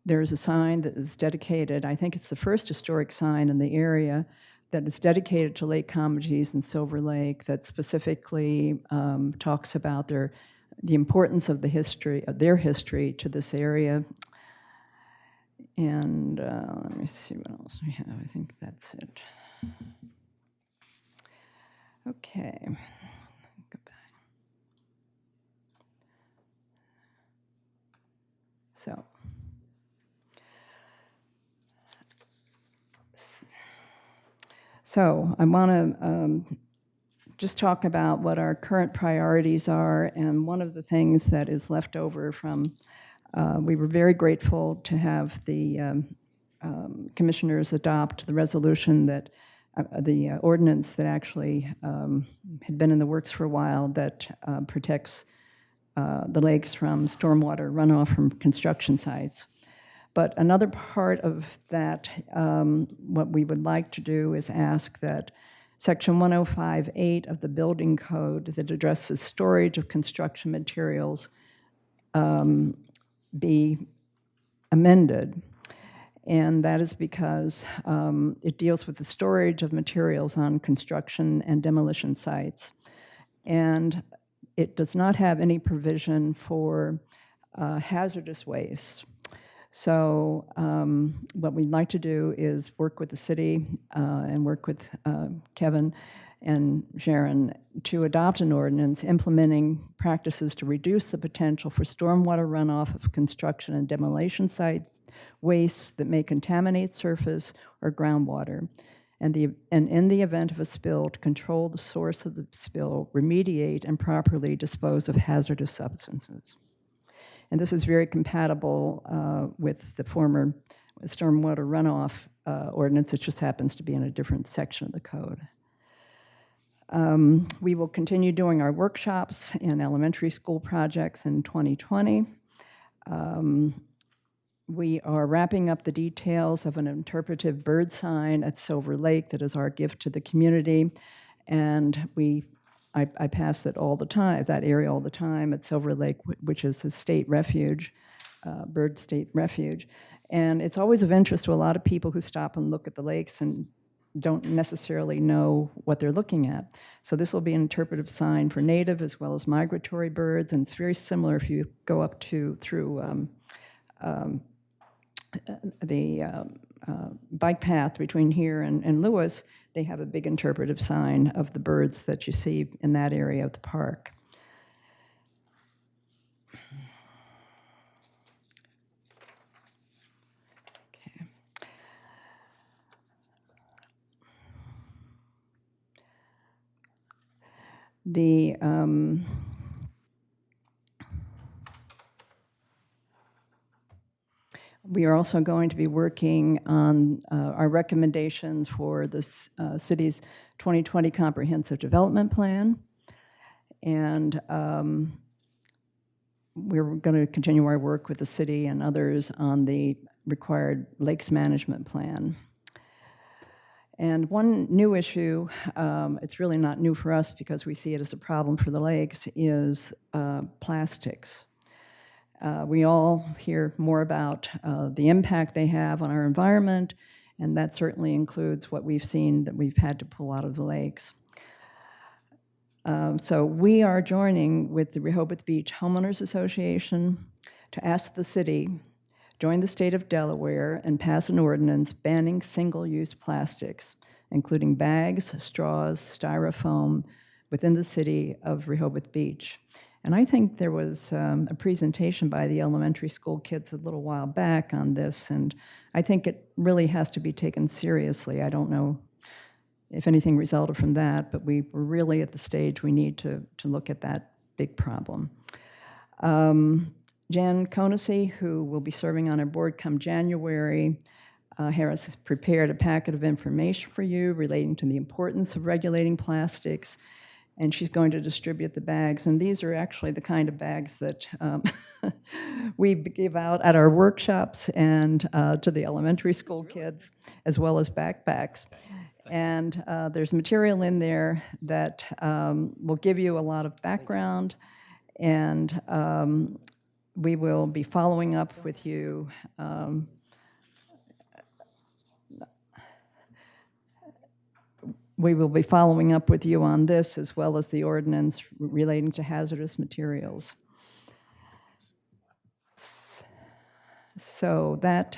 there's a sign that is dedicated, I think it's the first historic sign in the area, that is dedicated to Lake Comanches and Silver Lake that specifically talks about the importance of their history to this area. And let me see what else we have. I think that's it. Okay. Go back. So I want to just talk about what our current priorities are, and one of the things that is left over from, we were very grateful to have the commissioners adopt the resolution that the ordinance that actually had been in the works for a while that protects the lakes from stormwater runoff from construction sites. But another part of that, what we would like to do is ask that Section 105.8 of the Building Code that addresses storage of construction materials be amended. And that is because it deals with the storage of materials on construction and demolition sites. And it does not have any provision for hazardous waste. So what we'd like to do is work with the city and work with Kevin and Sharon to adopt an ordinance implementing practices to reduce the potential for stormwater runoff of construction and demolition sites, wastes that may contaminate surface or groundwater, and in the event of a spill, to control the source of the spill, remediate, and properly dispose of hazardous substances. And this is very compatible with the former stormwater runoff ordinance. It just happens to be in a different section of the code. We will continue doing our workshops in elementary school projects in 2020. We are wrapping up the details of an interpretive bird sign at Silver Lake that is our gift to the community. And I pass that all the time, that area all the time at Silver Lake, which is a state refuge, bird state refuge. And it's always of interest to a lot of people who stop and look at the lakes and don't necessarily know what they're looking at. So this will be an interpretive sign for native as well as migratory birds, and it's very similar if you go up through the bike path between here and Lewis. They have a big interpretive sign of the birds that you see in that area of the park. We are also going to be working on our recommendations for the city's 2020 Comprehensive Development Plan. And we're going to continue our work with the city and others on the required lakes management plan. And one new issue, it's really not new for us because we see it as a problem for the lakes, is plastics. We all hear more about the impact they have on our environment, and that certainly includes what we've seen that we've had to pull out of the lakes. So we are joining with the Rehoboth Beach Homeowners Association to ask the city join the state of Delaware and pass an ordinance banning single-use plastics, including bags, straws, styrofoam, within the city of Rehoboth Beach. And I think there was a presentation by the elementary school kids a little while back on this, and I think it really has to be taken seriously. I don't know if anything resulted from that, but we were really at the stage we need to look at that big problem. Jan Konasy, who will be serving on our board come January, has prepared a packet of information for you relating to the importance of regulating plastics, and she's going to distribute the bags. And these are actually the kind of bags that we give out at our workshops and to the elementary school kids, as well as backpacks. And there's material in there that will give you a lot of background, and we will be following up with you. We will be following up with you on this, as well as the ordinance relating to hazardous materials. So that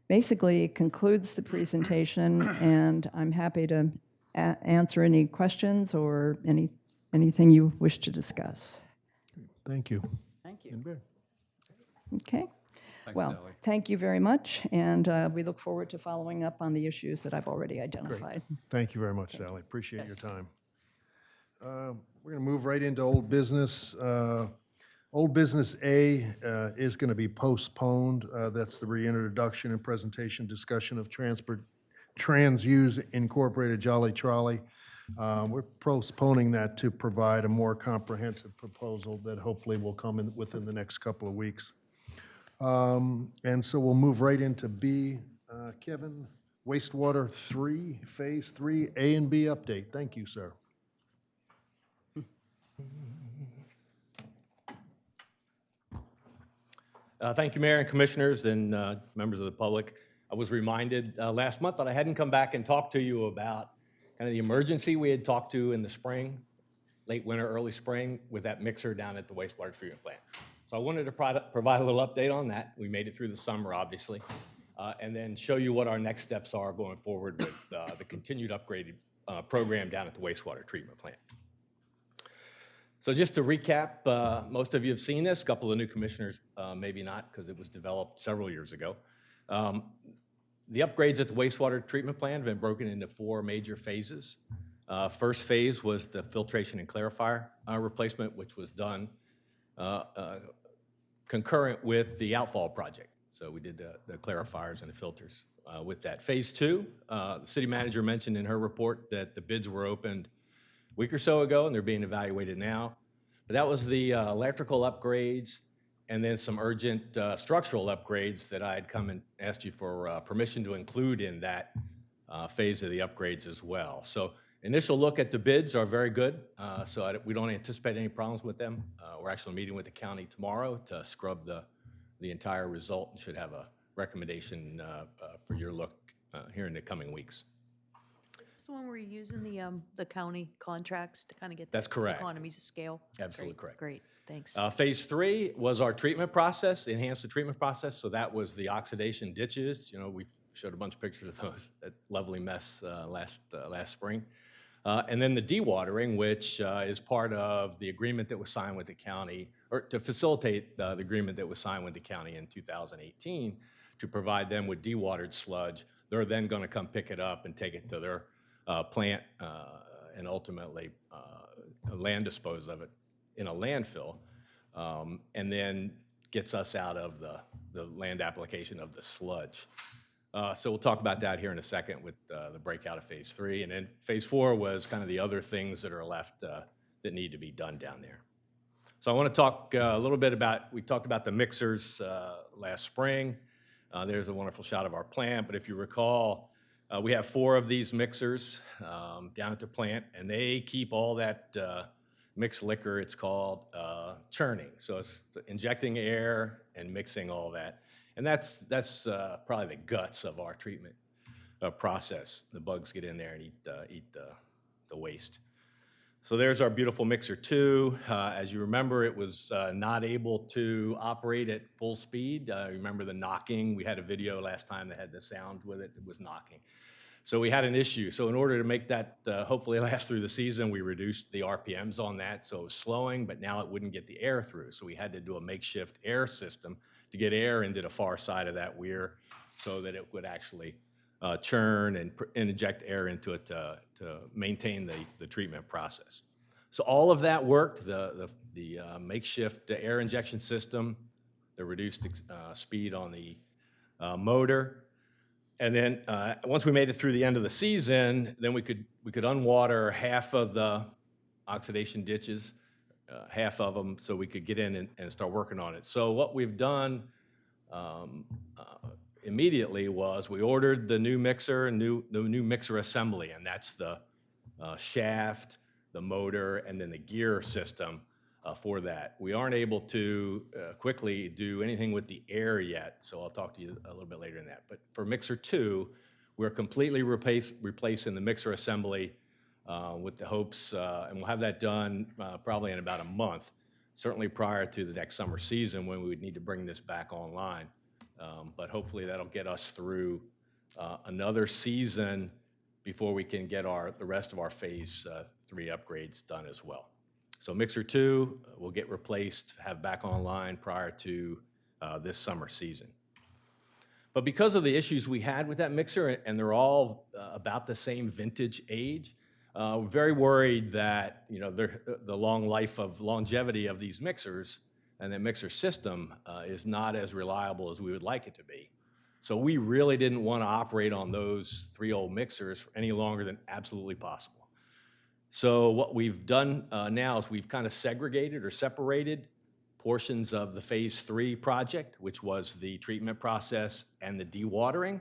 basically concludes the presentation, and I'm happy to answer any questions or anything you wish to discuss.
Thank you.
Thank you.
Okay.
Thanks,
Well,
Sally.
thank you very much, and we look forward to following up on the issues that I've already identified.
Thank you very much, Sally. Appreciate your time. We're going to move right into old business. Old business A is going to be postponed. That's the reintroduction and presentation discussion of Trans-Use Incorporated Jolly Trolley. We're postponing that to provide a more comprehensive proposal that hopefully will come in within the next couple of weeks. And so we'll move right into B. Kevin, Wastewater Phase III A and B update. Thank you, sir.
Thank you, Mayor and Commissioners and members of the public. I was reminded last month that I hadn't come back and talked to you about kind of the emergency we had talked to in the spring, late winter, early spring, with that mixer down at the wastewater treatment plant. So I wanted to provide a little update on that. We made it through the summer, obviously, and then show you what our next steps are going forward with the continued upgraded program down at the wastewater treatment plant. So just to recap, most of you have seen this. A couple of new commissioners, maybe not, because it was developed several years ago. The upgrades at the wastewater treatment plant have been broken into 4 major phases. First phase was the filtration and clarifier replacement, which was done concurrent with the outfall project. So we did the clarifiers and the filters with that. Phase 2, the city manager mentioned in her report that the bids were opened a week or so ago, and they're being evaluated now. But that was the electrical upgrades and then some urgent structural upgrades that I had come and asked you for permission to include in that phase of the upgrades as well. So initial look at the bids are very good, we don't anticipate any problems with them. We're actually meeting with the county tomorrow to scrub the entire result and should have a recommendation for your look here in the coming weeks.
Is this the one where you're using the county contracts to kind of get
That's correct.
economies of scale?
Absolutely correct.
Great, thanks.
Phase 3 was our treatment process, enhanced the treatment process. So that was the oxidation ditches. You know, we showed a bunch of pictures of those, that lovely mess last spring. And then the dewatering, which is part of the agreement that was signed with the county, or to facilitate the agreement that was signed with the county in 2018 to provide them with dewatered sludge. They're then going to come pick it up and take it to their plant and ultimately land dispose of it in a landfill, and then gets us out of the land application of the sludge. So we'll talk about that here in a second with the breakout of Phase 3. And then Phase 4 was kind of the other things that are left that need to be done down there. So I want to talk a little bit about, we talked about the mixers last spring. There's a wonderful shot of our plant, but if you recall, we have 4 of these mixers down at the plant, and they keep all that mixed liquor, it's called, churning. So it's injecting air and mixing all that. And that's probably the guts of our treatment process. The bugs get in there and eat the waste. So there's our beautiful mixer 2. As you remember, it was not able to operate at full speed. Remember the knocking? We had a video last time that had the sound with it. It was knocking. So we had an issue. So in order to make that hopefully last through the season, we reduced the RPMs on that. So it was slowing, but now it wouldn't get the air through. So we had to do a makeshift air system to get air into the far side of that weir so that it would actually churn and inject air into it to maintain the treatment process. So all of that worked, the makeshift air injection system, the reduced speed on the motor. And then once we made it through the end of the season, then we could unwater half of the oxidation ditches, half of them, so we could get in and start working on it. So what we've done immediately was we ordered the new mixer, the new mixer assembly, and that's the shaft, the motor, and then the gear system for that. We aren't able to quickly do anything with the air yet, so I'll talk to you a little bit later in that. But for mixer 2, we're completely replacing the mixer assembly with the hopes, and we'll have that done probably in about a month, certainly prior to the next summer season when we would need to bring this back online. But hopefully that'll get us through another season before we can get the rest of our Phase 3 upgrades done as well. So mixer 2 will get replaced, have back online prior to this summer season. But because of the issues we had with that mixer, and they're all about the same vintage age, we're very worried that the longevity of these mixers and the mixer system is not as reliable as we would like it to be. So we really didn't want to operate on those 3 old mixers for any longer than absolutely possible. So what we've done now is we've kind of segregated or separated portions of the Phase 3 project, which was the treatment process and the dewatering,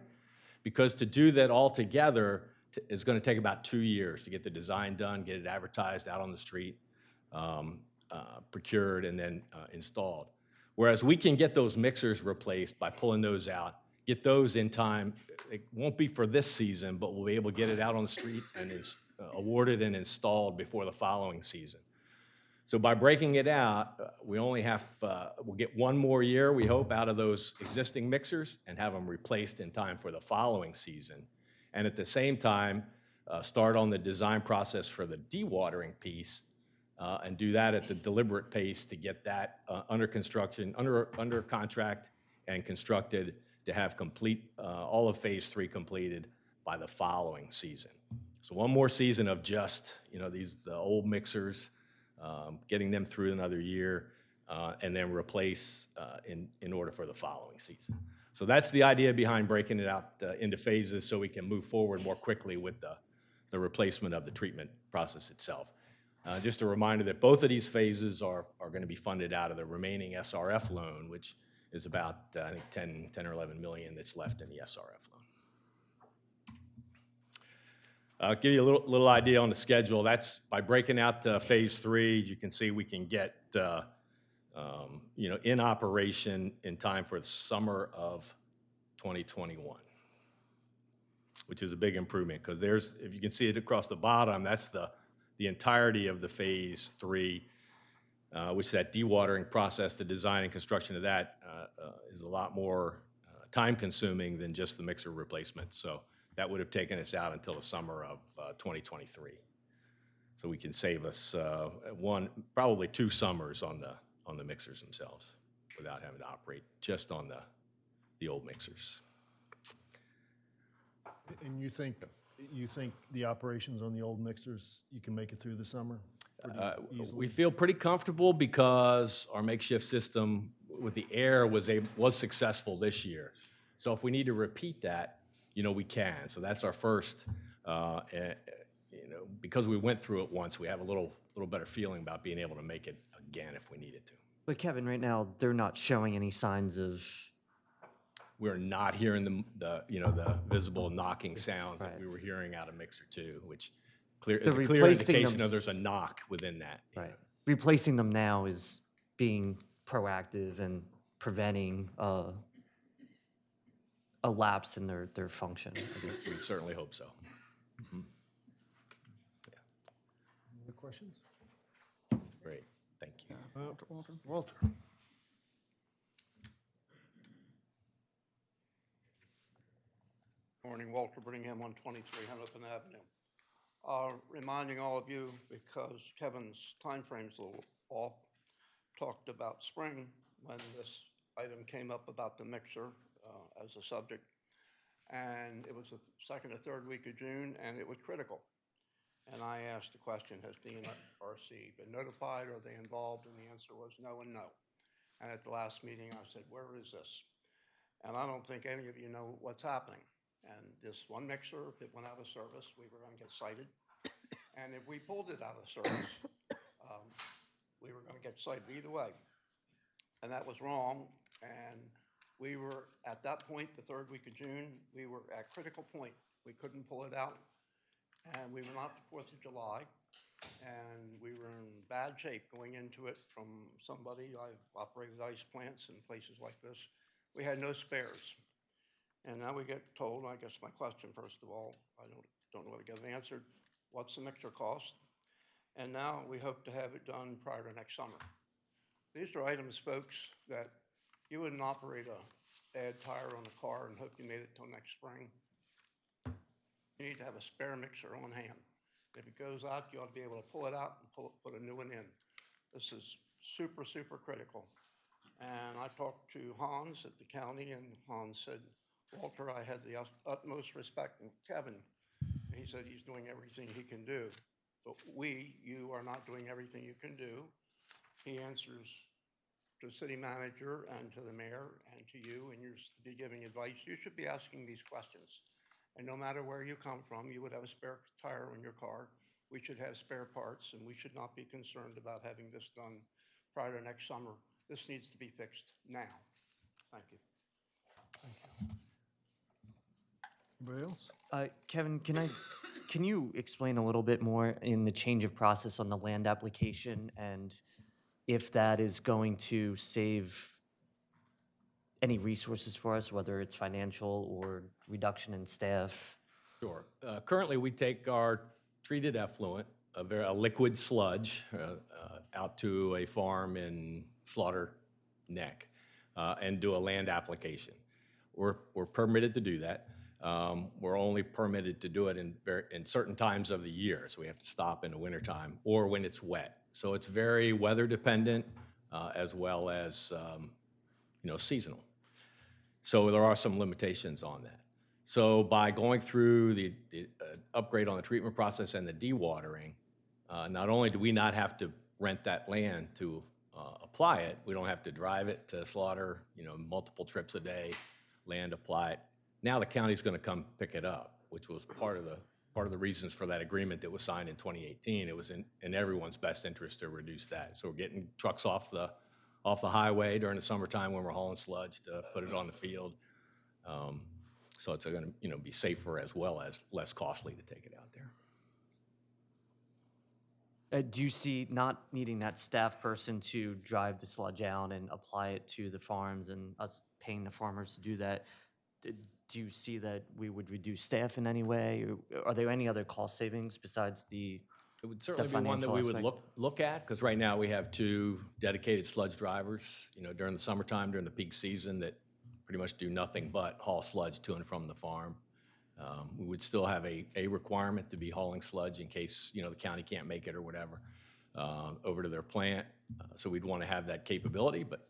because to do that all together is going to take about 2 years to get the design done, get it advertised out on the street, procured, and then installed. Whereas we can get those mixers replaced by pulling those out, get those in time. It won't be for this season, but we'll be able to get it out on the street and is awarded and installed before the following season. So by breaking it out, we only have, we'll get 1 more year, we hope, out of those existing mixers and have them replaced in time for the following season. And at the same time, start on the design process for the dewatering piece and do that at the deliberate pace to get that under construction, under contract and constructed to have complete, all of Phase 3 completed by the following season. So 1 more season of just, the old mixers, getting them through another year, and then replace in order for the following season. So that's the idea behind breaking it out into phases so we can move forward more quickly with the replacement of the treatment process itself. Just a reminder that both of these phases are going to be funded out of the remaining SRF loan, which is about, I think, 10 or 11 million that's left in the SRF loan. I'll give you a little idea on the schedule. That's by breaking out phase 3, you can see we can get in operation in time for the summer of 2021, which is a big improvement because there's, if you can see it across the bottom, that's the entirety of the phase 3, which that dewatering process, the design and construction of that is a lot more time consuming than just the mixer replacement. So that would have taken us out until the summer of 2023. So we can save us probably 2 summers on the mixers themselves without having to operate just on the old mixers.
And you think the operations on the old mixers, you can make it through the summer?
We feel pretty comfortable because our makeshift system with the air was successful this year. So if we need to repeat that, we can. So that's our first, because we went through it once, we have a little better feeling about being able to make it again if we needed to.
But Kevin, right now, they're not showing any signs of...
We're not hearing the visible knocking sounds that we were hearing out of Mixer 2, which is a clear indication of there's a knock within that.
Right. Replacing them now is being proactive and preventing a lapse in their function.
We certainly hope so. Mm-hmm.
Other questions?
Great, thank you.
Walter.
Morning, Walter Brittingham, 123 Hamilton Avenue. Reminding all of you, because Kevin's timeframe's a little off, talked about spring when this item came up about the mixer as a subject. And it was the second or third week of June, and it was critical. And I asked the question, has DNRC been notified? Are they involved? And the answer was no and no. And at the last meeting, I said, where is this? And I don't think any of you know what's happening. And this one mixer, if it went out of service, we were going to get cited. And if we pulled it out of service, we were going to get cited either way. And that was wrong. And we were, at that point, the third week of June, we were at critical point. We couldn't pull it out. And we were not the 4th of July. And we were in bad shape going into it from somebody. I've operated ice plants in places like this. We had no spares. And now we get told, I guess my question, first of all, I don't know whether to get it answered, what's the mixer cost? And now we hope to have it done prior to next summer. These are items, folks, that you wouldn't operate a bad tire on a car and hope you made it till next spring. You need to have a spare mixer on hand. If it goes out, you ought to be able to pull it out and put a new one in. This is super, super critical. And I talked to Hans at the county, and Hans said, Walter, I had the utmost respect for Kevin. He said he's doing everything he can do. But you are not doing everything you can do. He answers to the city manager and to the mayor and to you, and you're to be giving advice. You should be asking these questions. And no matter where you come from, you would have a spare tire on your car. We should have spare parts, and we should not be concerned about having this done prior to next summer. This needs to be fixed now. Thank you.
Thank you. Anybody else?
Kevin, can you explain a little bit more in the change of process on the land application and if that is going to save any resources for us, whether it's financial or reduction in staff?
Sure. Currently, we take our treated effluent, a liquid sludge, out to a farm in Slaughter Neck and do a land application. We're permitted to do that. We're only permitted to do it in certain times of the year, so we have to stop in the wintertime or when it's wet. So it's very weather dependent as well as seasonal. So there are some limitations on that. So by going through the upgrade on the treatment process and the dewatering, not only do we not have to rent that land to apply it, we don't have to drive it to Slaughter, multiple trips a day, land, apply it. Now the county's going to come pick it up, which was part of the reasons for that agreement that was signed in 2018. It was in everyone's best interest to reduce that. So we're getting trucks off the highway during the summertime when we're hauling sludge to put it on the field. So it's going to be safer as well as less costly to take it out there.
Do you see not needing that staff person to drive the sludge out and apply it to the farms and us paying the farmers to do that? Do you see that we would reduce staff in any way? Or are there any other cost savings besides the
It would certainly be one that we would look at, because right now we have 2 dedicated sludge drivers, during the summertime, during the peak season, that pretty much do nothing but haul sludge to and from the farm. We would still have a requirement to be hauling sludge in case, the county can't make it or whatever, over to their plant. So we'd want to have that capability, but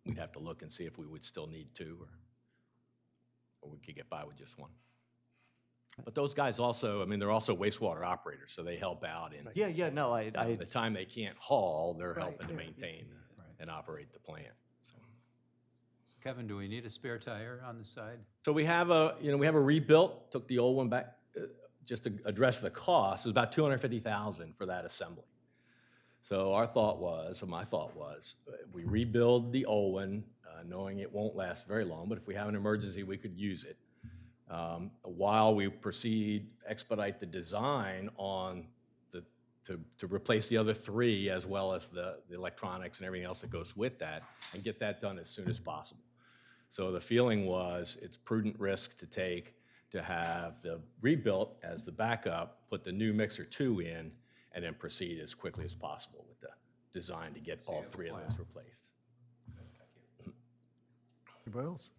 we'd have to look and see if we would still need 2 or we could get by with just 1. But those guys also, they're also wastewater operators, so they help out in. The time they can't haul, they're helping to maintain and operate the plant.
Kevin, do we need a spare tire on the side?
So we have a rebuilt, took the old one back, just to address the cost. It was about $250,000 for that assembly. So my thought was, we rebuild the old one, knowing it won't last very long, but if we have an emergency, we could use it. While we expedite the design on to replace the other 3, as well as the electronics and everything else that goes with that, and get that done as soon as possible. So the feeling was it's prudent risk to take to have the rebuilt as the backup, put the new Mixer 2 in, and then proceed as quickly as possible with the design to get all 3 of those replaced.
Anybody else?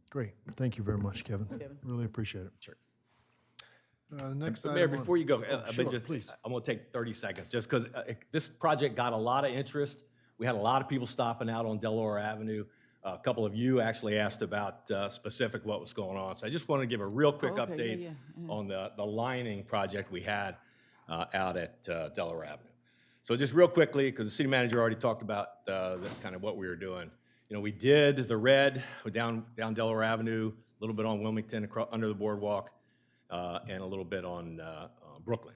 Great. Thank you very much, Kevin. Really appreciate it.
Sure.
Next
Mayor,
item on-
before you go,
Sure, please.
I'm going to take 30 seconds, just because this project got a lot of interest. We had a lot of people stopping out on Delaware Avenue. A couple of you actually asked about specific what was going on. So I just want to give a real quick update on the lining project we had out at Delaware Avenue. So just real quickly, because the city manager already talked about kind of what we were doing. We did the red down Delaware Avenue, a little bit on Wilmington under the boardwalk, and a little bit on Brooklyn.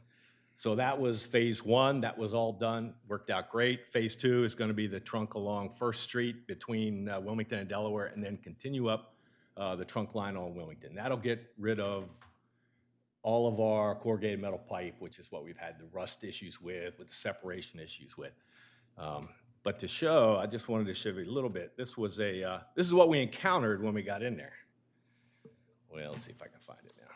So that was phase 1. That was all done, worked out great. Phase 2 is going to be the trunk along First Street between Wilmington and Delaware, and then continue up the trunk line on Wilmington. That'll get rid of all of our corrugated metal pipe, which is what we've had the rust issues with the separation issues with. But to show, I just wanted to show you a little bit. This is what we encountered when we got in there. Well, let's see if I can find it now.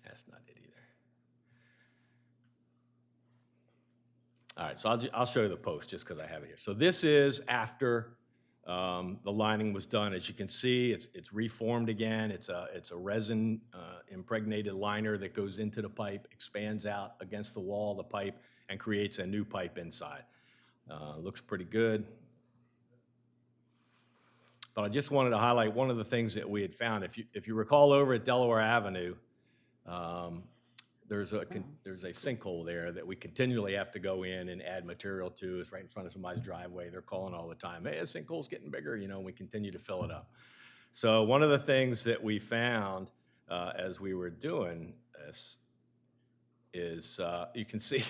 That's not it either. All right, so I'll show you the post just because I have it here. So this is after the lining was done. As you can see, it's reformed again. It's a resin impregnated liner that goes into the pipe, expands out against the wall of the pipe, and creates a new pipe inside. Looks pretty good. But I just wanted to highlight one of the things that we had found. If you recall, over at Delaware Avenue, there's a sinkhole there that we continually have to go in and add material to. It's right in front of somebody's driveway. They're calling all the time, hey, the sinkhole's getting bigger, and we continue to fill it up. So one of the things that we found as we were doing this is you can see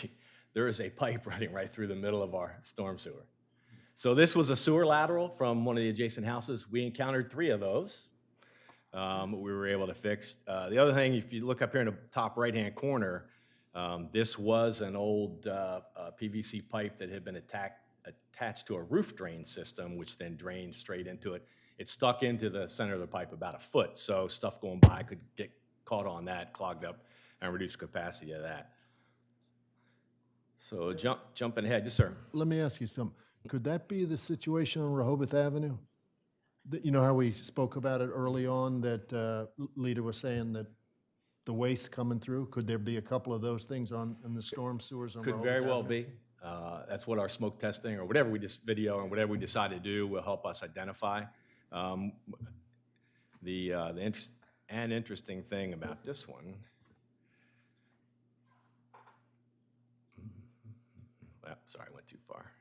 there is a pipe running right through the middle of our storm sewer. So this was a sewer lateral from one of the adjacent houses. We encountered 3 of those. We were able to fix. The other thing, if you look up here in the top right-hand corner, this was an old PVC pipe that had been attached to a roof drain system, which then drained straight into it. It stuck into the center of the pipe about a foot, so stuff going by could get caught on that, clogged up, and reduce the capacity of that. So jumping ahead, yes, sir.
Let me ask you something. Could that be the situation on Rehoboth Avenue? You know how we spoke about it early on, that Lita was saying that the waste coming through? Could there be a couple of those things in the storm sewers on
Could
Rehoboth
very well
Avenue?
be. That's what our smoke testing or whatever we just video and whatever we decide to do will help us identify. The interesting thing about this one, sorry, I went too far.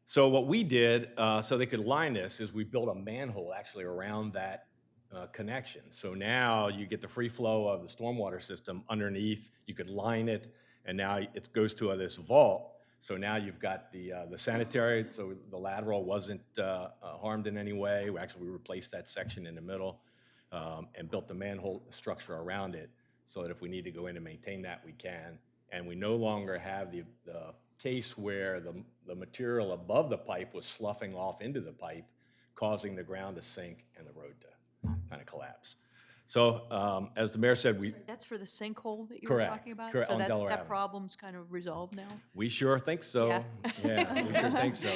So what we did, so they could line this, is we built a manhole actually around that connection. So now you get the free flow of the stormwater system underneath. You could line it, and now it goes to this vault. So now you've got the sanitary, so the lateral wasn't harmed in any way. We replaced that section in the middle and built the manhole structure around it so that if we need to go in and maintain that, we can. And we no longer have the case where the material above the pipe was sloughing off into the pipe, causing the ground to sink and the road to kind of collapse. So as the mayor said,
That's for the sinkhole that you were
Correct,
talking about?
correct,
So
on Delaware
that
Avenue.
problem's kind of resolved now?
we sure think so.
Yeah.
Yeah, we sure think so.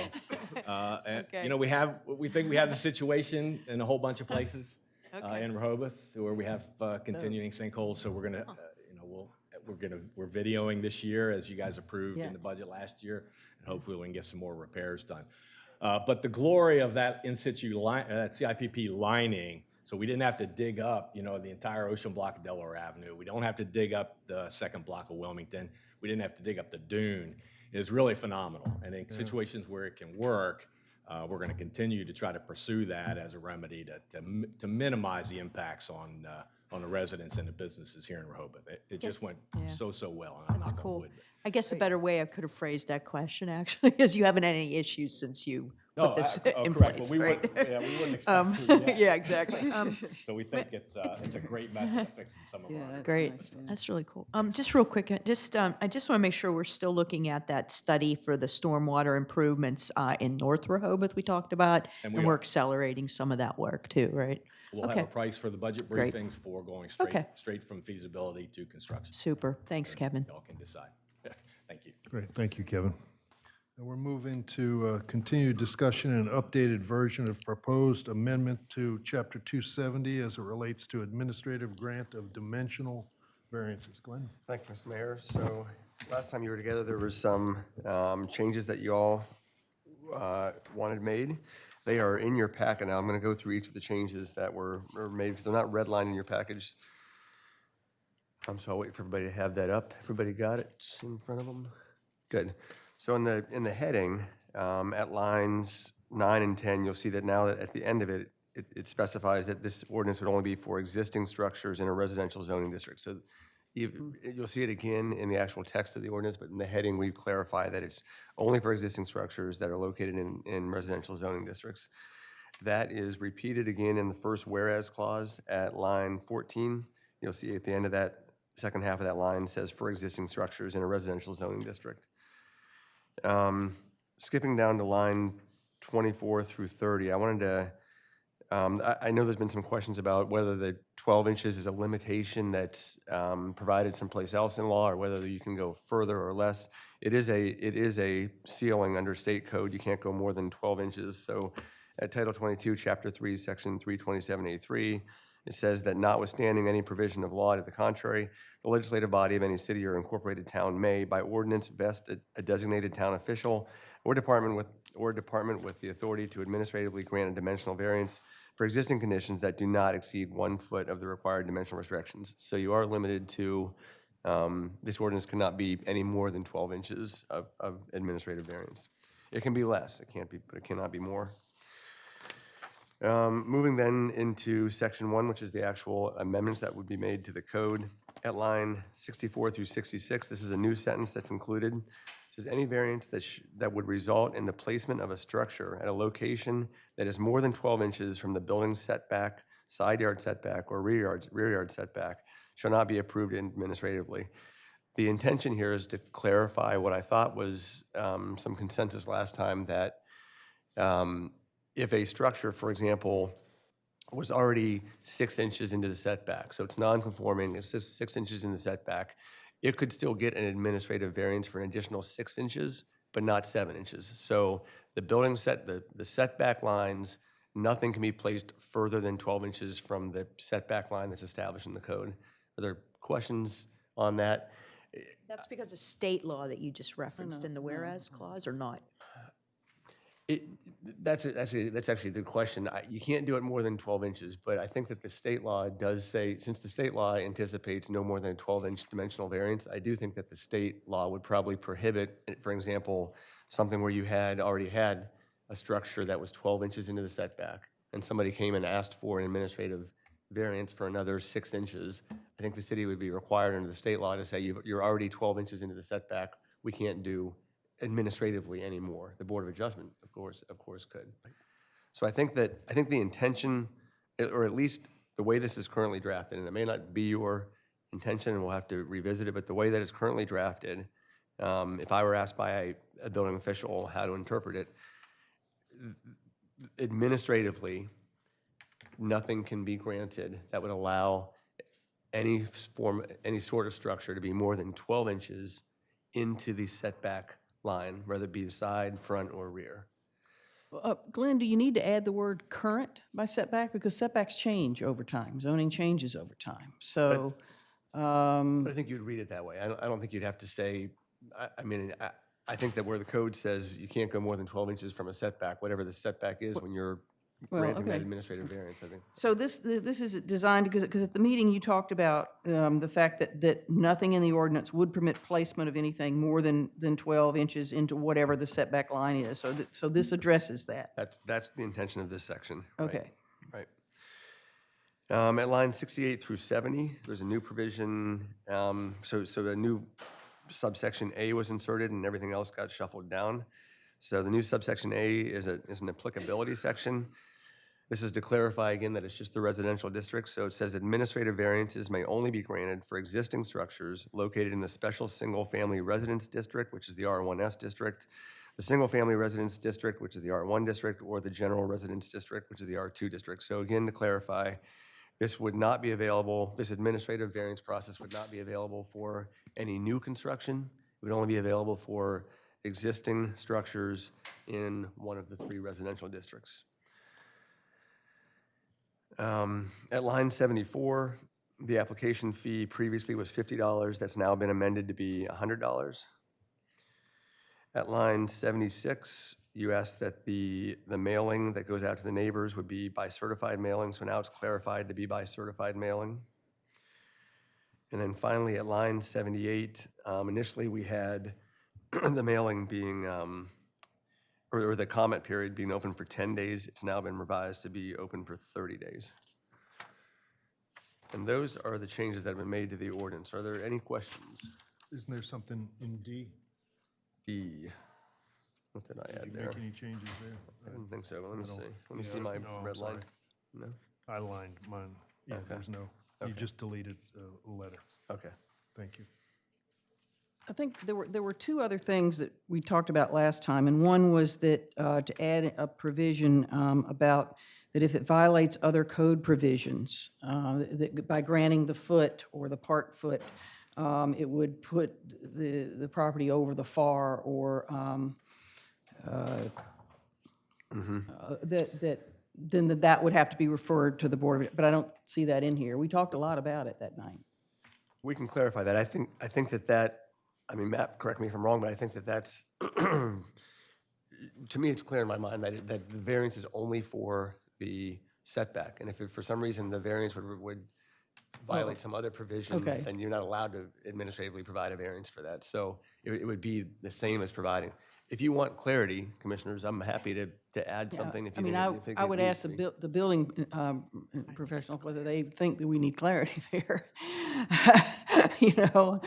And,
Okay.
you know, we think we have the situation in a whole bunch of places
Okay.
in Rehoboth where we have continuing sinkholes. So we're gonna, we're videoing this year as you guys approved in the budget last year, and hopefully we can get some more repairs done. But the glory of that in situ that CIPP lining, so we didn't have to dig up, the entire ocean block of Delaware Avenue. We don't have to dig up the second block of Wilmington. We didn't have to dig up the dune. It's really phenomenal. And in situations where it can work, we're going to continue to try to pursue that as a remedy to minimize the impacts on the residents and the businesses here in Rehoboth. It just went so well. And I'm
That's
knock on
cool.
wood.
I guess a better way I could have phrased that question, actually, is you haven't had any issues since you put this in
correct.
place,
Well,
right?
we wouldn't expect to.
Yeah, exactly.
So we think it's a great method of fixing some of our.
Great, that's really cool. Just real quick, I just want to make sure we're still looking at that study for the stormwater improvements in North Rehoboth we talked about,
And
and
we
we're
are.
accelerating some of that work too, right?
We'll have a price for the budget
Great.
briefings for going
Okay.
straight from feasibility to construction.
Super, thanks, Kevin.
Y'all can decide. Thank you.
Great, thank you, Kevin. And we're moving to continued discussion and updated version of proposed amendment to Chapter 270 as it relates to administrative grant of dimensional variances. Go ahead.
Thank you, Mr. Mayor. So last time you were together, there was some changes that you all wanted made. They are in your packet now. I'm going to go through each of the changes that were made, because they're not redlined in your package. So I'll wait for everybody to have that up. Everybody got it in front of them? Good. So in the heading, at lines 9 and 10, you'll see that now that at the end of it, it specifies that this ordinance would only be for existing structures in a residential zoning district. So you'll see it again in the actual text of the ordinance, but in the heading, we clarify that it's only for existing structures that are located in residential zoning districts. That is repeated again in the first whereas clause at line 14. You'll see at the end of that second half of that line says for existing structures in a residential zoning district. Skipping down to line 24 through 30, I wanted to, I know there's been some questions about whether the 12 inches is a limitation that's provided someplace else in law, or whether you can go further or less. It is a ceiling under state code. You can't go more than 12 inches. So at Title 22, Chapter 3, Section 327A3, it says that notwithstanding any provision of law to the contrary, the legislative body of any city or incorporated town may, by ordinance, vest a designated town official or department with the authority to administratively grant a dimensional variance for existing conditions that do not exceed 1 foot of the required dimensional restrictions. So you are limited to, this ordinance cannot be any more than 12 inches of administrative variance. It can be less, it can't be, but it cannot be more. Moving then into section 1, which is the actual amendments that would be made to the code. At line 64 through 66, this is a new sentence that's included. It says any variance that would result in the placement of a structure at a location that is more than 12 inches from the building setback, side yard setback, or rear yard setback shall not be approved administratively. The intention here is to clarify what I thought was some consensus last time, that if a structure, for example, was already 6 inches into the setback, so it's non-conforming, it's just 6 inches in the setback, it could still get an administrative variance for an additional 6 inches, but not 7 inches. So the building the setback lines, nothing can be placed further than 12 inches from the setback line that's established in the code. Are there questions on that?
That's because of state law that you just referenced in the whereas clause, or not?
That's actually a good question. You can't do it more than 12 inches, but I think that the state law does say, since the state law anticipates no more than a 12-inch dimensional variance, I do think that the state law would probably prohibit, for example, something where you already had a structure that was 12 inches into the setback, and somebody came and asked for an administrative variance for another 6 inches. I think the city would be required under the state law to say, you're already 12 inches into the setback, we can't do administratively anymore. The Board of Adjustment, of course could. So I think the intention, or at least the way this is currently drafted, and it may not be your intention, and we'll have to revisit it, but the way that it's currently drafted, if I were asked by a building official how to interpret it, administratively, nothing can be granted that would allow any sort of structure to be more than 12 inches into the setback line, whether it be side, front, or rear.
Glenn, do you need to add the word current by setback? Because setbacks change over time, zoning changes over time. So,
But I think you'd read it that way. I don't think you'd have to say, I think that where the code says you can't go more than 12 inches from a setback, whatever the setback is when you're granting that administrative variance, I think.
so this is designed, because at the meeting you talked about the fact that nothing in the ordinance would permit placement of anything more than 12 inches into whatever the setback line is. So this addresses that.
That's the intention of this section.
Okay.
Right. At line 68 through 70, there's a new provision. So a new subsection A was inserted and everything else got shuffled down. So the new subsection A is an applicability section. This is to clarify again that it's just the residential district. So it says administrative variances may only be granted for existing structures located in the special single-family residence district, which is the R1S district, the single-family residence district, which is the R1 district, or the general residence district, which is the R2 district. So again, to clarify, this would not be available, this administrative variance process would not be available for any new construction. It would only be available for existing structures in one of the 3 residential districts. At line 74, the application fee previously was $50. That's now been amended to be $100. At line 76, you asked that the mailing that goes out to the neighbors would be by certified mailing, so now it's clarified to be by certified mailing. And then finally, at line 78, initially we had the mailing being, or the comment period being open for 10 days. It's now been revised to be open for 30 days. And those are the changes that have been made to the ordinance. Are there any questions?
Isn't there something in D?
D. What did I add
Did you
there?
make any changes there?
I didn't think so. Let me see. Let me
Yeah,
see my
no, I'm
red line.
sorry.
No?
I lined mine. Yeah,
Okay.
there's no, you just deleted a letter.
Okay.
Thank you.
I think there were 2 other things that we talked about last time, and one was that to add a provision about that if it violates other code provisions, that by granting the foot or the part foot, it would put the property over the FAR, or that would have to be referred to the Board of, but I don't see that in here. We talked a lot about it that night.
We can clarify that. I think that, I mean, Matt, correct me if I'm wrong, but I think that's, to me, it's clear in my mind that the variance is only for the setback. And if for some reason the variance would violate some other provision,
Okay.
then you're not allowed to administratively provide a variance for that. So it would be the same as providing. If you want clarity, commissioners, I'm happy to add something if you think
I
it
would
needs
ask
to be.
the building professional whether they think that we need clarity there. You know?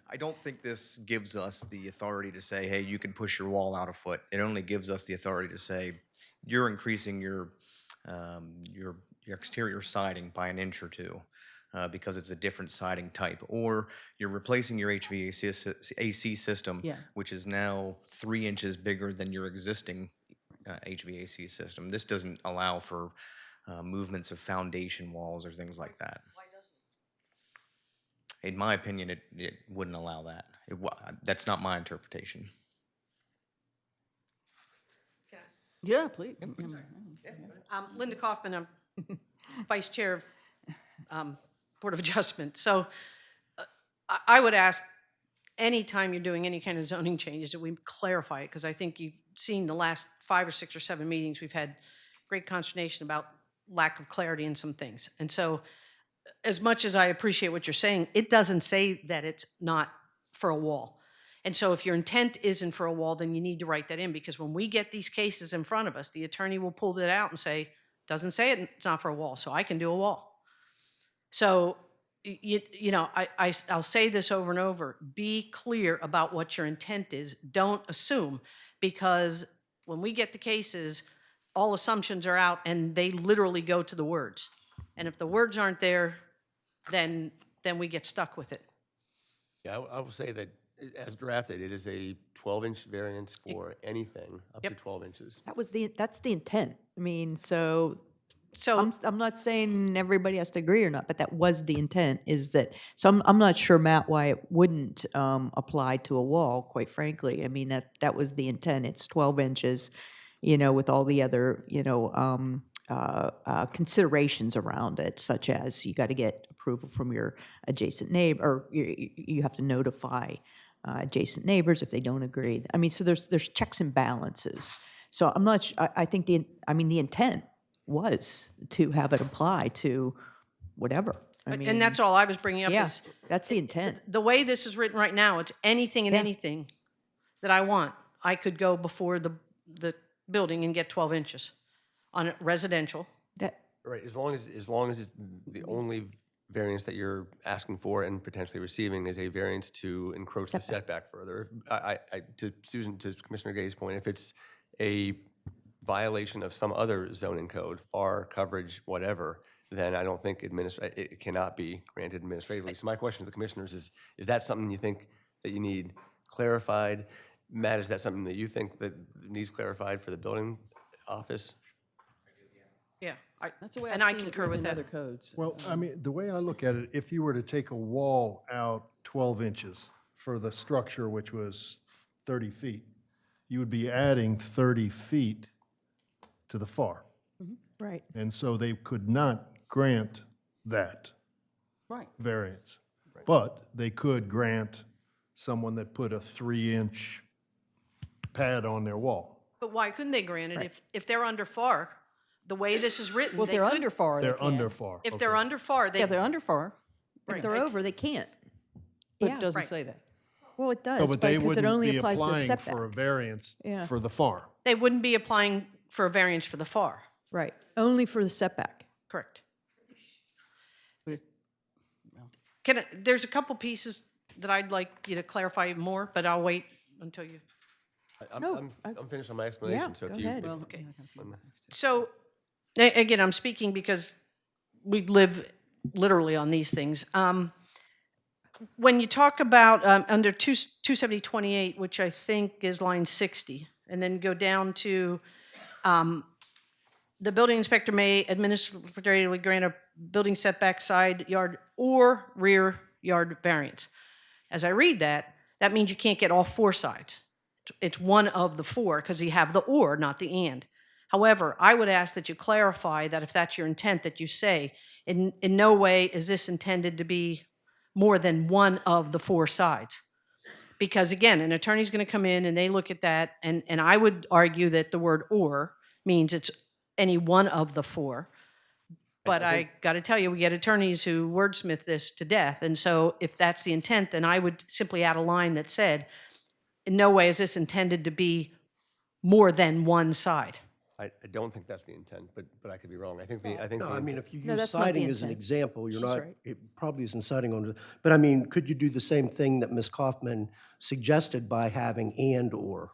I don't think this gives us the authority to say, hey, you can push your wall out a foot. It only gives us the authority to say, you're increasing your exterior siding by 1 inch or 2 because it's a different siding type. Or you're replacing your HVAC system, which is now 3 inches bigger than your existing HVAC system. This doesn't allow for movements of foundation walls or things like that. In my opinion, it wouldn't allow that. That's not my interpretation.
Yeah, please.
Linda Kaufman, I'm Vice Chair of Board of Adjustment. So I would ask, anytime you're doing any kind of zoning changes, that we clarify it, because I think you've seen the last 5 or 6 or 7 meetings, we've had great consternation about lack of clarity in some things. And so as much as I appreciate what you're saying, it doesn't say that it's not for a wall. And so if your intent isn't for a wall, then you need to write that in, because when we get these cases in front of us, the attorney will pull that out and say, doesn't say it's not for a wall, so I can do a wall. So, you know, I'll say this over and over, be clear about what your intent is. Don't assume, because when we get the cases, all assumptions are out and they literally go to the words. And if the words aren't there, then we get stuck with it.
Yeah, I will say that as drafted, it is a 12-inch variance for anything up to 12 inches.
That's the intent. I mean, so I'm not saying everybody has to agree or not, but that was the intent, is that, so I'm not sure, Matt, why it wouldn't apply to a wall, quite frankly. I mean, that was the intent. It's 12 inches, you know, with all the other, you know, considerations around it, such as you got to get approval from your adjacent neighbor, or you have to notify adjacent neighbors if they don't agree. I mean, so there's checks and balances. So I'm not, I think the intent was to have it apply to whatever. I mean,
And that's all I was bringing up.
yeah,
Is
that's the intent.
the way this is written right now, it's anything and anything that I want. I could go before the building and get 12 inches on a residential.
Right, as long as it's the only variance that you're asking for and potentially receiving is a variance to encroach the setback further. To Commissioner Gay's point, if it's a violation of some other zoning code, FAR, coverage, whatever, then I don't think it cannot be granted administratively. So my question to the commissioners is that something you think that you need clarified? Matt, is that something that you think that needs clarified for the building office?
Yeah,
That's the way
and
I've
I
seen it
concur
written
with
in
that.
other codes.
Well, I mean, the way I look at it, if you were to take a wall out 12 inches for the structure, which was 30 feet, you would be adding 30 feet to the FAR.
Right.
And so they could not grant that
Right.
variance. But they could grant someone that put a 3-inch pad on their wall.
But why couldn't they grant it if they're under FAR? The way this is written,
Well, if
they
they're
could.
under FAR, they
They're
can.
under FAR.
If they're under FAR, they.
Yeah, they're under FAR,
If they're over, they can't.
but
Yeah.
it doesn't
Right.
say that.
Well, it does,
No, but they
because it
wouldn't
only
be
applies to the
applying
setback.
for a variance
Yeah.
for the FAR.
They wouldn't be applying for a variance for the FAR.
Right, only for the setback.
Correct.
But it's-
There's a couple pieces that I'd like you to clarify more, but I'll wait until you.
I'm finished on my explanation, so if
go
you.
ahead.
if-
Well,
Okay.
I'm-
So, again, I'm speaking because we live literally on these things. When you talk about under 27028, which I think is line 60, and then go down to the building inspector may administratively grant a building setback side yard or rear yard variance. As I read that, that means you can't get all 4 sides. It's one of the 4 because you have the or, not the and. However, I would ask that you clarify that if that's your intent, that you say, in no way is this intended to be more than one of the 4 sides. Because again, an attorney's going to come in and they look at that, and I would argue that the word or means it's any one of the 4. But I got to tell you, we get attorneys who wordsmith this to death. And so if that's the intent, then I would simply add a line that said, in no way is this intended to be more than one side.
I don't think that's the intent, but I could be wrong. I think
No,
the
I mean, if you
No,
use
that's not the
siding as an
intent.
example, you're
She's
not,
right.
it probably isn't siding on, but I mean, could you do the same thing that Ms. Kaufman suggested by having and/or?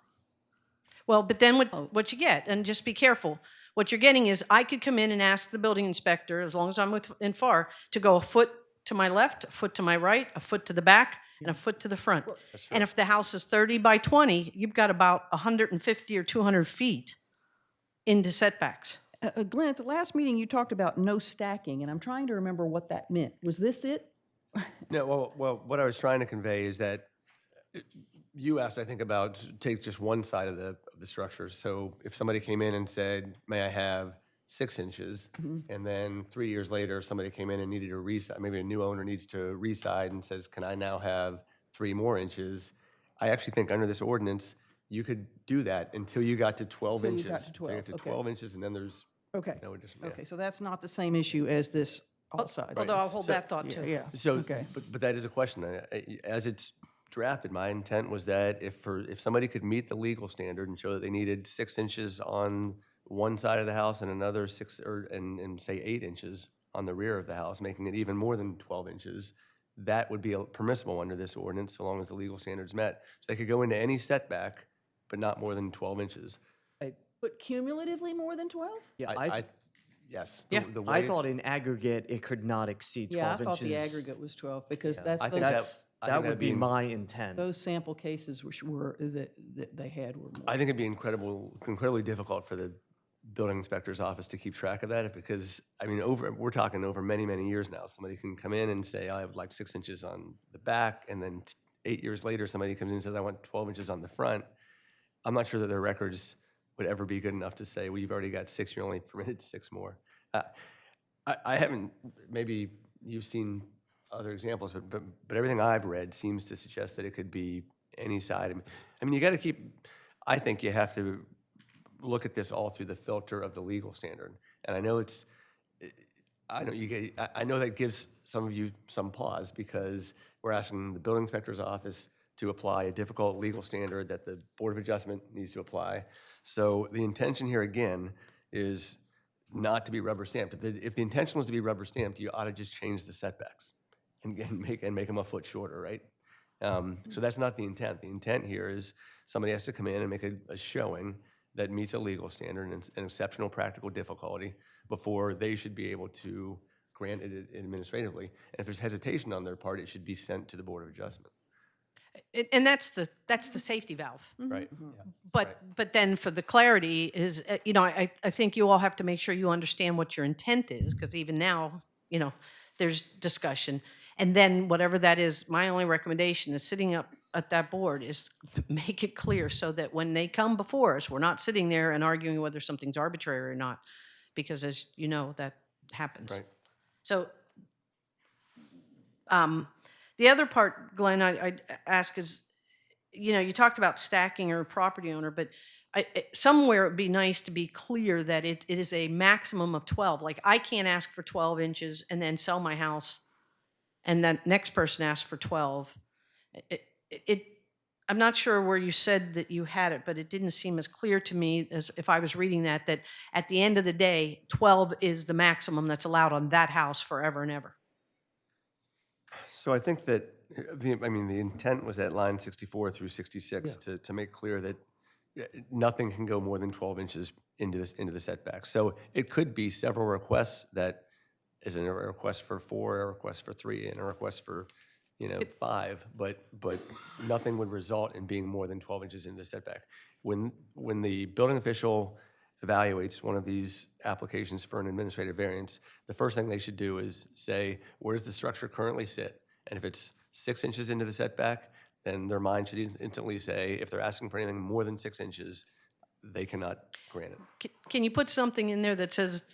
Well, but then what you get, and just be careful, what you're getting is I could come in and ask the building inspector, as long as I'm within FAR, to go a foot to my left, a foot to my right, a foot to the back, and a foot to the front. And if the house is 30 by 20, you've got about 150 or 200 feet into setbacks.
Glenn, at the last meeting, you talked about no stacking, and I'm trying to remember what that meant. Was this it?
No, well, what I was trying to convey is that you asked, I think, about take just one side of the structure. So if somebody came in and said, may I have 6 inches, and then 3 years later, somebody came in and needed a reside, maybe a new owner needs to reside and says, can I now have 3 more inches? I actually think under this ordinance, you could do that until you got to 12
Until you
inches.
got to
Until you
12,
get to
okay.
12 inches, and then there's
Okay,
no additional.
okay, so that's not the same issue as this all sides.
Although I'll hold
So-
that thought too.
Yeah,
So,
okay.
but that is a question. As it's drafted, my intent was that if somebody could meet the legal standard and show that they needed 6 inches on one side of the house and another 6, and say 8 inches on the rear of the house, making it even more than 12 inches, that would be permissible under this ordinance, so long as the legal standard's met. So they could go into any setback, but not more than 12 inches.
But cumulatively more than 12?
Yeah,
Yes.
Yeah.
The
I
way
thought
it's-
in aggregate, it could not exceed 12
Yeah, I
inches.
thought the aggregate was 12, because that's
I think
those,
that- I
That
think
would
that'd
be
be-
my intent.
those sample cases which were, that they had were more.
I think it'd be incredibly difficult for the building inspector's office to keep track of that, because, I mean, we're talking over many, many years now. Somebody can come in and say, I have like 6 inches on the back, and then 8 years later, somebody comes in and says, I want 12 inches on the front. I'm not sure that their records would ever be good enough to say, well, you've already got 6, you're only permitted 6 more. I haven't, maybe you've seen other examples, but everything I've read seems to suggest that it could be any side. I mean, you got to I think you have to look at this all through the filter of the legal standard. And I know I know that gives some of you some pause, because we're asking the building inspector's office to apply a difficult legal standard that the Board of Adjustment needs to apply. So the intention here, again, is not to be rubber stamped. If the intention was to be rubber stamped, you ought to just change the setbacks and make them a foot shorter, right? So that's not the intent. The intent here is somebody has to come in and make a showing that meets a legal standard and an exceptional practical difficulty before they should be able to grant it administratively. And if there's hesitation on their part, it should be sent to the Board of Adjustment.
And that's the safety valve.
Right.
But then for the clarity is, I think you all have to make sure you understand what your intent is, because even now, there's discussion. And then whatever that is, my only recommendation is sitting up at that board is make it clear so that when they come before us, we're not sitting there and arguing whether something's arbitrary or not, because as you know, that happens.
Right.
So the other part, Glenn, I'd ask is, you talked about stacking or property owner, but somewhere it'd be nice to be clear that it is a maximum of 12. Like, I can't ask for 12 inches and then sell my house, and then next person asks for 12. I'm not sure where you said that you had it, but it didn't seem as clear to me as if I was reading that at the end of the day, 12 is the maximum that's allowed on that house forever and ever.
So I think that, the intent was at line 64 through 66 to make clear that nothing can go more than 12 inches into the setback. So it could be several requests that is a request for 4, a request for 3, and a request for 5, but nothing would result in being more than 12 inches into the setback. When the building official evaluates one of these applications for an administrative variance, the first thing they should do is say, where does the structure currently sit? And if it's 6 inches into the setback, then their mind should instantly say, if they're asking for anything more than 6 inches, they cannot grant it.
Can you put something in there that says,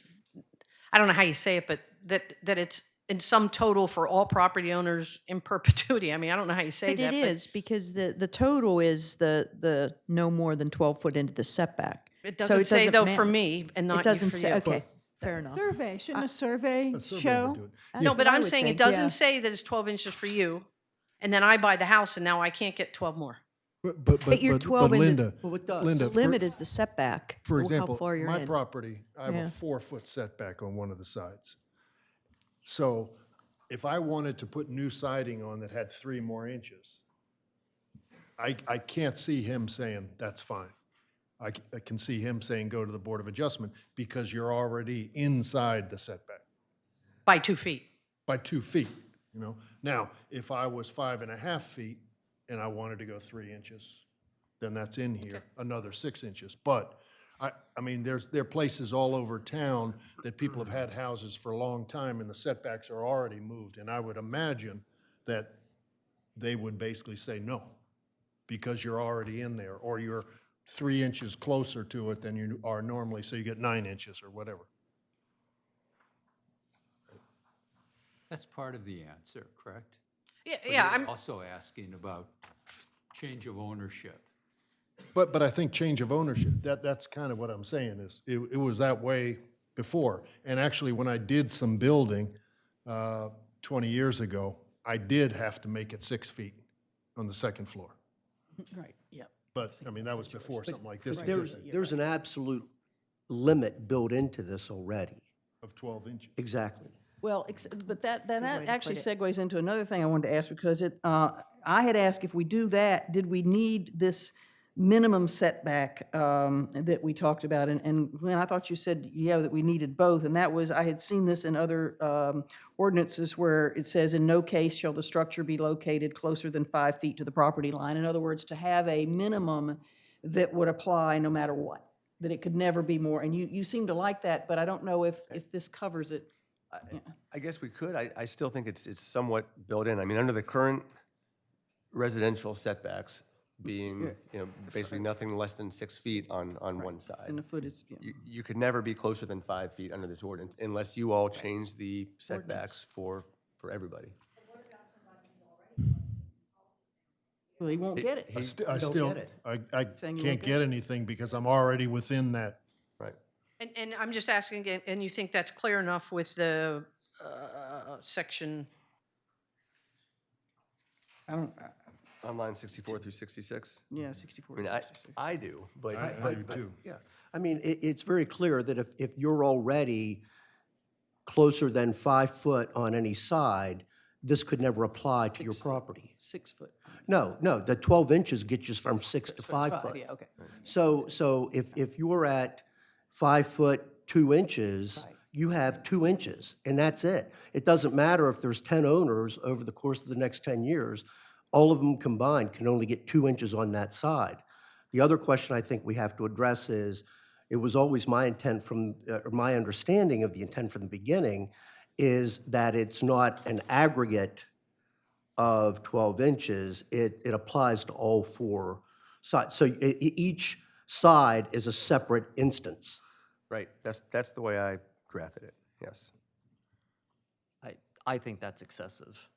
I don't know how you say it, but that it's in sum total for all property owners in perpetuity? I mean, I don't know how you say
But
that.
it is, because the total is the no more than 12 foot into the setback.
It
So
doesn't say, though,
matter.
for me, and not
It
you
doesn't
for
say,
you.
okay, fair enough.
Survey, shouldn't a survey
A survey would
show?
do it.
That's
No,
what
but
I
I'm
would
saying it
think,
doesn't
yeah.
say that it's 12 inches for you, and then I buy the house, and now I can't get 12 more.
But you're 12 into-
Linda,
Well, it does.
Linda,
The limit is the setback.
for
how
example,
far you're
my
in.
property, I have
Yeah.
a 4-foot setback on one of the sides. So if I wanted to put new siding on that had 3 more inches, I can't see him saying, that's fine. I can see him saying, go to the Board of Adjustment, because you're already inside the setback
By 2 feet.
by 2 feet, Now, if I was 5.5 feet and I wanted to go 3 inches, then that's in here, another 6 inches. But, there are places all over town that people have had houses for a long time, and the setbacks are already moved. And I would imagine that they would basically say no, because you're already in there, or you're 3 inches closer to it than you are normally, so you get 9 inches or whatever.
That's part of the answer, correct?
Yeah,
But
yeah,
you're
I'm,
also asking about change of ownership.
But I think change of ownership, that's kind of what I'm saying, is it was that way before. And actually, when I did some building 20 years ago, I did have to make it 6 feet on the second floor.
Right, yeah.
But, I mean, that was before something like this
There's,
existed,
there's an absolute limit built into this already.
of 12 inches.
Exactly.
Well, but that
way
actually
to put
segues into another thing I wanted to ask, because I had asked if we do that, did we need this minimum setback that we talked about? And Glenn, I thought you said, yeah, that we needed both, and that was, I had seen this in other ordinances where it says, in no case shall the structure be located closer than 5 feet to the property line. In other words, to have a minimum that would apply no matter what, that it could never be more. And you seem to like that, but I don't know if this covers it.
I guess we could. I still think it's somewhat built in. I mean, under the current residential setbacks being, basically nothing less than 6 feet on one side.
And the foot is,
You could never be closer than 5 feet under this ordinance unless you all change the setbacks for everybody.
well, he won't get it.
I
don't
still,
get it.
I
Saying you
can't
won't
get anything because I'm already within that.
Right.
and I'm just asking again, and you think that's clear enough with the section?
I don't,
On line 64 through 66?
yeah, 64.
I mean, I do, but.
I do too.
Yeah, I mean, it's very clear that if you're already closer than 5 foot on any side, this could never apply to your property.
6 foot.
No, the 12 inches gets you from 6 to 5 foot.
Yeah, okay.
So if you're at 5 foot 2 inches, you have 2 inches, and that's it. It doesn't matter if there's 10 owners over the course of the next 10 years, all of them combined can only get 2 inches on that side. The other question I think we have to address is, it was always my intent or my understanding of the intent from the beginning, is that it's not an aggregate of 12 inches. It applies to all 4 sides. So each side is a separate instance.
Right, that's the way I drafted it, yes.
I think that's excessive.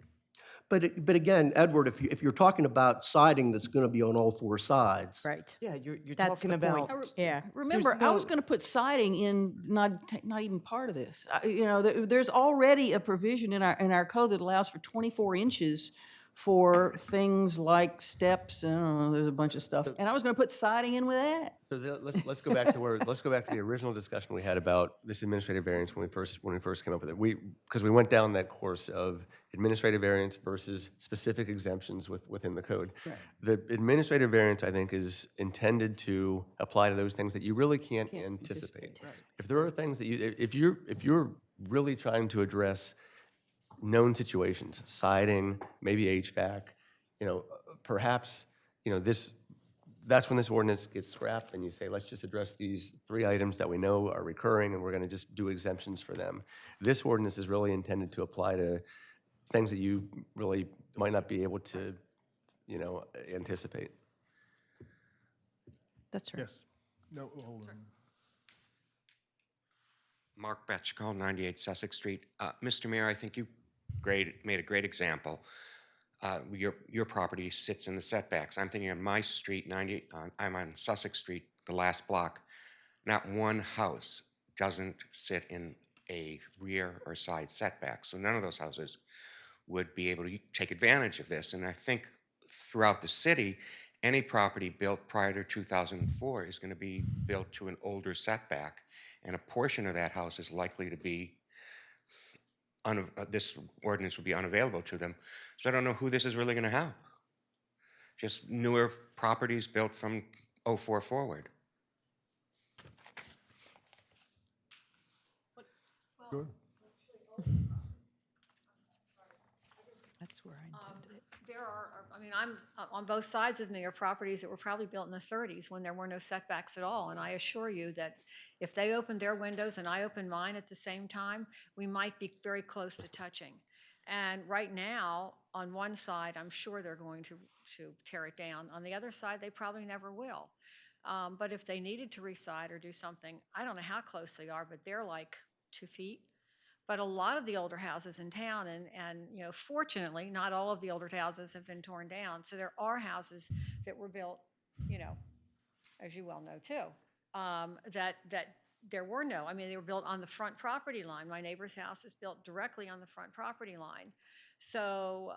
But again, Edward, if you're talking about siding that's going to be on all 4 sides.
Right.
Yeah,
You're
That's
talking
the point.
about,
Yeah.
Remember, I was going to put siding in, not even part of this. There's already a provision in our code that allows for 24 inches for things like steps, and I don't know, there's a bunch of stuff. And I was going to put siding in with that.
So let's go back to let's go back to the original discussion we had about this administrative variance when we first came up with it. Because we went down that course of administrative variance versus specific exemptions within the code.
Right.
The administrative variance, I think, is intended to apply to those things that you really can't anticipate. If there are things that if you're really trying to address known situations, siding, maybe HVAC, perhaps, that's when this ordinance gets scrapped and you say, let's just address these 3 items that we know are recurring and we're going to just do exemptions for them. This ordinance is really intended to apply to things that you really might not be able to, anticipate.
That's right.
Yes. No, hold on.
Mark Betchko, 98 Sussex Street. Mr. Mayor, I think you made a great example. Your property sits in the setbacks. I'm thinking of my street, I'm on Sussex Street, the last block. Not one house doesn't sit in a rear or side setback. So none of those houses would be able to take advantage of this. And I think throughout the city, any property built prior to 2004 is going to be built to an older setback, and a portion of that house is likely to be, this ordinance would be unavailable to them. So I don't know who this is really going to help. Just newer properties built from 04 forward.
Sure.
That's where I intended it.
There are, I'm, on both sides of me are properties that were probably built in the 30s when there were no setbacks at all. And I assure you that if they opened their windows and I opened mine at the same time, we might be very close to touching. And right now, on one side, I'm sure they're going to tear it down. On the other side, they probably never will. But if they needed to reside or do something, I don't know how close they are, but they're like 2 feet. but a lot of the older houses in town, and you know, fortunately, not all of the older houses have been torn down. So there are houses that were built, you know, as you well know too, that there were no, I mean, they were built on the front property line. My neighbor's house is built directly on the front property line. So,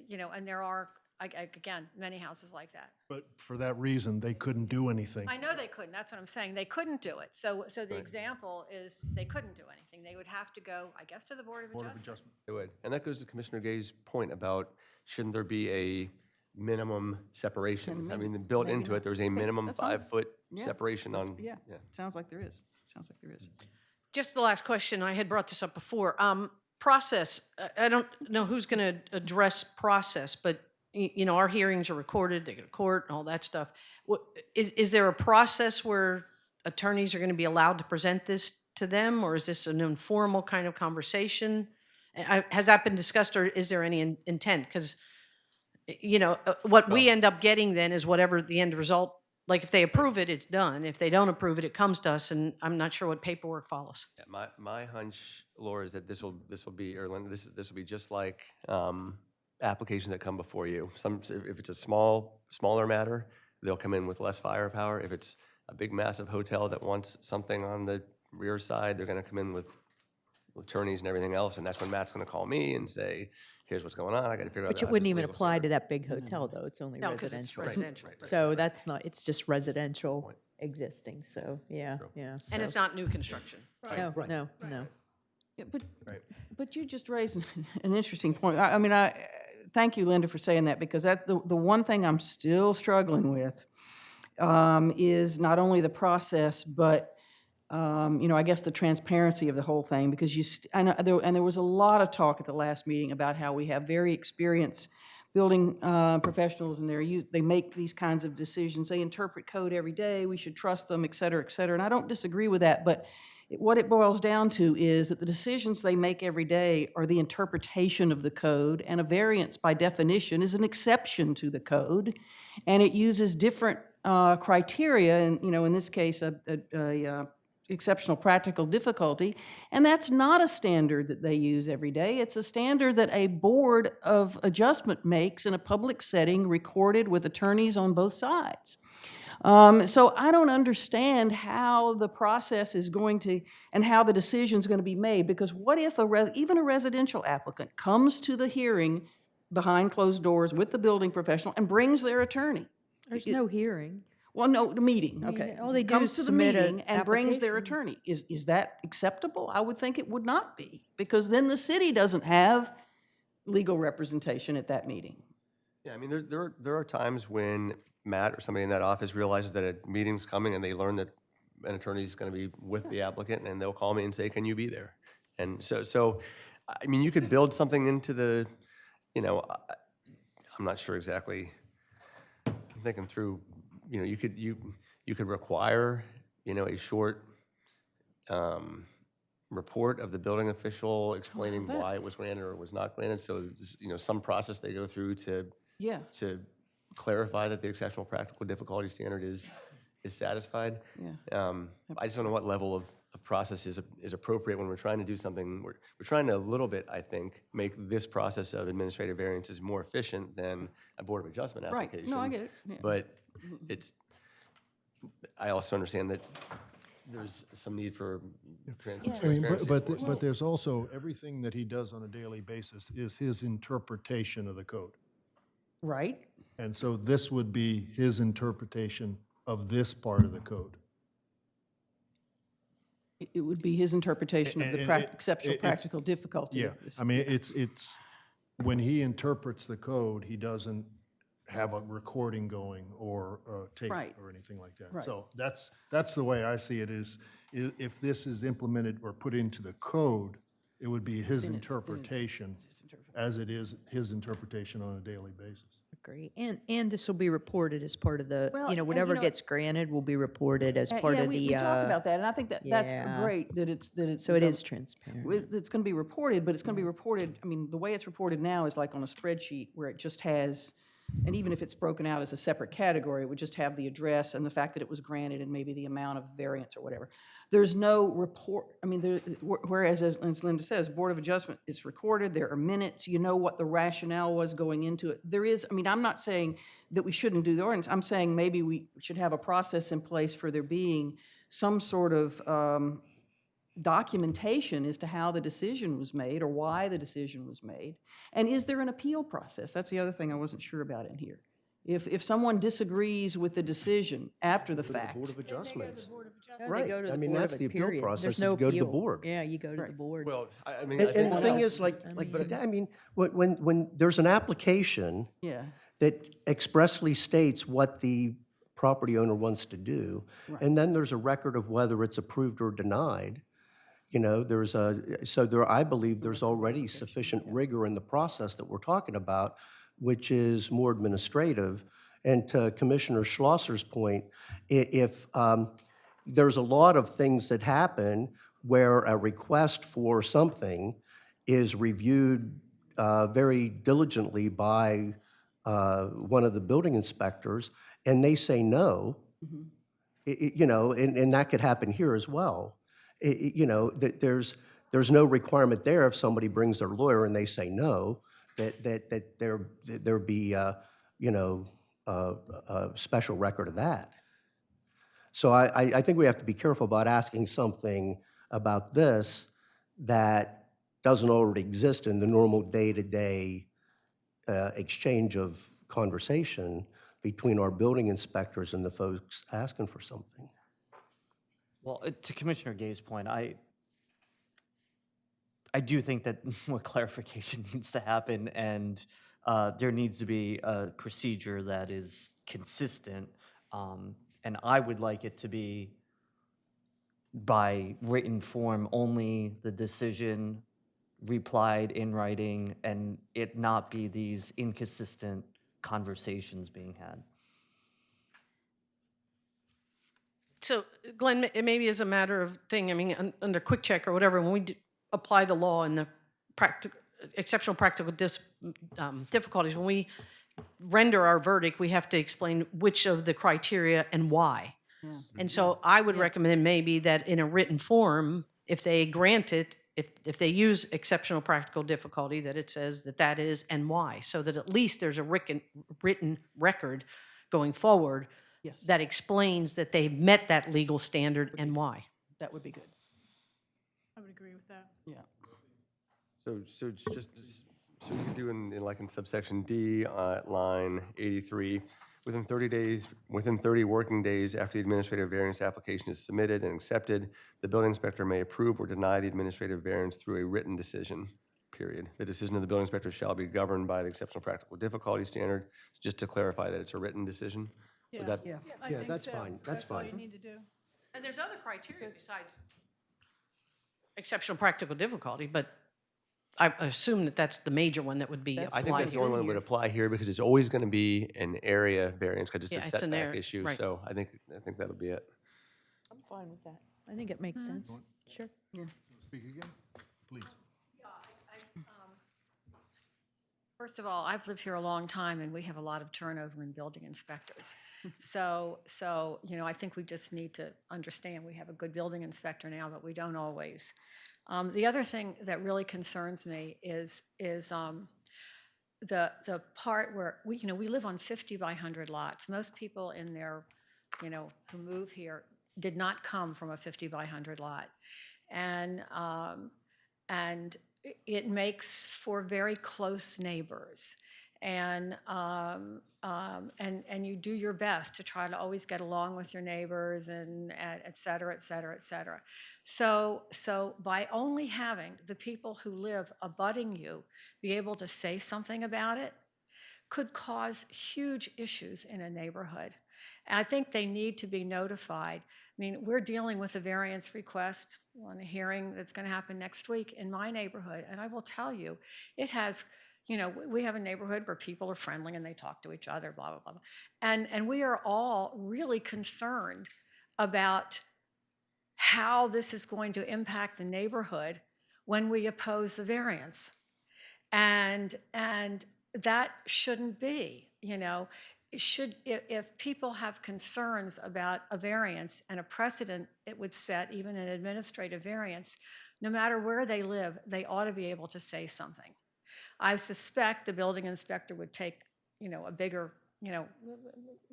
you know, and there are, again, many houses like that.
But for that reason, they couldn't do anything.
I know they couldn't, that's what I'm saying. They couldn't do it. So the example is they couldn't do anything. They would have to go, I guess, to the Board of Adjustment.
It would. And that goes to Commissioner Gay's point about shouldn't there be a minimum separation? I mean, built
maybe
into
not.
it, there's a
Okay,
minimum
that's fine.
5-foot
Yeah,
separation on.
Yeah, sounds like there is. Sounds like there is.
Just the last question, I had brought this up before. Process, I don't know who's going to address process, but you know, our hearings are recorded, they go to court and all that stuff. Is there a process where attorneys are going to be allowed to present this to them, or is this an informal kind of conversation? Has that been discussed, or is there any intent? Because, you know, what we end up getting then is whatever the end result. Like if they approve it, it's done. If they don't approve it, it comes to us, and I'm not sure what paperwork follows.
Yeah, my hunch, Laura, is that this will be, or Linda, this will be just like applications that come before you. If it's a smaller matter, they'll come in with less firepower. If it's a big, massive hotel that wants something on the rear side, they're going to come in with attorneys and everything else, and that's when Matt's going to call me and say, here's what's going on, I got to figure out.
Which it wouldn't even apply to that big hotel, though. It's only
No, 'cause it's
residential.
residential.
So that's not, it's just residential existing, so, yeah, yeah.
And it's
so-
not new construction.
No, no, no.
Yeah, but you just raised an interesting point. I mean, thank you, Linda, for saying that, because the one thing I'm still struggling with is not only the process, but you know, I guess the transparency of the whole thing, because I know there was a lot of talk at the last meeting about how we have very experienced building professionals, and they make these kinds of decisions. They interpret code every day. We should trust them, et cetera, et cetera. And I don't disagree with that, but what it boils down to is that the decisions they make every day are the interpretation of the code, and a variance, by definition, is an exception to the code, and it uses different criteria. And you know, in this case, a exceptional practical difficulty, and that's not a standard that they use every day. It's a standard that a board of adjustment makes in a public setting, recorded with attorneys on both sides. So I don't understand how the process is going to, and how the decision is going to be made, because what if even a residential applicant comes to the hearing behind closed doors with the building professional and brings their attorney?
There's no hearing.
Well, no, the meeting, okay.
all they do
Comes
is
to the
submit an
meeting and brings their
application.
attorney. Is that acceptable? I would think it would not be, because then the city doesn't have legal representation at that meeting.
Yeah, I mean, there are times when Matt or somebody in that office realizes that a meeting's coming and they learn that an attorney's going to be with the applicant, and they'll call me and say, can you be there? And so I mean, you could build something into the, you know, I'm not sure exactly, I'm thinking through, you know, you could require, you know, a short report of the building official explaining why it was granted or was not granted. So, you know, some process they go through to clarify that the exceptional practical difficulty standard is satisfied.
Yeah.
I just don't know what level of process is appropriate when we're trying to do something. We're trying to a little bit, I think, make this process of administrative variances more efficient than a Board of Adjustment application.
Right, no, I get it. Yeah.
But I also understand that there's some need for transparency.
But there's also, everything that he does on a daily basis is his interpretation of the code.
Right.
And so this would be his interpretation of this part of the code.
It would be his interpretation of the exceptional practical difficulty.
Yeah,
of this.
I mean, it's, when he interprets the code, he doesn't have a recording going or a tape
Right.
or anything like that.
Right.
So that's the way I see it is, if this is implemented or put into the code, it would be his interpretation as it is his interpretation on a daily basis.
Agree. And this will be reported as part of the,
Well,
you know,
and,
whatever
you know,
gets granted will be reported as part
Yeah,
of
we
the.
talked about that, and I think that's
yeah.
great that it's.
So it is transparent.
It's going to be reported, but it's going to be reported, I mean, the way it's reported now is like on a spreadsheet where it just has And even if it's broken out as a separate category, it would just have the address and the fact that it was granted and maybe the amount of variance or whatever. There's no report, I mean, whereas, as Linda says, Board of Adjustment is recorded, there are minutes, you know what the rationale was going into it. There is, I mean, I'm not saying that we shouldn't do the ordinance, I'm saying maybe we should have a process in place for there being some sort of documentation as to how the decision was made or why the decision was made. And is there an appeal process? That's the other thing I wasn't sure about in here. If someone disagrees with the decision after the fact.
Board of Adjustments.
They
Right.
go to the
I mean,
Board
that's
of
the appeal
period.
process,
There's
you
no
go to the
appeal.
board.
Yeah, you go to the board.
Well, I mean,
And
I
the
think
thing is, like, I mean, when there's an application
Yeah.
that expressly states what the property owner wants to do, and then there's a record of whether it's approved or denied, you know, I believe there's already sufficient rigor in the process that we're talking about, which is more administrative. And to Commissioner Schlosser's point, if there's a lot of things that happen where a request for something is reviewed very diligently by one of the building inspectors, and they say no, you know, and that could happen here as well. You know, that there's no requirement there if somebody brings their lawyer and they say no, that there be, you know, a special record of that. So I think we have to be careful about asking something about this that doesn't already exist in the normal day-to-day exchange of conversation between our building inspectors and the folks asking for something.
Well, to Commissioner Gay's point, I do think that more clarification needs to happen, and there needs to be a procedure that is consistent. And I would like it to be by written form only, the decision replied in writing, and it not be these inconsistent conversations being had.
So, Glenn, it maybe is a matter of thing, I mean, under quick check or whatever, when we apply the law and the exceptional practical difficulties, when we render our verdict, we have to explain which of the criteria and why.
Yeah.
And so I would recommend maybe that in a written form, if they grant it, if they use exceptional practical difficulty, that it says that that is and why, so that at least there's a written record going forward that explains that they met that legal standard and why.
That would be good.
I would agree with that.
Yeah.
So we could do in like in subsection D, line 83, within 30 working days after the administrative variance application is submitted and accepted, the building inspector may approve or deny the administrative variance through a written decision, period. The decision of the building inspector shall be governed by the exceptional practical difficulty standard. Just to clarify that it's a written decision. Would that-
I
Yeah,
think
that's
so.
fine, that's
all
fine.
you need to do.
And there's other criteria besides exceptional practical difficulty, but I assume that that's the major one that would be
I think
applied
that's the
here.
only one that would apply here because it's always going to be an area variance because it's
Yeah,
a
it's an
setback
area,
issue.
right.
So I think that'll be it.
I'm fine with that. I think it makes sense. Sure.
Speak again, please.
First of all, I've lived here a long time, and we have a lot of turnover in building inspectors. So, you know, I think we just need to understand we have a good building inspector now, but we don't always. The other thing that really concerns me is the part where we live on 50 by 100 lots. Most people in there, you know, who move here did not come from a 50 by 100 lot, and it makes for very close neighbors, and you do your best to try to always get along with your neighbors, and et cetera, et cetera, et cetera. So by only having the people who live abutting you be able to say something about it could cause huge issues in a neighborhood. And I think they need to be notified. I mean, we're dealing with a variance request on a hearing that's going to happen next week in my neighborhood. And I will tell you, it has, you know, we have a neighborhood where people are friendly and they talk to each other, blah, blah, blah. And we are all really concerned about how this is going to impact the neighborhood when we oppose the variance. And that shouldn't be.
you know, if people have concerns about a variance and a precedent it would set, even an administrative variance, no matter where they live, they ought to be able to say something. I suspect the building inspector would take, a bigger,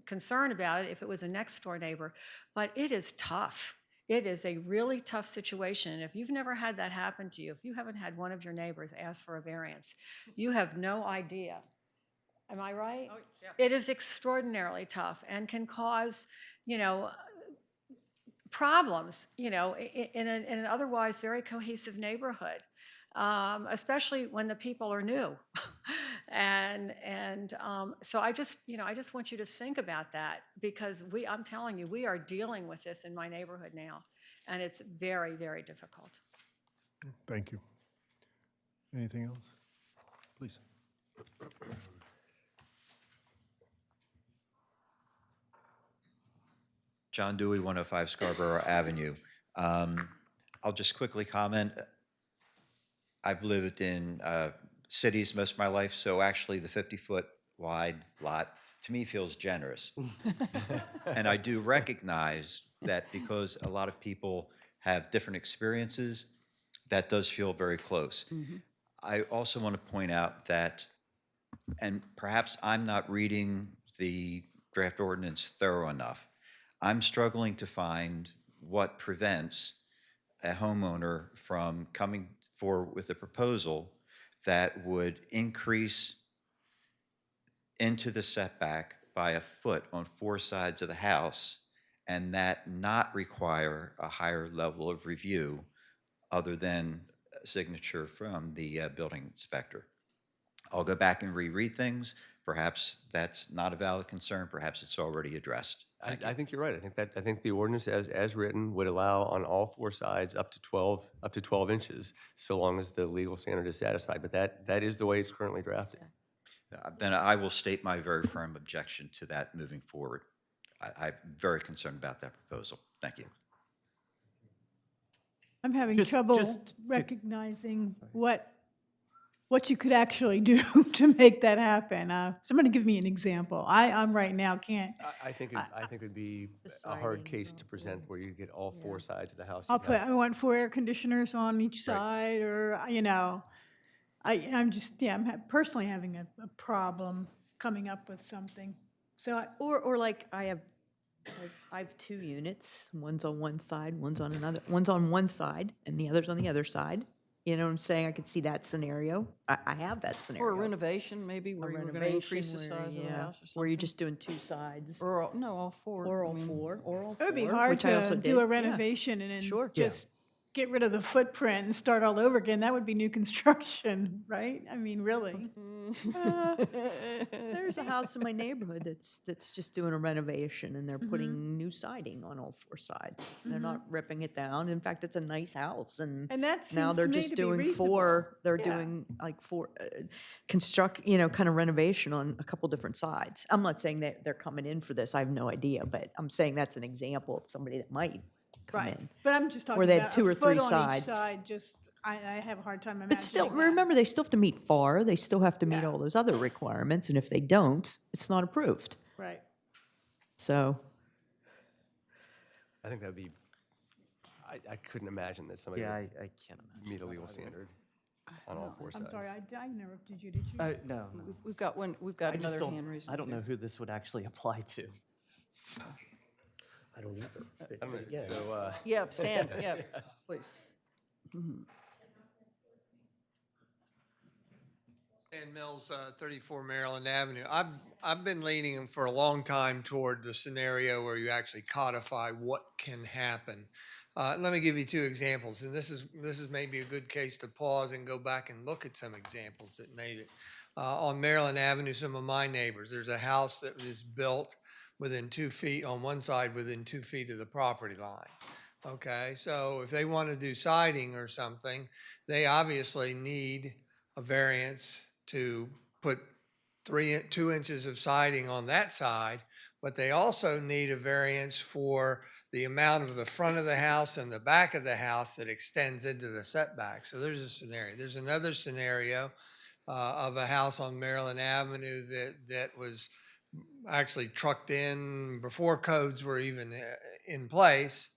concern about it if it was a next door neighbor, but it is tough. It is a really tough situation. And if you've never had that happen to you, if you haven't had one of your neighbors ask for a variance, you have no idea. Am I right? Oh, yeah. It is extraordinarily tough and can cause, problems, in an otherwise very cohesive neighborhood, especially when the people are new. So I just want you to think about that, because I'm telling you, we are dealing with this in my neighborhood now, and it's very, very difficult.
Thank you. Anything else? Please.
John Dewey, 105 Scarborough Avenue. I'll just quickly comment. I've lived in cities most of my life, so actually the 50-foot wide lot to me feels generous. And I do recognize that because a lot of people have different experiences, that does feel very close. I also want to point out that, and perhaps I'm not reading the draft ordinance thorough enough, I'm struggling to find what prevents a homeowner from coming forward with a proposal that would increase into the setback by a foot on 4 sides of the house, and that not require a higher level of review other than a signature from the building inspector. I'll go back and reread things. Perhaps that's not a valid concern. Perhaps it's already addressed.
I think you're right. I think the ordinance as written would allow on all 4 sides up to 12 inches, so long as the legal standard is satisfied. But that is the way it's currently drafted.
Then I will state my very firm objection to that moving forward. I'm very concerned about that proposal. Thank you.
I'm having trouble recognizing what you could actually do to make that happen. Somebody give me an example. I'm right now can't.
I think it'd be a hard case to present where you get all 4 sides of the house.
I want 4 air conditioners on each side, or I'm personally having a problem coming up with something. So
Or like I have 2 units, one's on one side, one's on another, one's on one side and the other's on the other side. You know what I'm saying? I could see that scenario. I have that scenario.
Or a renovation, maybe, where you were going to increase the size of the house or something.
Where you're just doing 2 sides.
Or all 4.
Or all 4. Or all 4.
it would be hard to do a renovation and then just get rid of the footprint and start all over again. That would be new construction, right? I mean, really.
There's a house in my neighborhood that's just doing a renovation, and they're putting new siding on all 4 sides. They're not ripping it down. In fact, it's a nice house, and
that seems
now they're
to me
just
to be
doing
reasonable.
4. They're doing like 4 kind of renovation on a couple different sides. I'm not saying that they're coming in for this. I have no idea, but I'm saying that's an example of somebody that might come in.
But I'm just talking
Where they
about
have 2 or 3
a foot on each
sides.
side. Just I have a hard time imagining.
But still,
that.
remember, they still have to meet FAR. They still have to meet all those other requirements, and if they don't, it's not approved.
Right.
So,
I think that would be. I couldn't imagine that somebody
Yeah,
would
I can't imagine.
meet a legal standard on all 4 sides.
I'm sorry, I interrupted you. Did you?
No.
We've got one. We've got
I just
another
don't,
hand raised.
I don't know who this would actually apply to.
I don't either.
I mean,
Yeah.
so,
Yeah, stand. Yeah, please.
Dan Mills, 34 Maryland Avenue. I've been leaning for a long time toward the scenario where you actually codify what can happen. Let me give you 2 examples, and this is maybe a good case to pause and go back and look at some examples that made it. On Maryland Avenue, some of my neighbors, there's a house that was built within 2 feet, on one side within 2 feet of the property line. Okay, so if they want to do siding or something, they obviously need a variance to put 2 inches of siding on that side, but they also need a variance for the amount of the front of the house and the back of the house that extends into the setback. So there's a scenario. There's another scenario of a house on Maryland Avenue that was actually trucked in before codes were even in place.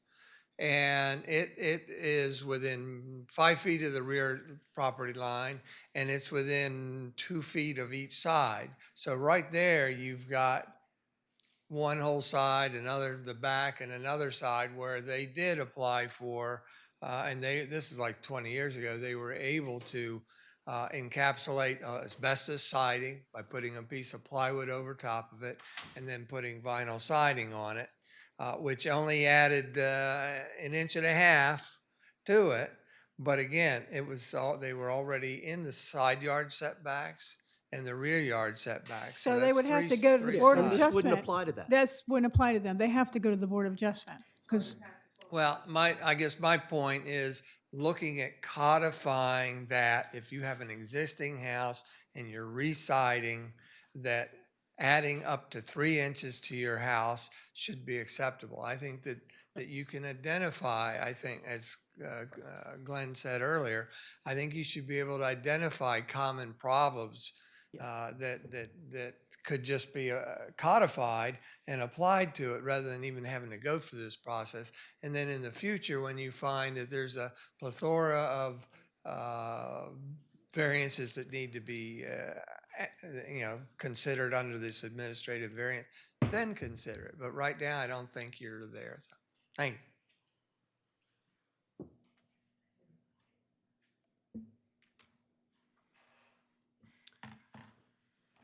And it is within 5 feet of the rear property line, and it's within 2 feet of each side. So right there, you've got one whole side, the back, and another side where they did apply for, and this is like 20 years ago, they were able to encapsulate asbestos siding by putting a piece of plywood over top of it and then putting vinyl siding on it, which only added 1.5 inches to it. But again, they were already in the side yard setbacks and the rear yard setbacks.
So they
that's
would have to
three-
go to the
three
Board of
sides.
Adjustment.
wouldn't apply to that.
This wouldn't apply to them. They have to go to the Board of Adjustment, because
Well, I guess my point is looking at codifying that if you have an existing house and you're re-siding, that adding up to 3 inches to your house should be acceptable. I think that you can identify, I think, as Glenn said earlier, I think you should be able to identify common problems that could just be codified and applied to it rather than even having to go through this process. And then in the future, when you find that there's a plethora of variances that need to be considered under this administrative variance, then consider it. But right now, I don't think you're there. So, thank you.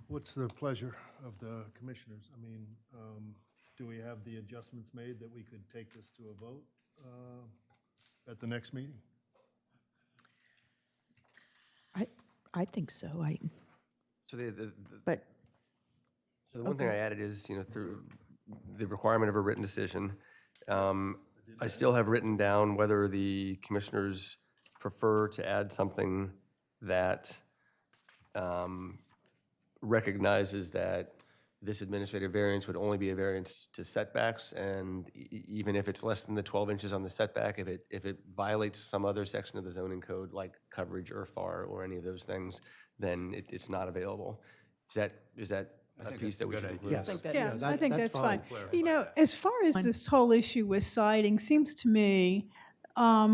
What's the pleasure of the commissioners? I mean, do we have the adjustments made that we could take this to a vote at the next meeting?
I think so.
So the
But
one thing I added is, through the requirement of a written decision, I still have written down whether the commissioners prefer to add something that recognizes that this administrative variance would only be a variance to setbacks, and even if it's less than the 12 inches on the setback, if it violates some other section of the zoning code, like coverage or FAR or any of those things, then it's not available. Is that a piece that we should include?
Yes.
yeah, I think that's fine.
Clarify
You know, as far as this whole issue with siding, seems to me that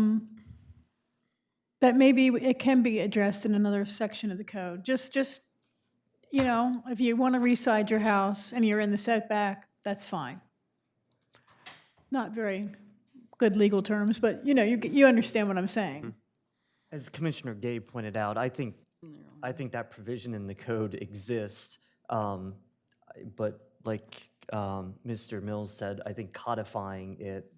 maybe it can be addressed in another section of the code. Just if you want to reside your house and you're in the setback, that's fine. Not very good legal terms, but you understand what I'm saying.
As Commissioner Gay pointed out, I think that provision in the code exists, but like Mr. Mills said, I think codifying it.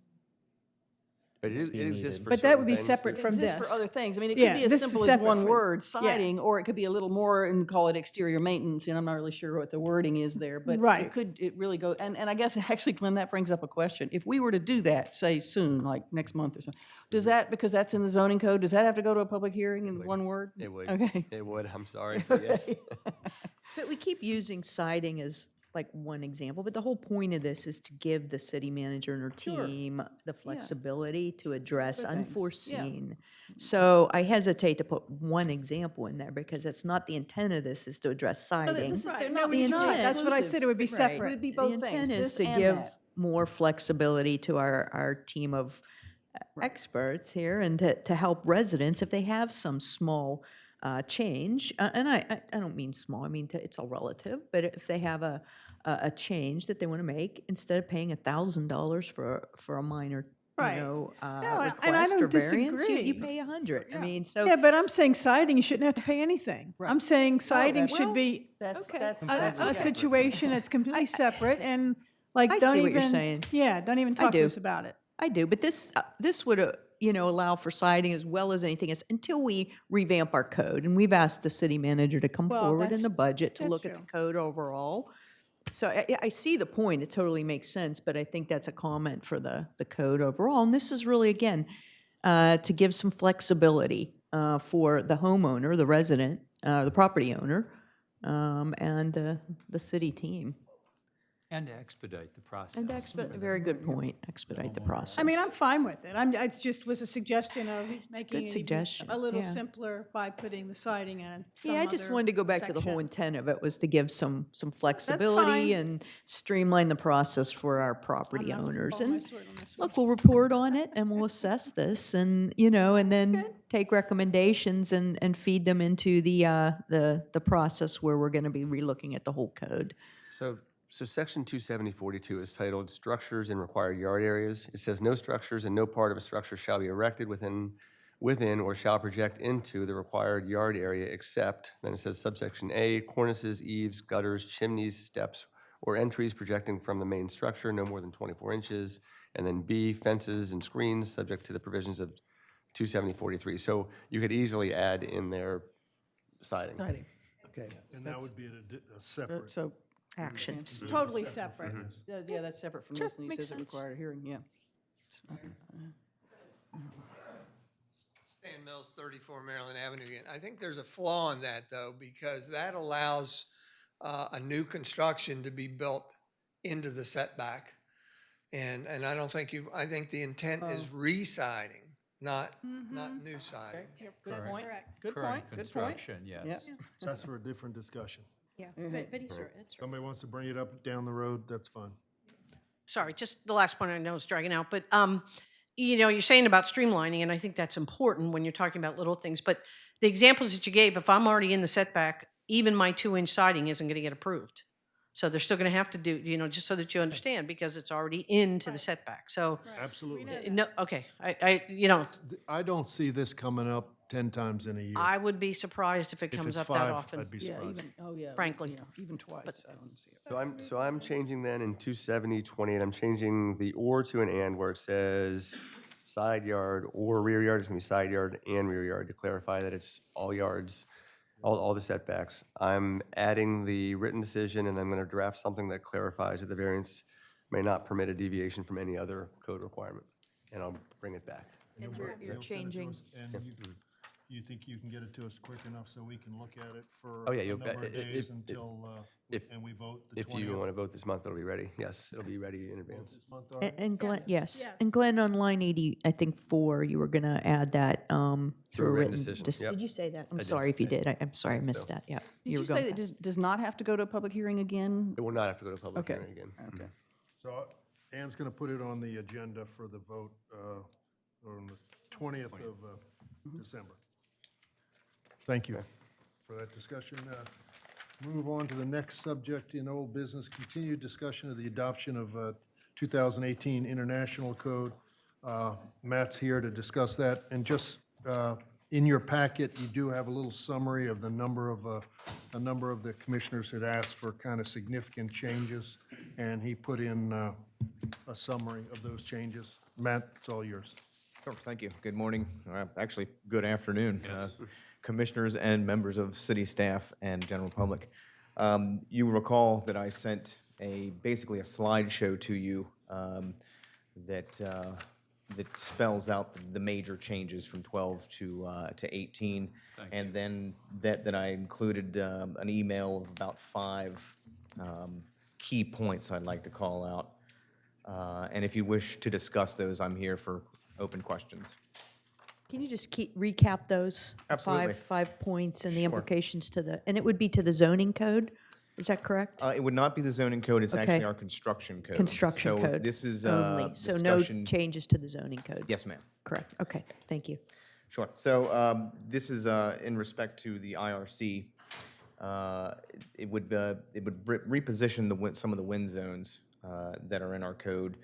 But it exists for
But that would be
certain things
separate
that-
from
Exists
this.
for other things. I mean, it
Yeah,
could be as
this is
simple as
separate
one
from-
word,
yeah.
siding, or it could be a little more and call it exterior maintenance, and I'm not really sure what the wording is there, but
Right.
it really go, and I guess actually, Glenn, that brings up a question. If we were to do that, say soon, like next month or something, does that, because that's in the zoning code, does that have to go to a public hearing in one word?
It would.
Okay.
It would, I'm sorry, but yes.
But we keep using siding as like one example, but the whole point of this is to give the city manager and her team the flexibility to address
Other things, yeah.
unforeseen. So I hesitate to put one example in there because that's not the intent of this, is to address
No,
siding.
this is-
Right,
they're
no,
not
it's
mutually
not. That's what I said, it would be
exclusive.
separate.
It would be
The
both things,
intent is
this
to
and
give
that.
more flexibility to our team of experts here and to help residents if they have some small change. And I don't mean small, I mean, it's all relative, but if they have a change that they want to make, instead of paying $1,000 for a minor,
Right.
you know,
and I
request or
don't
variance, you
disagree.
pay $100. I mean, so.
Yeah, but I'm saying siding, you shouldn't have to pay anything. I'm saying siding
that's-
should be
That's,
Okay.
that's,
a
that's okay.
situation that's completely separate and like,
I
don't
see
even.
what you're saying.
Yeah, don't even talk to
do.
us about it.
I do, but this would allow for siding as well as anything else until we revamp our code. And we've asked the city manager to come
Well,
forward in
that's-
the budget to
that's
look at
true.
the code overall. So I see the point; it totally makes sense. But I think that's a comment for the code overall. And this is really again to give some flexibility for the homeowner, the resident, the property owner, and the city team.
And to expedite the process.
And very good point, expedite the process.
I mean, I'm fine with it. It just was a suggestion of making
good
it even
suggestion,
a little
yeah.
simpler by putting the siding in some
Yeah, I just
other
wanted to go back to the whole
section.
intent of it was to give some flexibility
fine.
and streamline the process for our property
I'm not gonna
owners.
fall my
And
sword on this one.
look, we'll report on it and we'll assess this and, and then take recommendations and feed them into the process where we're going to be relooking at the whole code.
So section 27042 is titled Structures in Required Yard Areas. It says no structures and no part of a structure shall be erected within or shall project into the required yard area except, then it says subsection A, cornices, eaves, gutters, chimneys, steps, or entries projecting from the main structure no more than 24 inches. And then B, fences and screens subject to the provisions of 27043. So you could easily add in there siding.
Okay.
And that would be a separate.
So,
Actions.
Totally separate.
yeah, that's separate from
Sure,
this, and he
makes
says it
sense.
required a hearing, yeah.
Stan Mills, 34 Maryland Avenue again. I think there's a flaw in that, though, because that allows a new construction to be built into the setback. And I don't think I think the intent is re-siding, not new siding.
Good point, good
Current
point, good point.
construction, yes.
Yep.
So that's for a different discussion.
Yeah, but he's right, that's right.
Somebody wants to bring it up down the road, that's fine.
Sorry, just the last point I know is dragging out, but, you're saying about streamlining, and I think that's important when you're talking about little things, but the examples that you gave, if I'm already in the setback, even my 2-inch siding isn't gonna get approved. So they're still gonna have to do, just so that you understand, because it's already into the setback, so.
Absolutely.
No, okay,
I don't see this coming up 10 times in a year.
I would be surprised if it
If
comes
it's
up that
5,
often.
I'd be
Yeah,
surprised.
Frankly.
Even twice, I don't see it.
So I'm changing then in 27028, I'm changing the or to an and where it says side yard or rear yard. It's gonna be side yard and rear yard to clarify that it's all yards, all the setbacks. I'm adding the written decision and I'm gonna draft something that clarifies that the variance may not permit a deviation from any other code requirement. And I'll bring it back.
And you're
You'll send it to
changing.
us, and you think you can get it to us quick enough so we can look at it for
Oh, yeah,
a
you'll-
number of
if-
days
if-
until,
if-
and we vote the
If
20th?
you want to vote this month, it'll be ready. Yes, it'll be ready in advance.
This month already?
And Glenn, yes,
Yes.
and Glenn, on line 80, I think 4, you were going to add that through a written
decision, yep.
Did you say that? I'm
did.
sorry if you did. I'm sorry I missed
so.
that, yeah.
Did
were
you say
going
that
fast.
does not have to go to a public hearing again?
It will not have to go to public
Okay.
hearing again.
Okay.
So Ann's going to put it on the agenda for the vote on the 20th of December. Thank you for that discussion. Move on to the next subject in old business, continued discussion of the adoption of 2018 International Code. Matt's here to discuss that. And just in your packet, you do have a little summary of a number of the commissioners had asked for kind of significant changes, and he put in a summary of those changes. Matt, it's all yours.
Sure, thank you. Good morning, actually, good afternoon, commissioners and members of city staff and general public. You recall that I sent basically a slideshow to you that spells out the major changes from 12 to 18. And then that I included an email of about 5 key points I'd like to call out. And if you wish to discuss those, I'm here for open questions.
Can you just recap those?
Absolutely.
Five points and the
Sure.
implications and it would be to the zoning code? Is that correct?
It would not be the zoning code, it's
Okay.
actually our construction code.
Construction
So
code
this is
only, so no
discussion.
changes to the zoning code?
Yes, ma'am.
Correct, okay, thank you.
Sure. So this is in respect to the IRC. It would reposition some of the wind zones that are in our code,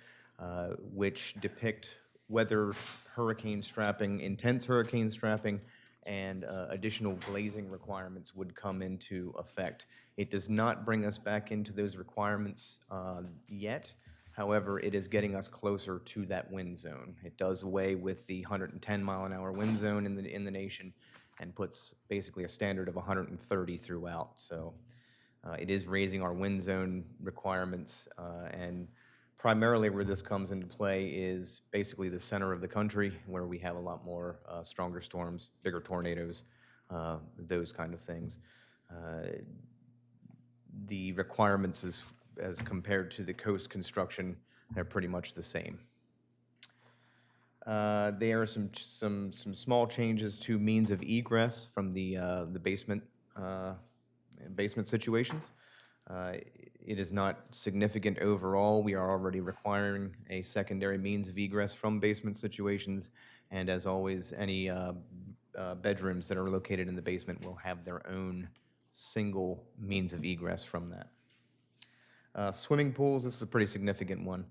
which depict whether hurricane strapping, intense hurricane strapping, and additional glazing requirements would come into effect. It does not bring us back into those requirements yet. However, it is getting us closer to that wind zone. It does away with the 110-mile-an-hour wind zone in the nation and puts basically a standard of 130 throughout. So it is raising our wind zone requirements, and primarily where this comes into play is basically the center of the country, where we have a lot more stronger storms, bigger tornadoes, those kind of things. The requirements as compared to the coast construction, they're pretty much the same. There are some small changes to means of egress from the basement situations. It is not significant overall. We are already requiring a secondary means of egress from basement situations, and as always, any bedrooms that are located in the basement will have their own single means of egress from that. Swimming pools, this is a pretty significant one.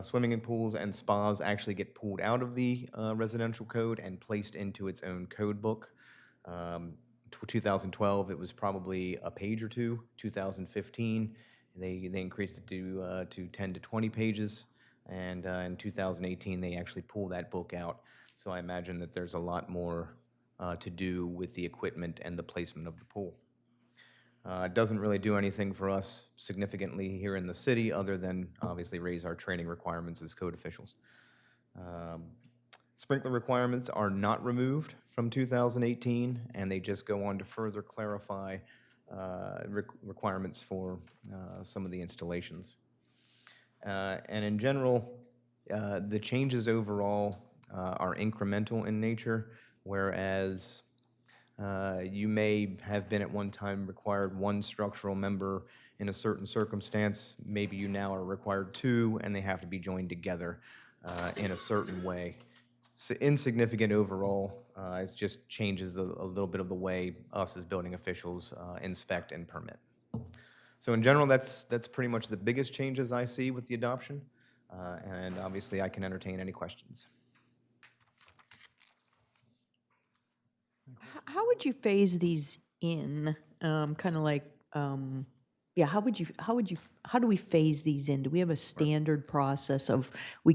Swimming pools and spas actually get pulled out of the residential code and placed into its own code book. 2012, it was probably a page or two. 2015, they increased it to 10 to 20 pages. And in 2018, they actually pulled that book out. So I imagine that there's a lot more to do with the equipment and the placement of the pool. It doesn't really do anything for us significantly here in the city other than obviously raise our training requirements as code officials. Sprinkler requirements are not removed from 2018, and they just go on to further clarify requirements for some of the installations. And in general, the changes overall are incremental in nature, whereas you may have been at one time required one structural member in a certain circumstance. Maybe you now are required two, and they have to be joined together in a certain way. So insignificant overall. It just changes a little bit of the way us as building officials inspect and permit. So in general, that's pretty much the biggest changes I see with the adoption. And obviously, I can entertain any questions.
How would you phase these in? Kind of like, yeah, how do we phase these in? Do we have a standard process of we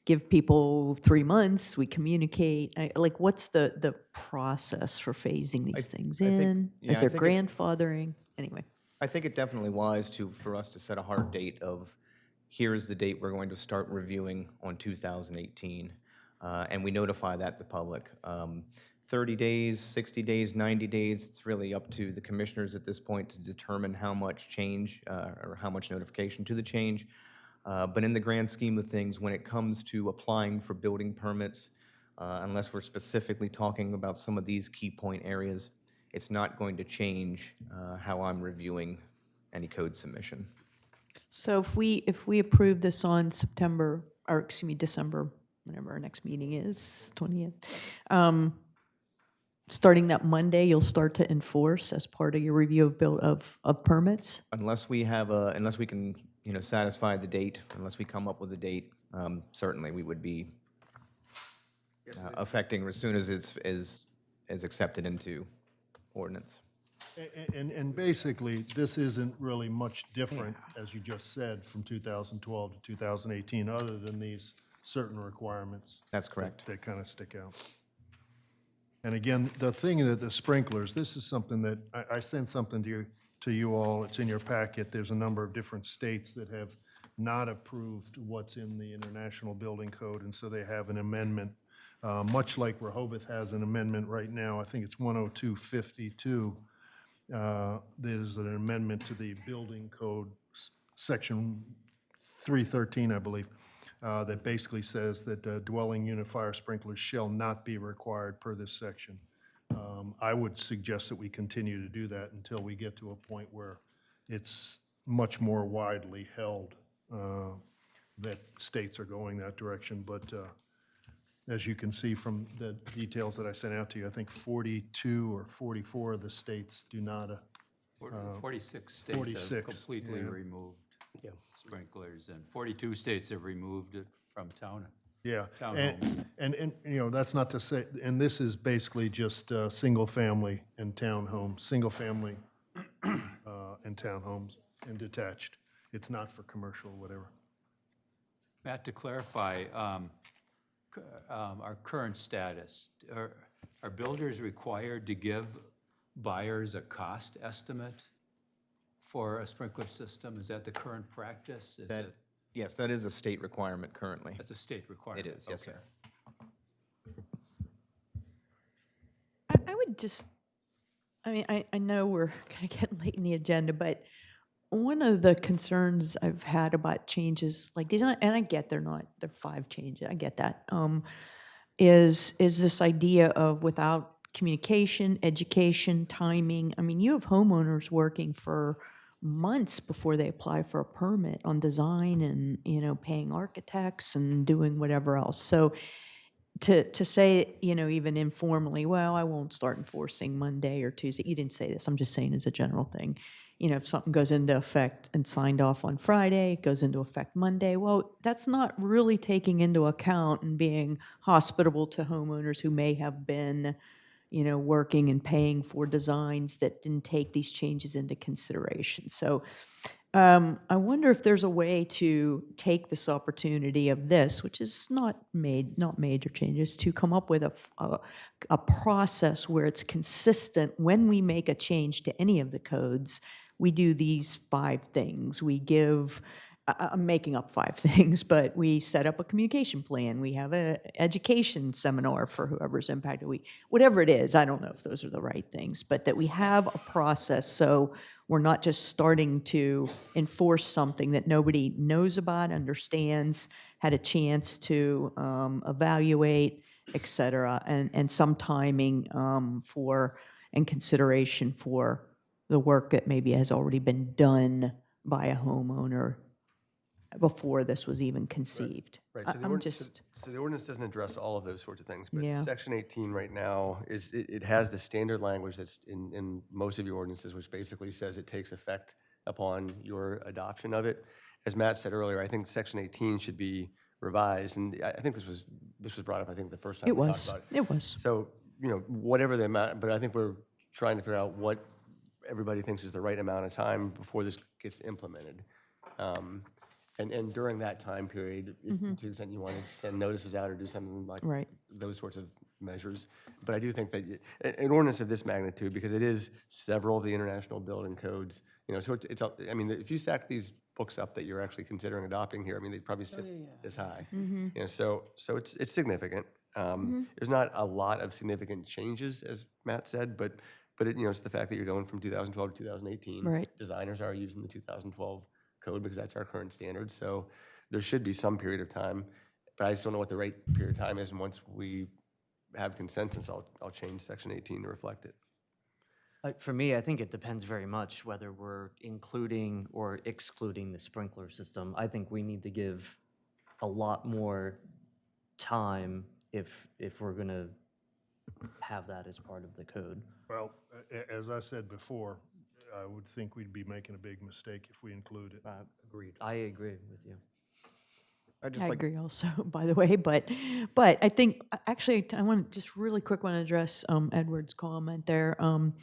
give people 3 months, we communicate? Like, what's the process for phasing these things in? Is there grandfathering? Anyway.
I think it definitely wise for us to set a hard date of here's the date we're going to start reviewing on 2018, and we notify that to the public. 30 days, 60 days, 90 days, it's really up to the commissioners at this point to determine how much change or how much notification to the change. But in the grand scheme of things, when it comes to applying for building permits, unless we're specifically talking about some of these key point areas, it's not going to change how I'm reviewing any code submission.
So if we approve this on December, whenever our next meeting is, 20th, starting that Monday, you'll start to enforce as part of your review of permits?
Unless we can satisfy the date, unless we come up with a date, certainly we would be affecting as soon as it's accepted into ordinance.
And basically, this isn't really much different, as you just said, from 2012 to 2018, other than these certain requirements.
That's correct.
That kind of stick out. And again, the thing that the sprinklers, this is something that I sent something to you all. It's in your packet. There's a number of different states that have not approved what's in the International Building Code, and so they have an amendment, much like Rehoboth has an amendment right now. I think it's 10252. There's an amendment to the Building Code, Section 313, I believe, that basically says that dwelling unit fire sprinklers shall not be required per this section. I would suggest that we continue to do that until we get to a point where it's much more widely held that states are going that direction. But as you can see from the details that I sent out to you, I think 42 or 44 of the states do not.
46 states
46,
have completely
yeah.
removed sprinklers, and 42 states have removed it from town.
Yeah,
Townhomes.
and that's not to say, and this is basically just single family and townhomes, single family and townhomes and detached. It's not for commercial or whatever.
Matt, to clarify, our current status, are builders required to give buyers a cost estimate for a sprinkler system? Is that the current practice?
Yes, that is a state requirement currently.
That's a state requirement?
It is, yes,
Okay.
sir.
I would just, I mean, I know we're kind of getting late in the agenda, but One of the concerns I've had about changes like these, and I get they're 5 changes, I get that, is this idea of without communication, education, timing. I mean, you have homeowners working for months before they apply for a permit on design and, paying architects and doing whatever else. So to say, even informally, well, I won't start enforcing Monday or Tuesday. You didn't say this. I'm just saying as a general thing. If something goes into effect and signed off on Friday, it goes into effect Monday. Well, that's not really taking into account and being hospitable to homeowners who may have been, working and paying for designs that didn't take these changes into consideration. So I wonder if there's a way to take this opportunity of this, which is not major changes, to come up with a process where it's consistent when we make a change to any of the codes. We do these 5 things. We give, I'm making up 5 things, but we set up a communication plan. We have an education seminar for whoever's impacted. Whatever it is, I don't know if those are the right things, but that we have a process so we're not just starting to enforce something that nobody knows about, understands, had a chance to evaluate, et cetera, and some timing for and consideration for the work that maybe has already been done by a homeowner before this was even conceived.
Right, so the
I'm
ordinance,
just,
so the ordinance doesn't address all of those sorts of things, but
Yeah.
section 18 right now it has the standard language that's in most of your ordinances, which basically says it takes effect upon your adoption of it. As Matt said earlier, I think section 18 should be revised, and I think this was brought up, I think, the first time
It
we
was.
talked about it.
It was.
So, whatever the amount, but I think we're trying to figure out what everybody thinks is the right amount of time before this gets implemented. And during that time period, to the extent you want to send notices out or do something like
Right.
those sorts of measures. But I do think that an ordinance of this magnitude, because it is several of the international building codes, so I mean, if you stack these books up that you're actually considering adopting here, I mean, they'd probably sit this high. So it's significant. There's not a lot of significant changes, as Matt said, but it's the fact that you're going from 2012 to 2018.
Right.
Designers are using the 2012 code because that's our current standard. So there should be some period of time, but I just don't know what the right period of time is. And once we have consensus, I'll change section 18 to reflect it.
For me, I think it depends very much whether we're including or excluding the sprinkler system. I think we need to give a lot more time if we're going to have that as part of the code.
Well, as I said before, I would think we'd be making a big mistake if we include it.
Agreed. I agree with you.
I agree also, by the way, but I think, actually, I want to just really quick want to address Edward's comment there. I'm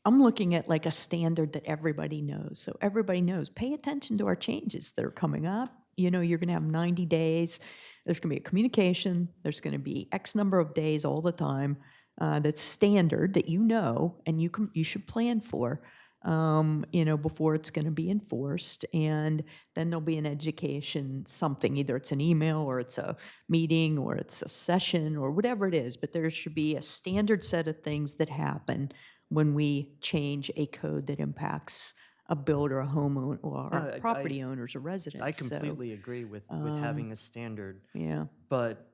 looking at like a standard that everybody knows. So everybody knows, pay attention to our changes that are coming up. You're going to have 90 days. There's going to be a communication. There's going to be X number of days all the time. That's standard that and you should plan for, before it's going to be enforced. And then there'll be an education, something, either it's an email or it's a meeting or it's a session or whatever it is, but there should be a standard set of things that happen when we change a code that impacts a builder, a homeowner, or a property owners or residents.
I completely agree with having a standard.
Yeah.
But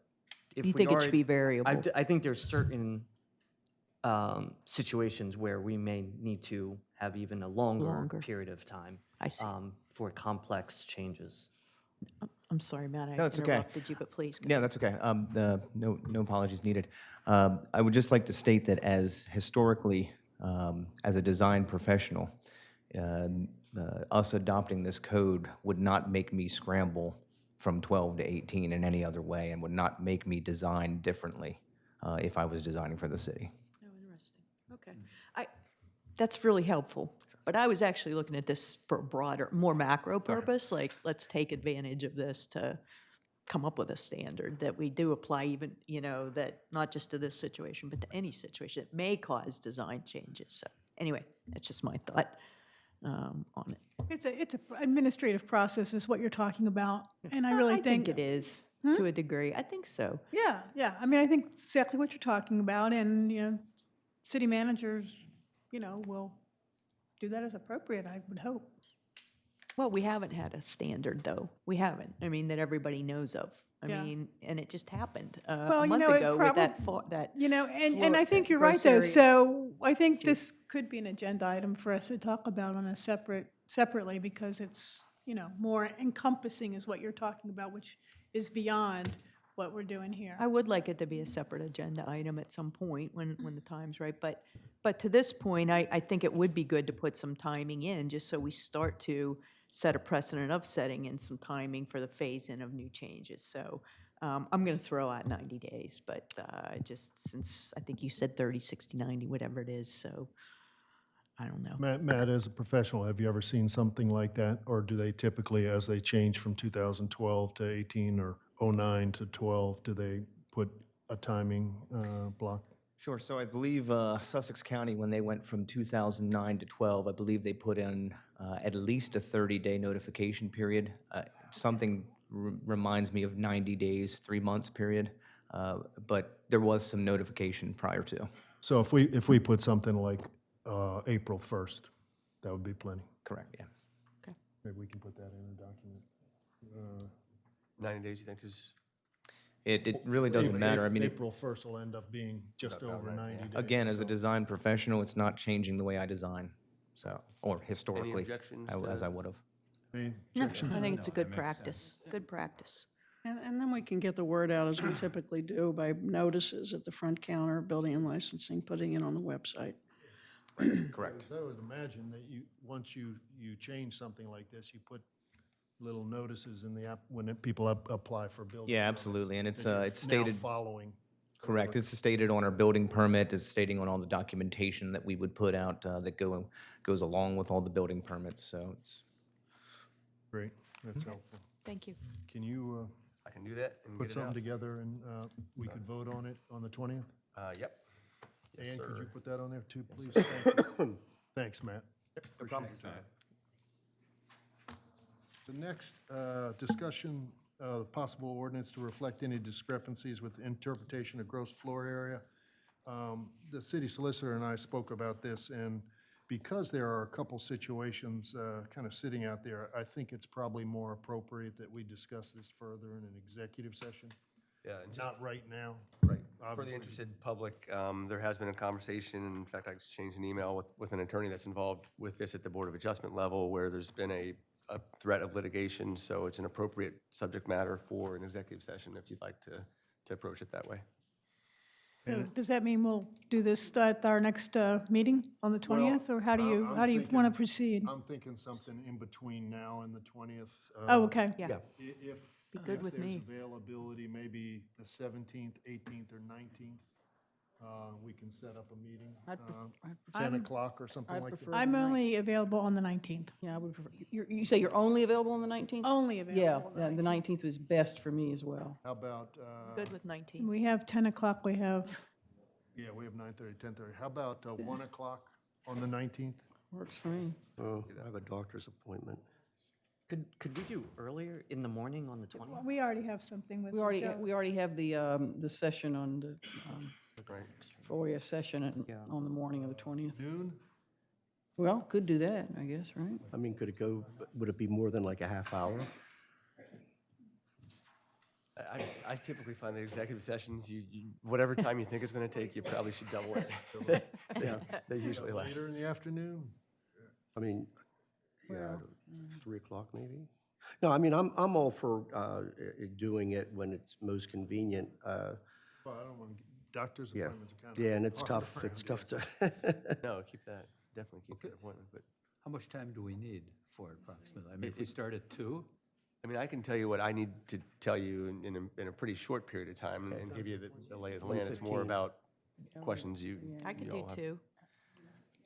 if
You think it should be variable?
I think there's certain situations where we may need to have even a longer period of time.
I see.
For complex changes.
I'm sorry, Matt, I
No, it's okay.
interrupted you, but please. Go
Yeah,
ahead.
that's okay. No apologies needed. I would just like to state that as historically, as a design professional, us adopting this code would not make me scramble from 12 to 18 in any other way and would not make me design differently if I was designing for the city.
Oh, interesting. Okay. That's really helpful. But I was actually looking at this for a broader, more macro purpose, like let's take advantage of this to come up with a standard that we do apply even, that not just to this situation, but to any situation that may cause design changes. So anyway, that's just my thought on it.
It's a administrative process is what you're talking about, and I really think
it is to a degree. I think so.
Yeah. I mean, I think exactly what you're talking about, and city managers, will do that as appropriate, I would hope.
Well, we haven't had a standard, though. We haven't. I mean, that everybody knows of. I
Yeah.
mean, and it just happened
Well,
a
you
month
know, it
ago with that,
probab-
that.
You know, and
floor-
I think you're
gross
right, though.
area.
So I think this could be an agenda item for us to talk about on a separately, because it's, you know, more encompassing is what you're talking about, which is beyond what we're doing here.
I would like it to be a separate agenda item at some point when the time's right, but to this point, I think it would be good to put some timing in, just so we start to set a precedent of setting in some timing for the phase-in of new changes. So I'm going to throw out 90 days, but just since I think you said 30, 60, 90, whatever it is, so I don't know.
Matt, as a professional, have you ever seen something like that? Or do they typically, as they change from 2012 to 18 or 09 to 12, do they put a timing block?
Sure. So I believe Sussex County, when they went from 2009 to 12, I believe they put in at least a 30-day notification period. Something reminds me of 90 days, 3 months period. But there was some notification prior to.
So if we put something like April 1st, that would be plenty.
Correct, yeah.
Okay.
Maybe we can put that in a document.
90 days, you think, is?
It really doesn't matter. I mean,
April 1st will end up being just over 90 days.
again, as a
so-
design professional, it's not changing the way I design, so, or historically,
objections
as
to-
I would have.
Any
No,
objections?
I think it's a
No,
good
that makes
practice, good practice.
And then we can get the word out as we typically do by notices at the front counter, building and licensing, putting it on the website.
Correct.
I would imagine that once you change something like this, you put little notices in the app, when people apply for building.
Yeah,
permits,
absolutely, and it's
that you're
it's
now
stated.
following.
Correct. It's stated on our building permit, it's stating on all the documentation that we would put out that goes along with all the building permits, so it's.
Great, that's helpful.
Thank you.
Can you
I can do that and
put
get it
something
out.
together and we could vote on it on the 20th?
Yep. Yes,
And could you
sir.
put that on there too, please? Thank you. Thanks, Matt. Appreciate your time. The next discussion, possible ordinance to reflect any discrepancies with interpretation of gross floor area. The city solicitor and I spoke about this, and because there are a couple situations kind of sitting out there, I think it's probably more appropriate that we discuss this further in an executive session.
Yeah, and just
Not right now.
Right. For the
obviously.
interested public, there has been a conversation, in fact, I exchanged an email with an attorney that's involved with this at the Board of Adjustment level, where there's been a threat of litigation, so it's an appropriate subject matter for an executive session if you'd like to approach it that way.
So does that mean we'll do this at our next meeting on the 20th, or how do you
I'm
want to
thinking-
proceed?
I'm thinking something in between now and the 20th.
Oh, okay.
Yeah.
If
Be good with me.
there's availability, maybe the 17th, 18th, or 19th, we can set up a meeting.
I'd pref- I'd
10
I'm-
o'clock or something
I'd
like
prefer
that.
I'm only available on the 19th.
Yeah, I would prefer, you say you're only available on the 19th?
Only available
Yeah,
on the
yeah, the 19th was best for me as well.
How about,
Good with 19.
We have 10 o'clock, we have,
yeah, we have 9:30, 10:30. How about 1 o'clock on the 19th?
Works for me.
Oh, I have a doctor's appointment.
Could we do earlier in the morning on the 20th?
we already have something with.
We already,
Joe.
we already have the session on the
Right.
FOIA session on the morning of the 20th.
Noon?
Well, could do that, I guess, right?
I mean, could it go, would it be more than like a half hour?
I typically find that executive sessions, whatever time you think it's going to take, you probably should double it.
Yeah.
They usually last.
Later in the afternoon?
I mean, yeah, 3 o'clock maybe? No, I mean, I'm all for doing it when it's most convenient.
Well, I don't want to, doctor's
Yeah,
appointments are kind of.
yeah, and it's
hard
tough,
around
it's
here.
tough to.
No, keep that, definitely keep that appointment, but.
How much time do we need for it approximately? I mean, if we start at 2?
I mean, I can tell you what I need to tell you in a pretty short period of time and give you the lay of the land. It's more
1:15.
about questions you.
I could
you
do
all have.
2.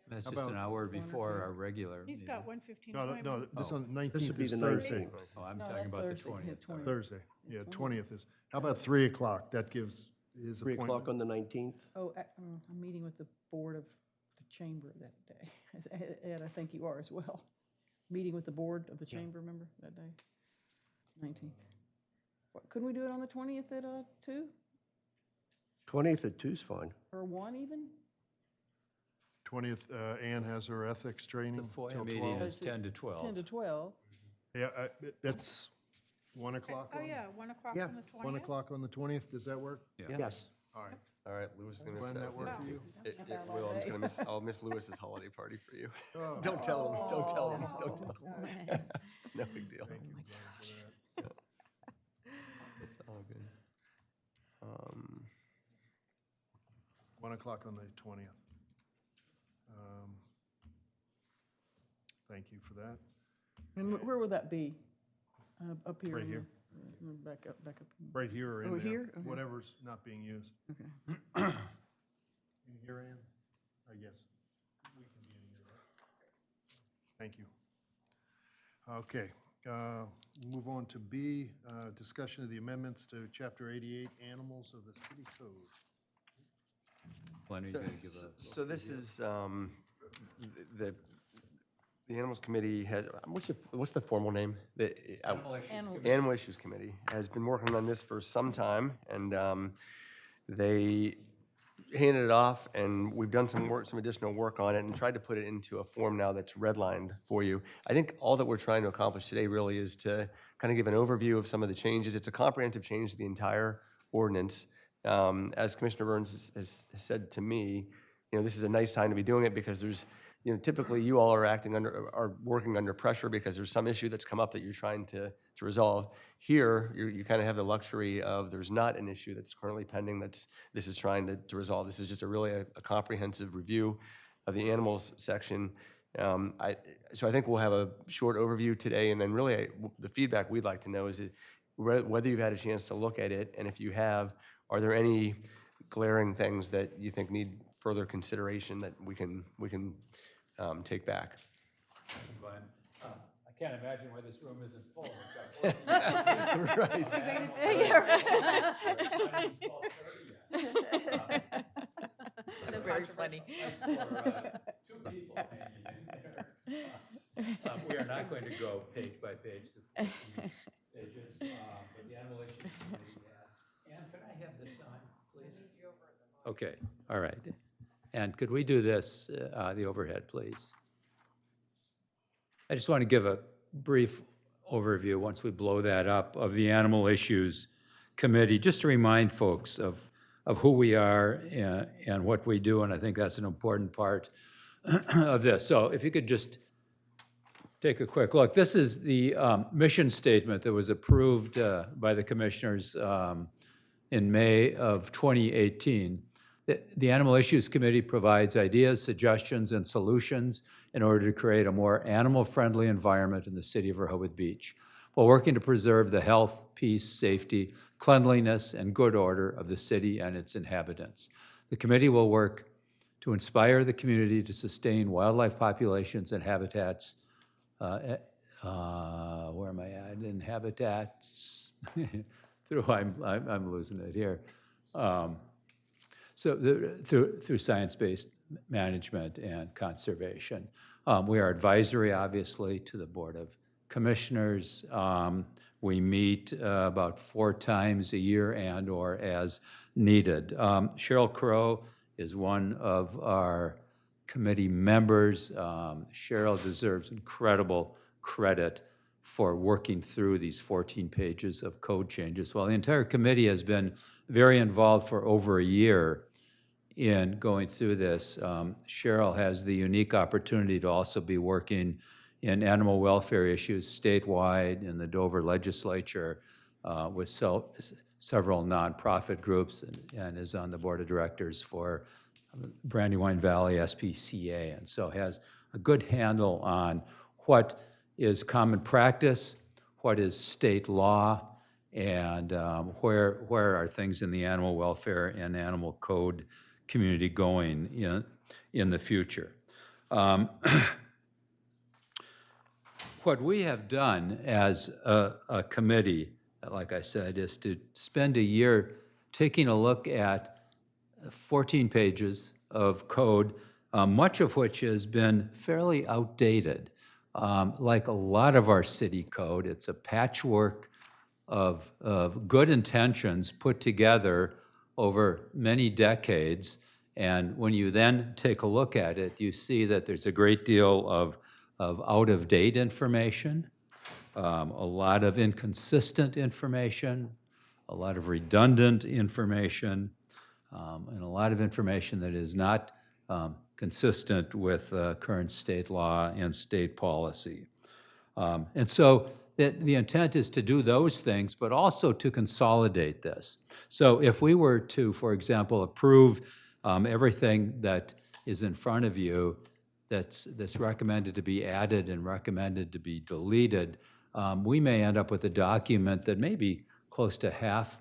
That's
How
just an
about
hour before our regular
He's
meeting.
got 1:15
No,
appointment.
this on
This
19th
would be
is
the
Thursday.
19th.
Oh, I'm
No,
talking
that's
about the
Thursday, yeah,
20th.
20th.
Thursday, yeah, 20th is, how about 3 o'clock? That gives his
3
appointment.
o'clock on the 19th?
Oh, I'm meeting with the board of the chamber that day. Ed, I think you are as well. Meeting with the board of the chamber, remember, that day? 19th. Couldn't we do it on the 20th at 2
20th at 2 is fine.
or 1 even?
20th, Ann has her ethics training
The FOIA
till
meeting
12.
is 10 to 12.
10 to 12.
Yeah, that's 1 o'clock
Oh,
on?
yeah, 1 o'clock
Yeah.
on the 20th?
1 o'clock on the 20th, does that work?
Yes.
All right.
All right, Lewis is going to.
Glenn, that work for you?
It will. I'm just going to miss. I'll miss Lewis's holiday party for you.
Oh.
Don't tell him. Don't tell him. Don't tell him. It's no big deal.
Thank you, Glenn, for that.
It's all good.
1 o'clock on the 20th. Thank you for that.
And where would that be? Up here?
Right
in
here.
the- Back up.
Right here or in
Oh,
there.
here? Okay.
Whatever's not being used.
Okay.
You here, Ann? I guess. We can be in here, right? Thank you. Okay, move on to B, discussion of the amendments to Chapter 88, Animals of the City Code.
Glenn, are you
So-
going to give a?
So this is, the Animals Committee has, what's the formal name? Animal Issues Committee has been working on this for some time, and they handed it off, and we've done some work, some additional work on it, and tried to put it into a form now that's redlined for you. I think all that we're trying to accomplish today really is to kind of give an overview of some of the changes. It's a comprehensive change to the entire ordinance. As Commissioner Burns has said to me, this is a nice time to be doing it because there's, typically you all are working under pressure because there's some issue that's come up that you're trying to resolve. Here, you kind of have the luxury of there's not an issue that's currently pending this is trying to resolve. This is just a comprehensive review of the animals section. So I think we'll have a short overview today, and then really the feedback we'd like to know is whether you've had a chance to look at it, and if you have, are there any glaring things that you think need further consideration that we can take back?
Glenn, I can't imagine why this room isn't full.
Right.
So very funny.
Two people hanging in there. We are not going to go page by page through 14 pages, but the Animal Issues Committee has. Ann, could I have this on, please? Okay, all right. And could we do this, the overhead, please? I just want to give a brief overview, once we blow that up, of the Animal Issues Committee, just to remind folks of who we are and what we do, and I think that's an important part of this. So if you could just take a quick look. This is the mission statement that was approved by the commissioners in May of 2018. The Animal Issues Committee provides ideas, suggestions, and solutions in order to create a more animal-friendly environment in the city of Rehoboth Beach, while working to preserve the health, peace, safety, cleanliness, and good order of the city and its inhabitants. The committee will work to inspire the community to sustain wildlife populations and habitats. Where am I at? In habitats. I'm losing it here. So through science-based management and conservation. We are advisory, obviously, to the Board of Commissioners. We meet about 4 times a year and/or as needed. Cheryl Crow is one of our committee members. Cheryl deserves incredible credit for working through these 14 pages of code changes. While the entire committee has been very involved for over a year in going through this, Cheryl has the unique opportunity to also be working in animal welfare issues statewide in the Dover legislature with several nonprofit groups and is on the board of directors for Brandywine Valley SPCA, and so has a good handle on what is common practice, what is state law, and where are things in the animal welfare and animal code community going in the future. What we have done as a committee, like I said, is to spend a year taking a look at 14 pages of code, much of which has been fairly outdated. Like a lot of our city code, it's a patchwork of good intentions put together over many decades, And when you then take a look at it, you see that there's a great deal of out-of-date information, a lot of inconsistent information, a lot of redundant information, and a lot of information that is not consistent with current state law and state policy. And so the intent is to do those things, but also to consolidate this. So if we were to, for example, approve everything that is in front of you that's recommended to be added and recommended to be deleted, we may end up with a document that may be close to half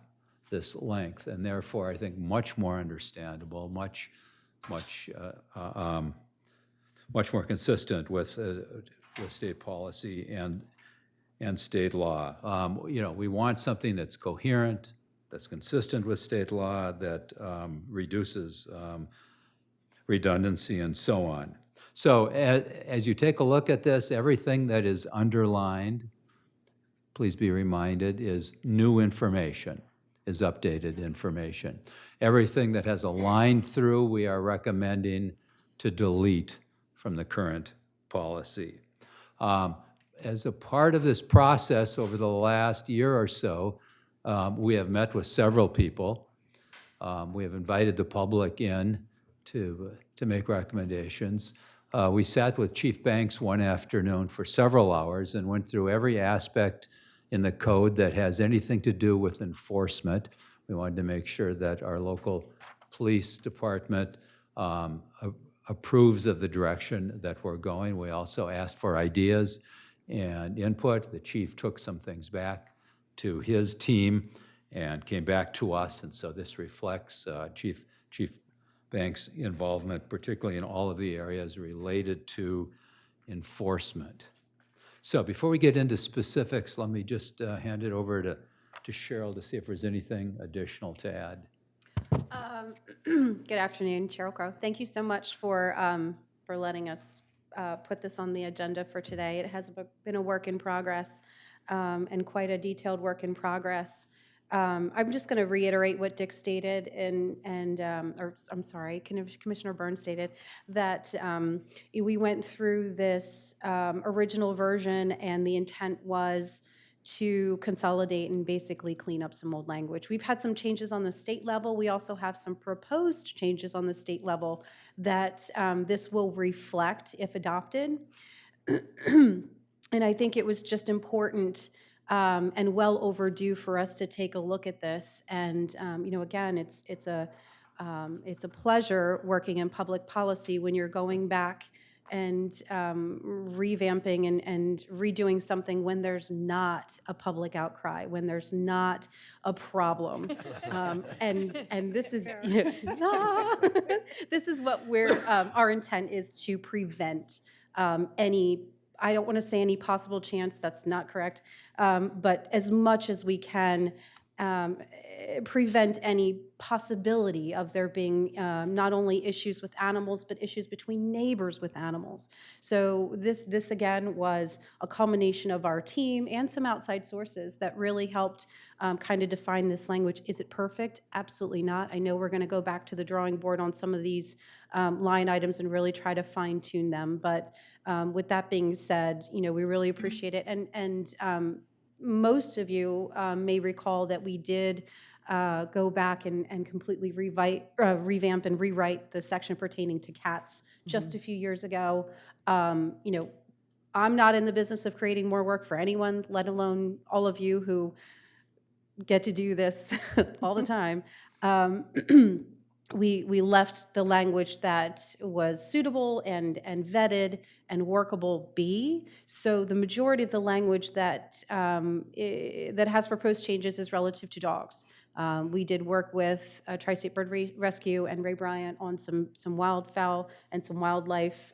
this length, and therefore I think much more understandable, much more consistent with state policy and state law. You know, we want something that's coherent, that's consistent with state law, that reduces redundancy and so on. So as you take a look at this, everything that is underlined, please be reminded, is new information, is updated information. Everything that has a line through, we are recommending to delete from the current policy. As a part of this process over the last year or so, we have met with several people. We have invited the public in to make recommendations. We sat with Chief Banks one afternoon for several hours and went through every aspect in the code that has anything to do with enforcement. We wanted to make sure that our local police department approves of the direction that we're going. We also asked for ideas and input. The chief took some things back to his team and came back to us, and so this reflects Chief Banks' involvement, particularly in all of the areas related to enforcement. So before we get into specifics, let me just hand it over to Cheryl to see if there's anything additional to add.
Good afternoon, Cheryl Crow. Thank you so much for letting us put this on the agenda for today. It has been a work in progress and quite a detailed work in progress. I'm just going to reiterate what Dick stated Commissioner Burns stated, that we went through this original version and the intent was to consolidate and basically clean up some old language. We've had some changes on the state level. We also have some proposed changes on the state level that this will reflect if adopted. And I think it was just important and well overdue for us to take a look at this. And you know, again, it's a pleasure working in public policy when you're going back and revamping and redoing something when there's not a public outcry, when there's not a problem. And this is this is what our intent is to prevent any, I don't want to say any possible chance, that's not correct, but as much as we can prevent any possibility of there being not only issues with animals, but issues between neighbors with animals. So this again was a culmination of our team and some outside sources that really helped kind of define this language. Is it perfect? Absolutely not. I know we're going to go back to the drawing board on some of these line items and really try to fine tune them. But with that being said, you know, we really appreciate it. And most of you may recall that we did go back and completely revamp and rewrite the section pertaining to cats just a few years ago. You know, I'm not in the business of creating more work for anyone, let alone all of you who get to do this all the time. We left the language that was suitable and vetted and workable be. So the majority of the language that that has proposed changes is relative to dogs. We did work with Tri-State Bird Rescue and Ray Bryant on some wildfowl and some wildlife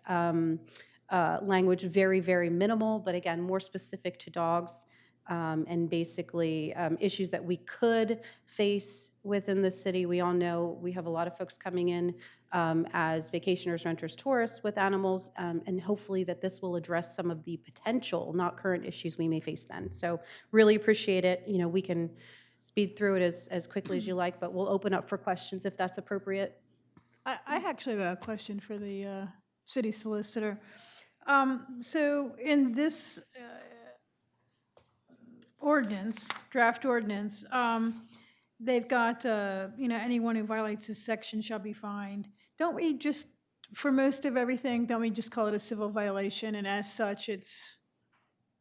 language, very, very minimal, but again, more specific to dogs. And basically issues that we could face within the city. We all know we have a lot of folks coming in as vacationers, renters, tourists with animals, and hopefully that this will address some of the potential, not current issues we may face then. So really appreciate it. You know, we can speed through it as quickly as you like, but we'll open up for questions if that's appropriate.
I actually have a question for the city solicitor. So in this ordinance, draft ordinance, they've got, anyone who violates this section shall be fined. Don't we just, for most of everything, don't we just call it a civil violation, and as such, it's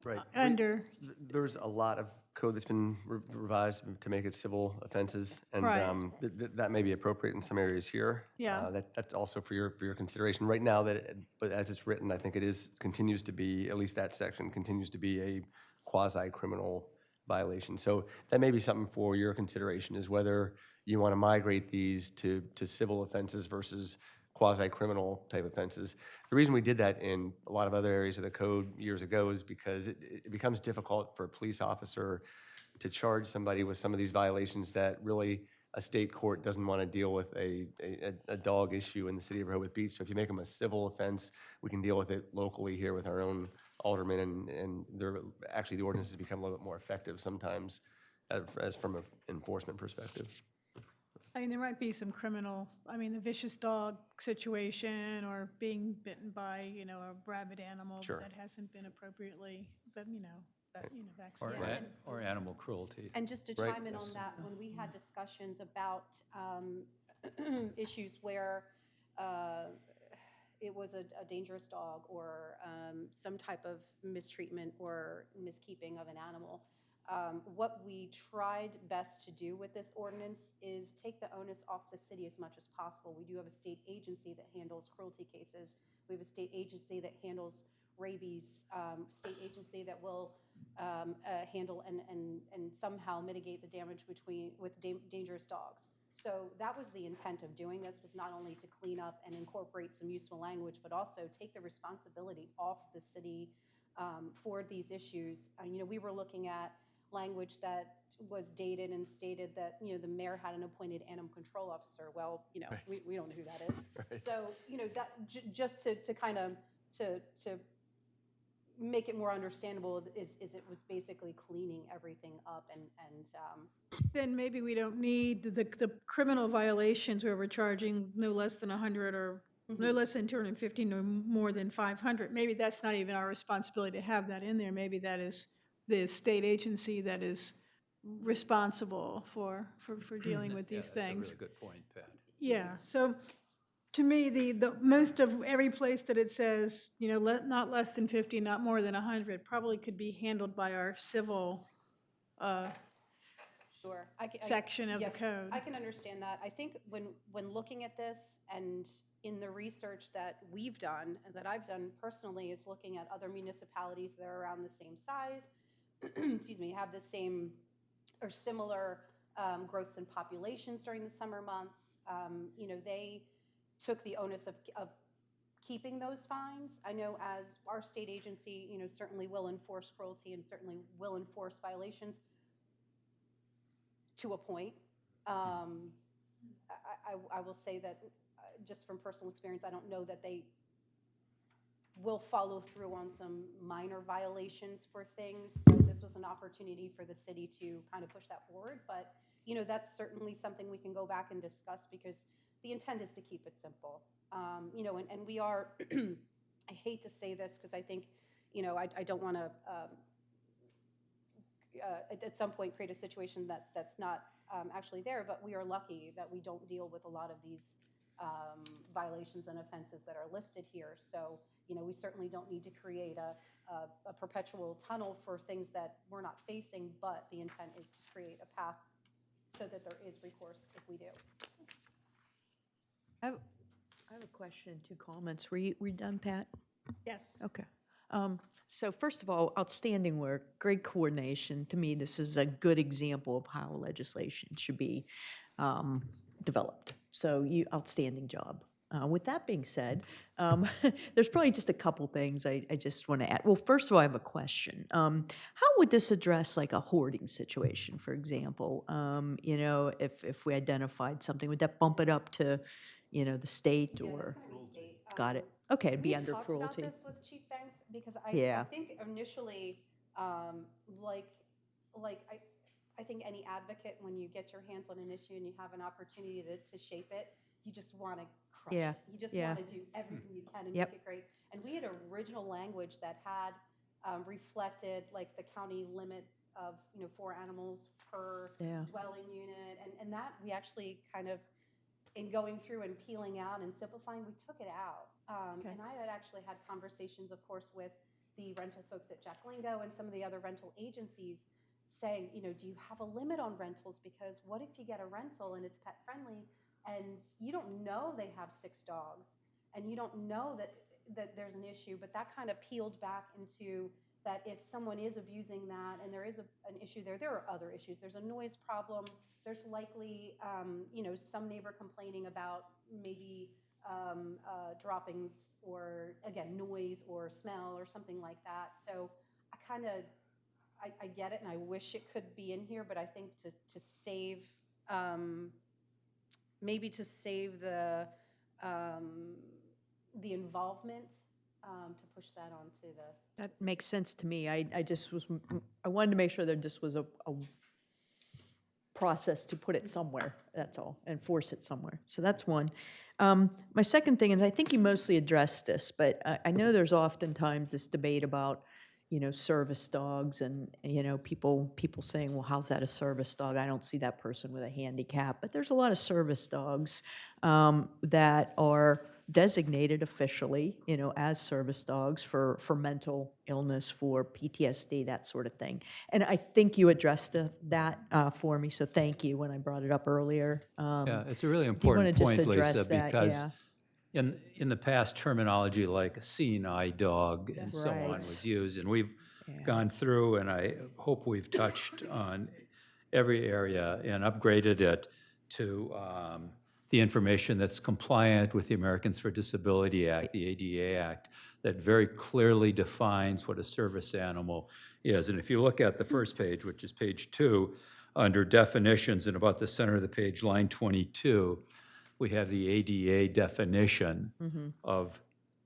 Right.
under?
There's a lot of code that's been revised to make it civil offenses, and
Right.
that may be appropriate in some areas here.
Yeah.
That's also for your consideration. Right now, but as it's written, I think continues to be, at least that section continues to be a quasi-criminal violation. So that may be something for your consideration, is whether you want to migrate these to civil offenses versus quasi-criminal type offenses. The reason we did that in a lot of other areas of the code years ago is because it becomes difficult for a police officer to charge somebody with some of these violations that really a state court doesn't want to deal with a dog issue in the city of Rehoboth Beach. So if you make them a civil offense, we can deal with it locally here with our own aldermen, and actually the ordinances become a little bit more effective sometimes as from an enforcement perspective.
I mean, there might be some criminal, the vicious dog situation, or being bitten by, a rabid animal
Sure.
that hasn't been appropriately,
Or,
vaccinated.
or animal cruelty.
And just to
Right.
chime in on that, when we had discussions about issues where it was a dangerous dog or some type of mistreatment or miskeeping of an animal, what we tried best to do with this ordinance is take the onus off the city as much as possible. We do have a state agency that handles cruelty cases. We have a state agency that handles rabies, state agency that will handle and somehow mitigate the damage with dangerous dogs. So that was the intent of doing this, was not only to clean up and incorporate some useful language, but also take the responsibility off the city for these issues. We were looking at language that was dated and stated that, the mayor had an appointed animal control officer. Well,
Right.
we don't know who that is.
Right.
So, that just to kind of to make it more understandable is it was basically cleaning everything up and
Then maybe we don't need the criminal violations where we're charging no less than 100 or no less than 250, no more than 500. Maybe that's not even our responsibility to have that in there. Maybe that is the state agency that is responsible for dealing with these
That's a
things.
really good point, Pat.
Yeah, so to me, the most of every place that it says, not less than 50, not more than 100, probably could be handled by our civil
sure.
section of the
Yep,
code.
I can understand that. I think when looking at this and in the research that we've done, and that I've done personally, is looking at other municipalities that are around the same size, excuse me, have the same or similar growths in populations during the summer months. They took the onus of keeping those fines. I know as our state agency, certainly will enforce cruelty and certainly will enforce violations to a point. I will say that just from personal experience, I don't know that they will follow through on some minor violations for things. So this was an opportunity for the city to kind of push that forward. But, that's certainly something we can go back and discuss, because the intent is to keep it simple. And we are, I hate to say this because I think, I don't want to at some point create a situation that's not actually there, but we are lucky that we don't deal with a lot of these violations and offenses that are listed here. So, we certainly don't need to create a perpetual tunnel for things that we're not facing, but the intent is to create a path so that there is recourse if we do.
I have a question and 2 comments. Were you done, Pat?
Yes.
Okay. So first of all, outstanding work, great coordination. To me, this is a good example of how legislation should be developed. So outstanding job. With that being said, there's probably just a couple things I just want to add. Well, first of all, I have a question. How would this address like a hoarding situation, for example? If we identified something, would that bump it up to, the state or? Got it. Okay, it'd be under cruelty.
We talked about this with Chief Banks because I think initially, I think any advocate, when you get your hands on an issue and you have an opportunity to shape it, you just want to crush
Yeah,
it. You just
yeah.
want to do everything you can and
Yep.
make it great. And we had original language that had reflected like the county limit of 4 animals per
Yeah.
dwelling unit, and that we actually kind of, in going through and peeling out and simplifying, we took it out. And I had actually had conversations, of course, with the rental folks at Jack Lingo and some of the other rental agencies saying, do you have a limit on rentals? Because what if you get a rental and it's pet friendly and you don't know they have 6 dogs and you don't know that there's an issue, but that kind of peeled back into that if someone is abusing that and there is an issue there are other issues. There's a noise problem. There's likely, some neighbor complaining about maybe droppings or, again, noise or smell or something like that. So I get it, and I wish it could be in here, but I think to save, maybe to save the involvement, to push that onto the.
That makes sense to me. I just was, I wanted to make sure that this was a process to put it somewhere, that's all, and force it somewhere. So that's one. My second thing is, I think you mostly addressed this, but I know there's oftentimes this debate about, service dogs and, people saying, well, how's that a service dog? I don't see that person with a handicap. But there's a lot of service dogs that are designated officially, as service dogs for mental illness, for PTSD, that sort of thing. And I think you addressed that for me, so thank you when I brought it up earlier.
Yeah, it's a really
do you
important
wanna just
point,
address
Lisa,
that?
because
Yeah.
in the past, terminology like a seeing eye dog and so on
Right.
was used, and we've gone through, and I hope we've touched on every area and upgraded it to the information that's compliant with the Americans for Disability Act, the ADA Act, that very clearly defines what a service animal is. And if you look at the first page, which is page 2, under definitions, in about the center of the page, line 22, we have the ADA definition of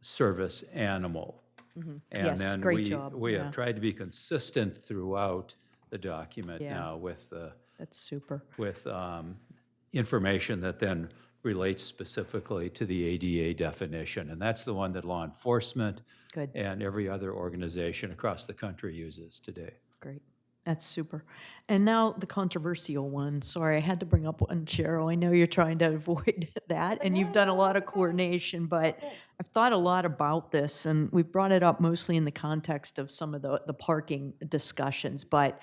service animal. And
Yes,
then
great job,
we
yeah.
have tried to be consistent throughout the document
Yeah.
now with
That's super.
information that then relates specifically to the ADA definition. And that's the one that law enforcement
Good.
and every other organization across the country uses today.
Great. That's super. And now the controversial one. Sorry, I had to bring up one, Cheryl. I know you're trying to avoid that, and you've done a lot of coordination, but I've thought a lot about this, and we've brought it up mostly in the context of some of the parking discussions. But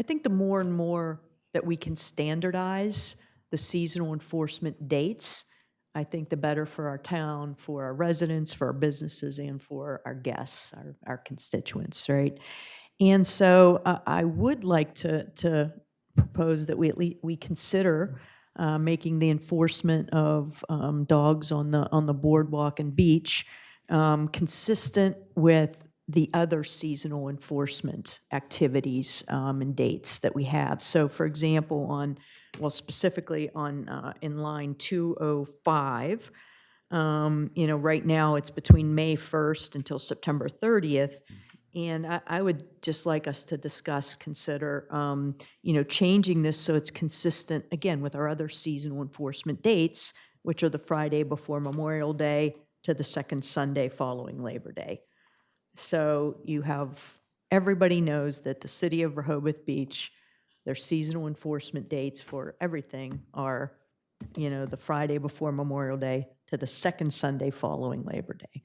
I think the more and more that we can standardize the seasonal enforcement dates, I think the better for our town, for our residents, for our businesses, and for our guests, our constituents, right? And so I would like to propose that we consider making the enforcement of dogs on the boardwalk and beach consistent with the other seasonal enforcement activities and dates that we have. So, for example, specifically on in line 205. Right now it's between May 1st until September 30th. And I would just like us to consider, changing this so it's consistent, again, with our other seasonal enforcement dates, which are the Friday before Memorial Day to the second Sunday following Labor Day. So everybody knows that the city of Rehoboth Beach, their seasonal enforcement dates for everything are, the Friday before Memorial Day to the second Sunday following Labor Day.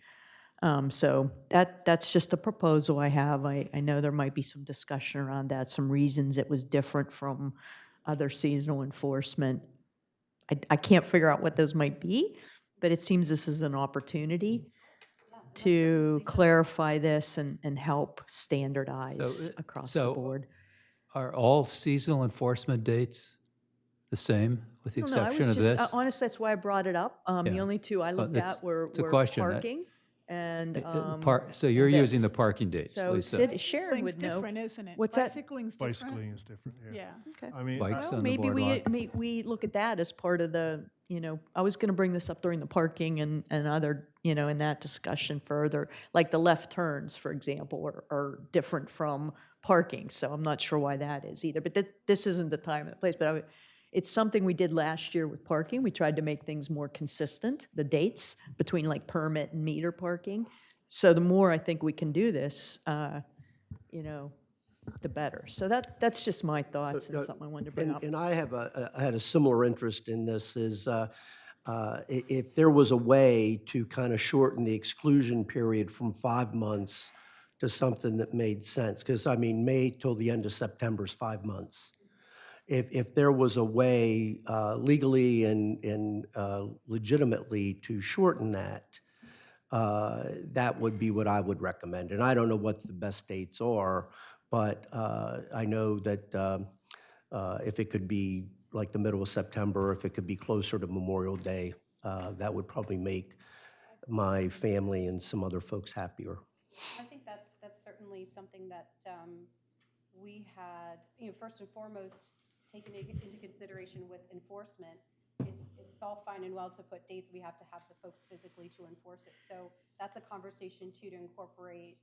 So that's just a proposal I have. I know there might be some discussion around that, some reasons it was different from other seasonal enforcement. I can't figure out what those might be, but it seems this is an opportunity to clarify this and help standardize across the board.
Are all seasonal enforcement dates the same, with the
I don't know,
exception of this?
honestly, that's why I brought it up. The
Yeah.
only two I looked
that's-
at were
it's a question.
parking and
So you're
and
using
this.
the parking dates,
So
Lisa.
Sharon
Bicycling's
would know.
different, isn't it?
What's that?
Bicycling's different.
Bicycling is different, yeah.
Yeah.
I mean,
Bikes
Well,
on the
maybe
boardwalk.
we look at that as part of the, I was going to bring this up during the parking and other, in that discussion further. Like the left turns, for example, are different from parking. So I'm not sure why that is either. But this isn't the time and the place. But it's something we did last year with parking. We tried to make things more consistent, the dates between like permit and meter parking. So the more I think we can do this, you know, the better. So that's just my thoughts and something I wanted to bring up.
And I have I had a similar interest in this is if there was a way to kind of shorten the exclusion period from 5 months to something that made sense, because I mean, May till the end of September is 5 months. If there was a way legally and legitimately to shorten that, that would be what I would recommend. And I don't know what the best dates are, but I know that if it could be like the middle of September, if it could be closer to Memorial Day, that would probably make my family and some other folks happier.
I think that's certainly something that we had, first and foremost, taken into consideration with enforcement. It's all fine and well to put dates. We have to have the folks physically to enforce it. So that's a conversation too, to incorporate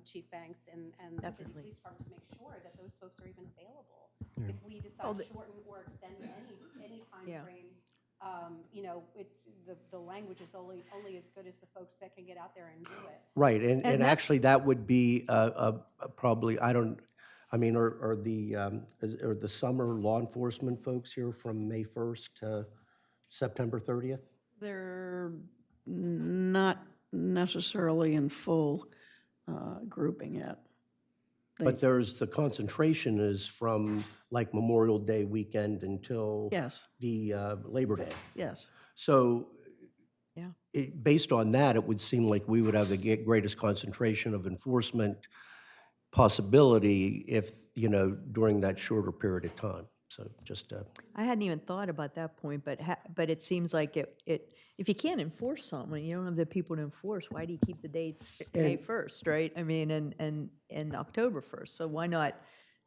Chief Banks and the city police department to make sure that those folks are even available. If we decide to shorten or extend any time frame, the language is only as good as the folks that can get out there and do it.
Right, and actually that would be probably, are the summer law enforcement folks here from May 1st to September 30th?
They're not necessarily in full grouping yet.
But there's, the concentration is from like Memorial Day weekend until the Labor Day.
Yes.
So based on that, it would seem like we would have the greatest concentration of enforcement possibility if, during that shorter period of time. So just
I hadn't even thought about that point, but it seems like if you can't enforce something, you don't have the people to enforce, why do you keep the dates May 1st, right? I mean, and October 1st. So why not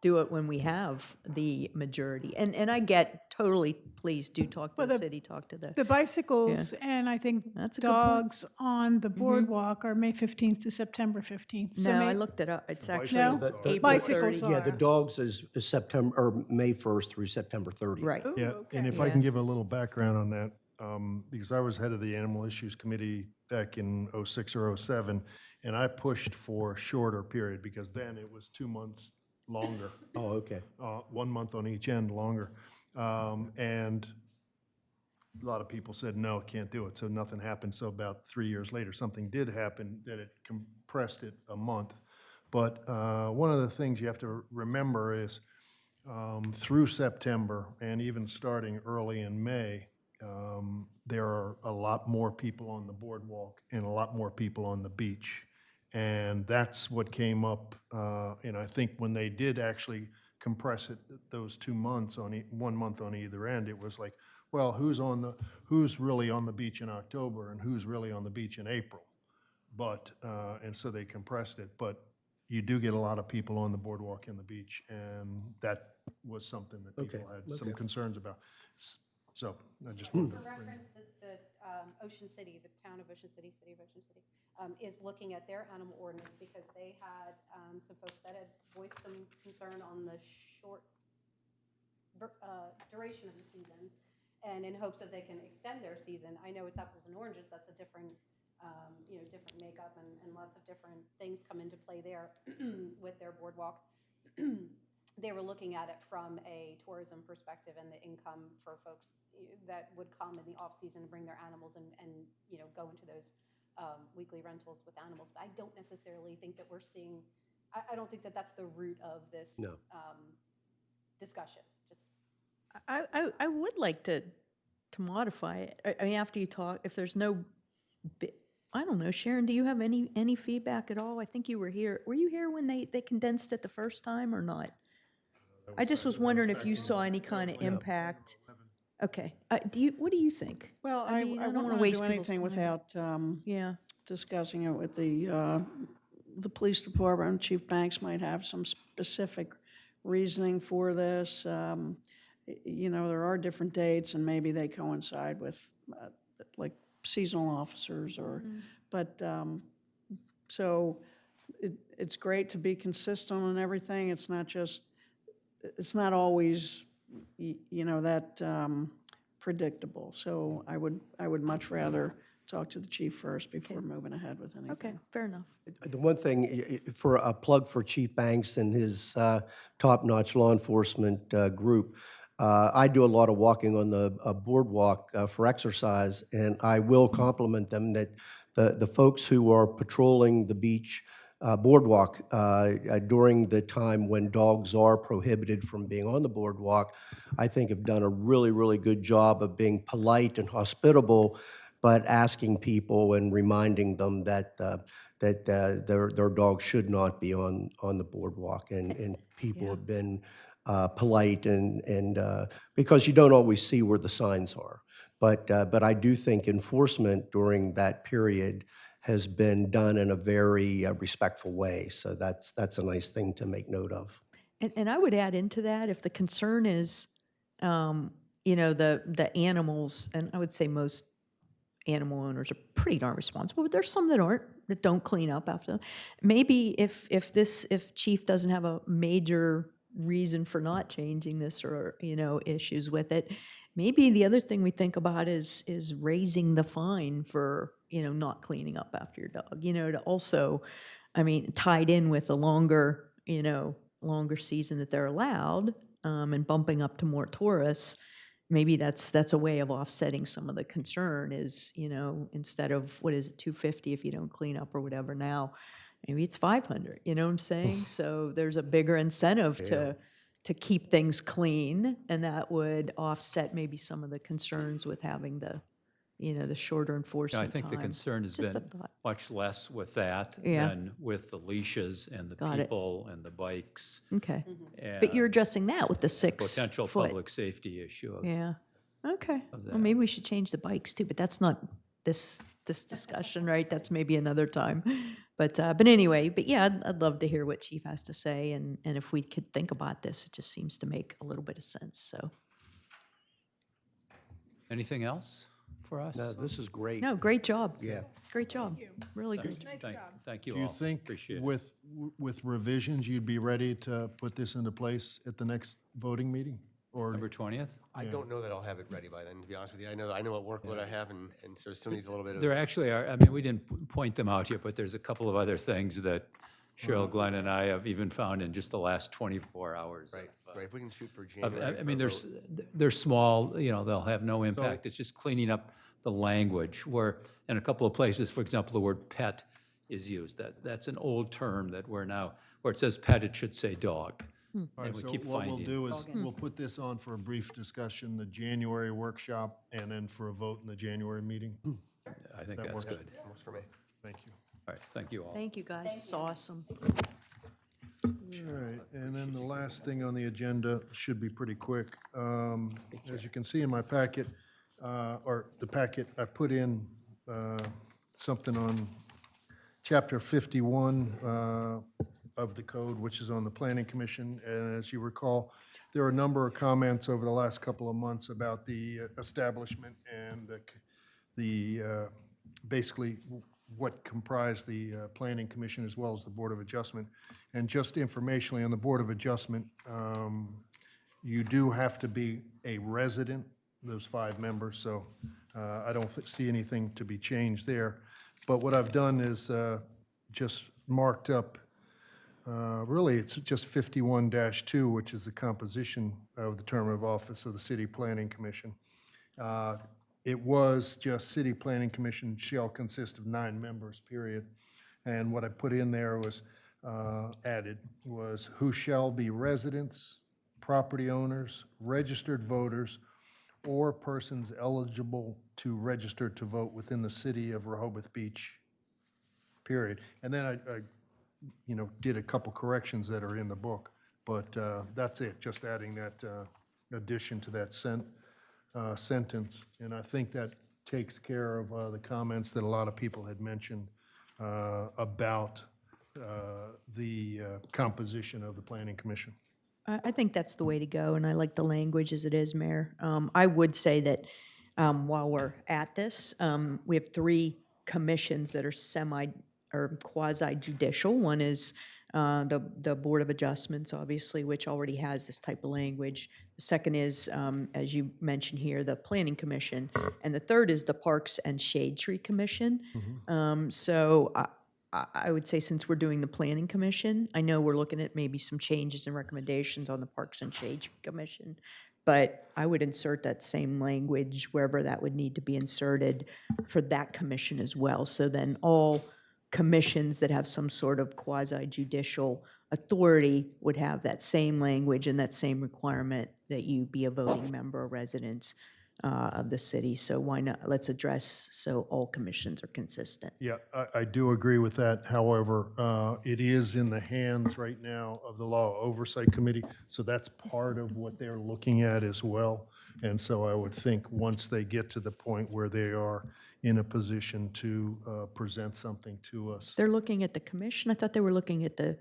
do it when we have the majority? And I get totally, please do talk to the city, talk to the
bicycles and I think dogs on the boardwalk are May 15th to September 15th. So
No, I looked it up. It's actually April
bicycles
30.
are.
Yeah, the dogs is September, or May 1st through September 30th.
Right.
Yeah, and if I can give a little background on that, because I was head of the Animal Issues Committee back in '06 or '07, and I pushed for a shorter period because then it was 2 months longer.
Oh, okay.
1 month on each end longer. And a lot of people said, no, can't do it. So nothing happened. So about 3 years later, something did happen that it compressed it a month. But one of the things you have to remember is through September and even starting early in May, there are a lot more people on the boardwalk and a lot more people on the beach. And that's what came up, and I think when they did actually compress it, those 2 months on 1 month on either end, it was like, well, who's really on the beach in October and who's really on the beach in April? But, and so they compressed it, but you do get a lot of people on the boardwalk and the beach, and that was something that people had some concerns about. So I just wanted to
For
bring it.
reference, the Ocean City, the town of Ocean City, city of Ocean City, is looking at their animal ordinance because they had some folks that had voiced some concern on the short duration of the season, and in hopes that they can extend their season. I know it's apples and oranges, that's a different, different makeup and lots of different things come into play there with their boardwalk. They were looking at it from a tourism perspective and the income for folks that would come in the off-season and bring their animals and go into those weekly rentals with animals. But I don't necessarily think that we're seeing, I don't think that that's the root of this discussion. Just
I would like to modify it. I mean, after you talk, if there's no, I don't know, Sharon, do you have any feedback at all? I think you were here. Were you here when they condensed it the first time or not? I just was wondering if you saw any kind of impact. Okay. What do you think?
Well, I
mean,
wouldn't
wanna
want to
waste
do
people's
anything
time.
without discussing it with the police department. Chief Banks might have some specific reasoning for this. There are different dates, and maybe they coincide with like seasonal officers or, but so it's great to be consistent on everything. It's not always you know, that predictable. So I would much rather talk to the chief first before moving ahead with anything.
Okay, fair enough.
The one thing, for a plug for Chief Banks and his top-notch law enforcement group, I do a lot of walking on the boardwalk for exercise, and I will compliment them that the folks who are patrolling the beach boardwalk during the time when dogs are prohibited from being on the boardwalk, I think have done a really, really good job of being polite and hospitable, but asking people and reminding them that their dog should not be on the boardwalk. And people have been polite and because you don't always see where the signs are. But I do think enforcement during that period has been done in a very respectful way. So that's a nice thing to make note of.
And I would add into that, if the concern is, you know, the animals, and I would say most animal owners are pretty darn responsible, but there's some that aren't, that don't clean up after them. Maybe if Chief doesn't have a major reason for not changing this or, you know, issues with it, maybe the other thing we think about is raising the fine for, you know, not cleaning up after your dog, you know, to also, I mean, tied in with a longer, you know, longer season that they're allowed, and bumping up to more tourists. Maybe that's a way of offsetting some of the concern is, you know, instead of, what is it, $250 if you don't clean up or whatever now, maybe it's $500, you know what I'm saying? So there's a bigger incentive to keep things clean, and that would offset maybe some of the concerns with having the, you know, the shorter
Yeah,
enforcement
I think the
time.
concern has
Just a
been
thought.
much less with that
Yeah.
than with the leashes and the
Got it.
people and the bikes.
Okay. But you're
and
addressing that with the
Potential
6 foot.
public safety issue of
Yeah, okay.
of
Well,
that.
maybe we should change the bikes too, but that's not this discussion, right? That's maybe another time. But anyway, but yeah, I'd love to hear what Chief has to say, and if we could think about this, it just seems to make a little bit of sense, so.
Anything else for us?
No, this is great.
No, great job.
Yeah.
Great job. Really great job.
Thank you
Do you
all.
think
Appreciate it.
with revisions, you'd be ready to put this into place at the next voting meeting? Or
November 20th?
I don't know that I'll have it ready by then, to be honest with you. I know what workload I have, and so it still needs a little bit of.
There actually are, I mean, we didn't point them out yet, but there's a couple of other things that Cheryl, Glenn, and I have even found in just the last 24 hours.
Right, right. If we can shoot for
of-
January.
I mean, they're small, you know, they'll have no impact. It's just cleaning up the language where, in a couple of places, for example, the word pet is used. That's an old term that we're now, where it says pet, it should say dog.
All right,
And we
so
keep
what we'll
finding.
do is, we'll put this on for a brief discussion, the January workshop, and then for a vote in the January meeting.
I think
That
that's
works.
good.
Works for me.
Thank you.
All right, thank you all.
Thank you, guys. It's awesome.
All right, and then the last thing on the agenda should be pretty quick. As you can see in my packet, or the packet, I put in something on Chapter 51 of the code, which is on the Planning Commission. And as you recall, there are a number of comments over the last couple of months about the establishment and basically what comprised the Planning Commission as well as the Board of Adjustment. And just informationally, on the Board of Adjustment, you do have to be a resident, those 5 members, so I don't see anything to be changed there. But what I've done is just marked up, really, it's just 51-2, which is the composition of the term of office of the City Planning Commission. It was just City Planning Commission shall consist of 9 members, period. And what I put in there was, added, was who shall be residents, property owners, registered voters, or persons eligible to register to vote within the city of Rehoboth Beach, period. And then I did a couple corrections that are in the book, but that's it, just adding that addition to that sentence. And I think that takes care of the comments that a lot of people had mentioned about the composition of the Planning Commission.
I think that's the way to go, and I like the language as it is, Mayor. I would say that while we're at this, we have 3 commissions that are or quasi-judicial. One is The Board of Adjustments, obviously, which already has this type of language. The second is, as you mentioned here, the Planning Commission. And the third is the Parks and Shade Tree Commission. So I would say since we're doing the Planning Commission, I know we're looking at maybe some changes and recommendations on the Parks and Shade Tree Commission, but I would insert that same language wherever that would need to be inserted for that commission as well. So then all commissions that have some sort of quasi-judicial authority would have that same language and that same requirement that you be a voting member or resident of the city. So why not, let's address so all commissions are consistent.
Yeah, I do agree with that. However, it is in the hands right now of the Law Oversight Committee, so that's part of what they're looking at as well. And so I would think once they get to the point where they are in a position to present something to us.
They're looking at the commission? I thought they were looking at the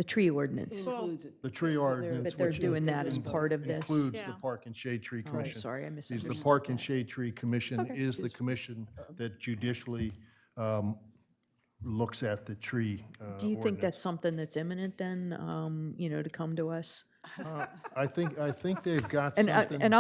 tree ordinance.
The tree ordinance,
But they're
which
doing that as part of this.
includes
Yeah.
the Park and Shade Tree
Oh,
Commission.
sorry, I
Is
misunderstood
the Park and
that.
Shade Tree Commission is the commission that judicially looks at the tree
Do you think
ordinance.
that's something that's imminent then, to come to us?
I think they've got
And
something.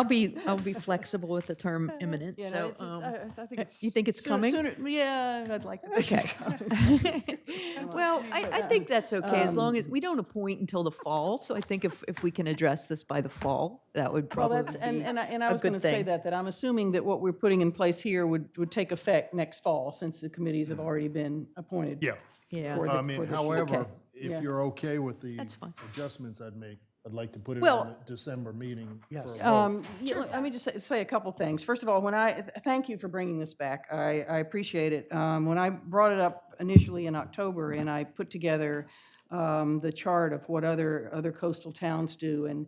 I'll be flexible with the term imminent,
Yeah, no,
so.
it's- I think it's.
You think it's
sooner-
coming?
sooner- Yeah, I'd like to think it's coming.
Well, I think that's okay, as long as, we don't appoint until the fall, so I think if we can address this by the fall, that would
Well,
probably
that's,
be
and I
a
was going to
good
say
thing.
that I'm assuming that what we're putting in place here would take effect next fall, since the committees have already been appointed.
Yeah.
Yeah.
for the-
I
for
mean,
this year.
however,
Okay.
if
Yeah.
you're okay with the
That's fine.
adjustments I'd make, I'd like to put it
Well,
on the December meeting for a vote.
Let me just say a couple things. First of all, thank you for bringing this back. I appreciate it. When I brought it up initially in October, and I put together the chart of what other coastal towns do, and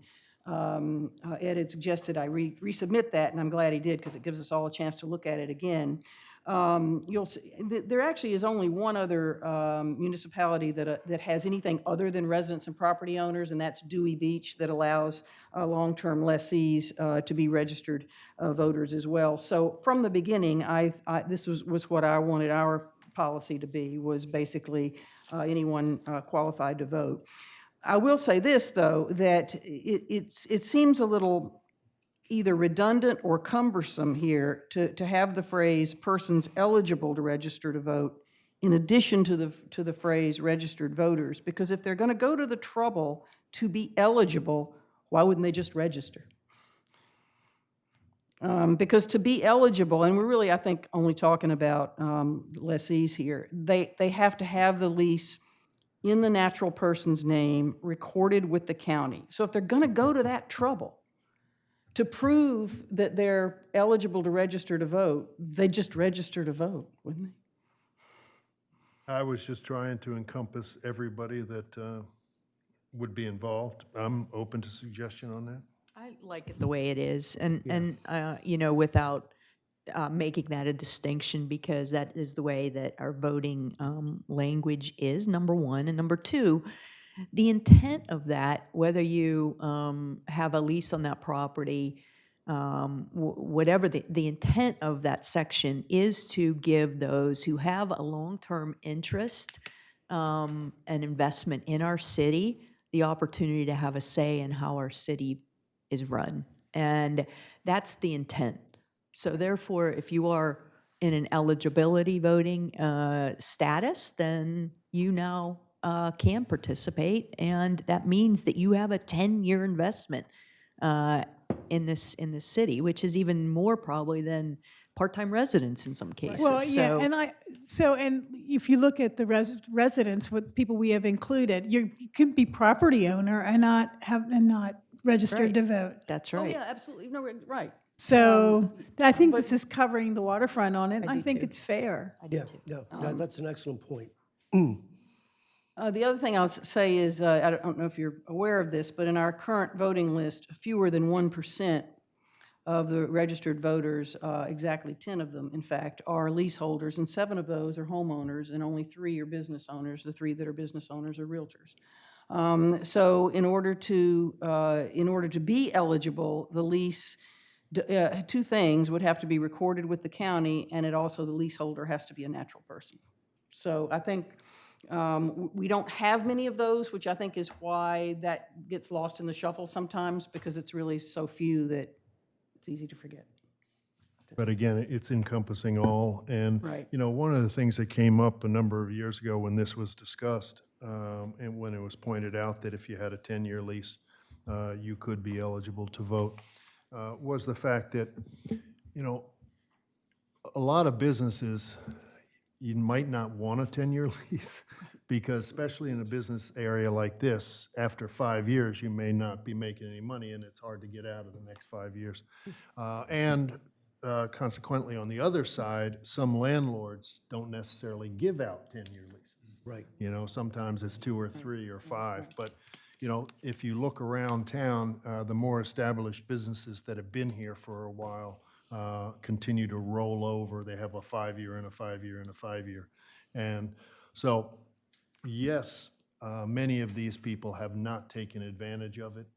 Ed had suggested I resubmit that, and I'm glad he did, because it gives us all a chance to look at it again. You'll see, there actually is only one other municipality that has anything other than residents and property owners, and that's Dewey Beach, that allows long-term lessees to be registered voters as well. So from the beginning, this was what I wanted our policy to be, was basically anyone qualified to vote. I will say this, though, that it seems a little either redundant or cumbersome here to have the phrase "persons eligible to register to vote" in addition to the phrase "registered voters," because if they're going to go to the trouble to be eligible, why wouldn't they just register? Because to be eligible, and we're really, I think, only talking about lessees here, they have to have the lease in the natural person's name recorded with the county. So if they're going to go to that trouble to prove that they're eligible to register to vote, they just register to vote, wouldn't they?
I was just trying to encompass everybody that would be involved. I'm open to suggestion on that.
I like it the way it is, and without making that a distinction, because that is the way that our voting language is, number one. And number two, the intent of that, whether you have a lease on that property, whatever the intent of that section is to give those who have a long-term interest and investment in our city the opportunity to have a say in how our city is run. And that's the intent. So therefore, if you are in an eligibility voting status, then you now can participate, and that means that you have a 10-year investment in this city, which is even more probably than part-time residents in some cases.
Well, yeah,
So-
and if you look at the residents, what people we have included, you can be property owner and not registered to vote.
That's
Oh,
right.
yeah, absolutely, no, right.
So I think this is covering the waterfront on it.
I
I
do
think
too.
it's fair.
Yeah, that's an excellent point.
The other thing I'll say is, I don't know if you're aware of this, but in our current voting list, fewer than 1% of the registered voters, exactly 10 of them, in fact, are leaseholders, and 7 of those are homeowners, and only 3 are business owners. The 3 that are business owners are realtors. So in order to be eligible, the lease, 2 things would have to be recorded with the county, and the leaseholder has to be a natural person. So I think We don't have many of those, which I think is why that gets lost in the shuffle sometimes, because it's really so few that it's easy to forget.
But again, it's encompassing all. And,
Right.
you know, one of the things that came up a number of years ago when this was discussed, and when it was pointed out that if you had a 10-year lease, you could be eligible to vote, was the fact that, you know, a lot of businesses, you might not want a 10-year lease, because especially in a business area like this, after 5 years, you may not be making any money, and it's hard to get out of the next 5 years. And consequently, on the other side, some landlords don't necessarily give out 10-year leases.
Right.
You know, sometimes it's 2 or 3 or 5, but, you know, if you look around town, the more established businesses that have been here for a while continue to roll over. They have a 5-year and a 5-year and a 5-year. And so, yes, many of these people have not taken advantage of it.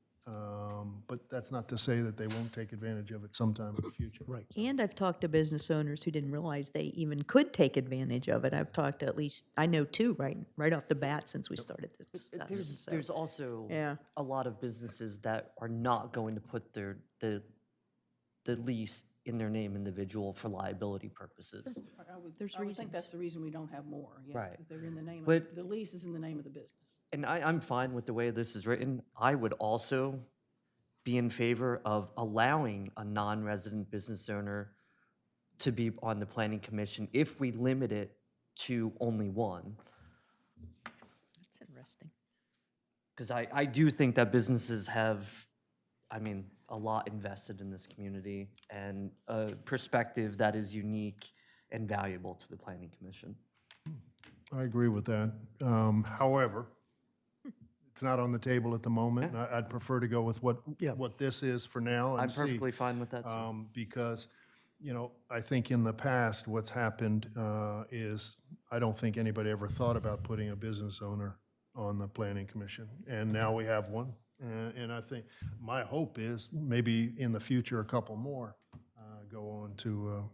But that's not to say that they won't take advantage of it sometime in the future.
Right.
And I've talked to business owners who didn't realize they even could take advantage of it. I've talked to at least, I know two right off the bat since we started this stuff. so-
There's also
Yeah.
a lot of businesses that are not going to put the lease in their name individual for liability purposes.
There's
I would think
reasons.
that's the reason we don't have more. Yeah,
Right.
if they're in the name
But-
of, the lease is in the name of the business.
And I'm fine with the way this is written. I would also be in favor of allowing a non-resident business owner to be on the planning commission if we limit it to only one.
That's interesting.
Because I do think that businesses have, I mean, a lot invested in this community and a perspective that is unique and valuable to the planning commission.
I agree with that. However, it's not on the table at the moment.
Yeah.
I'd prefer to go with what this is for now and
I'm
see.
perfectly fine with that, too.
Because, you know, I think in the past, what's happened is, I don't think anybody ever thought about putting a business owner on the planning commission, and now we have one. And I think, my hope is, maybe in the future, a couple more go on to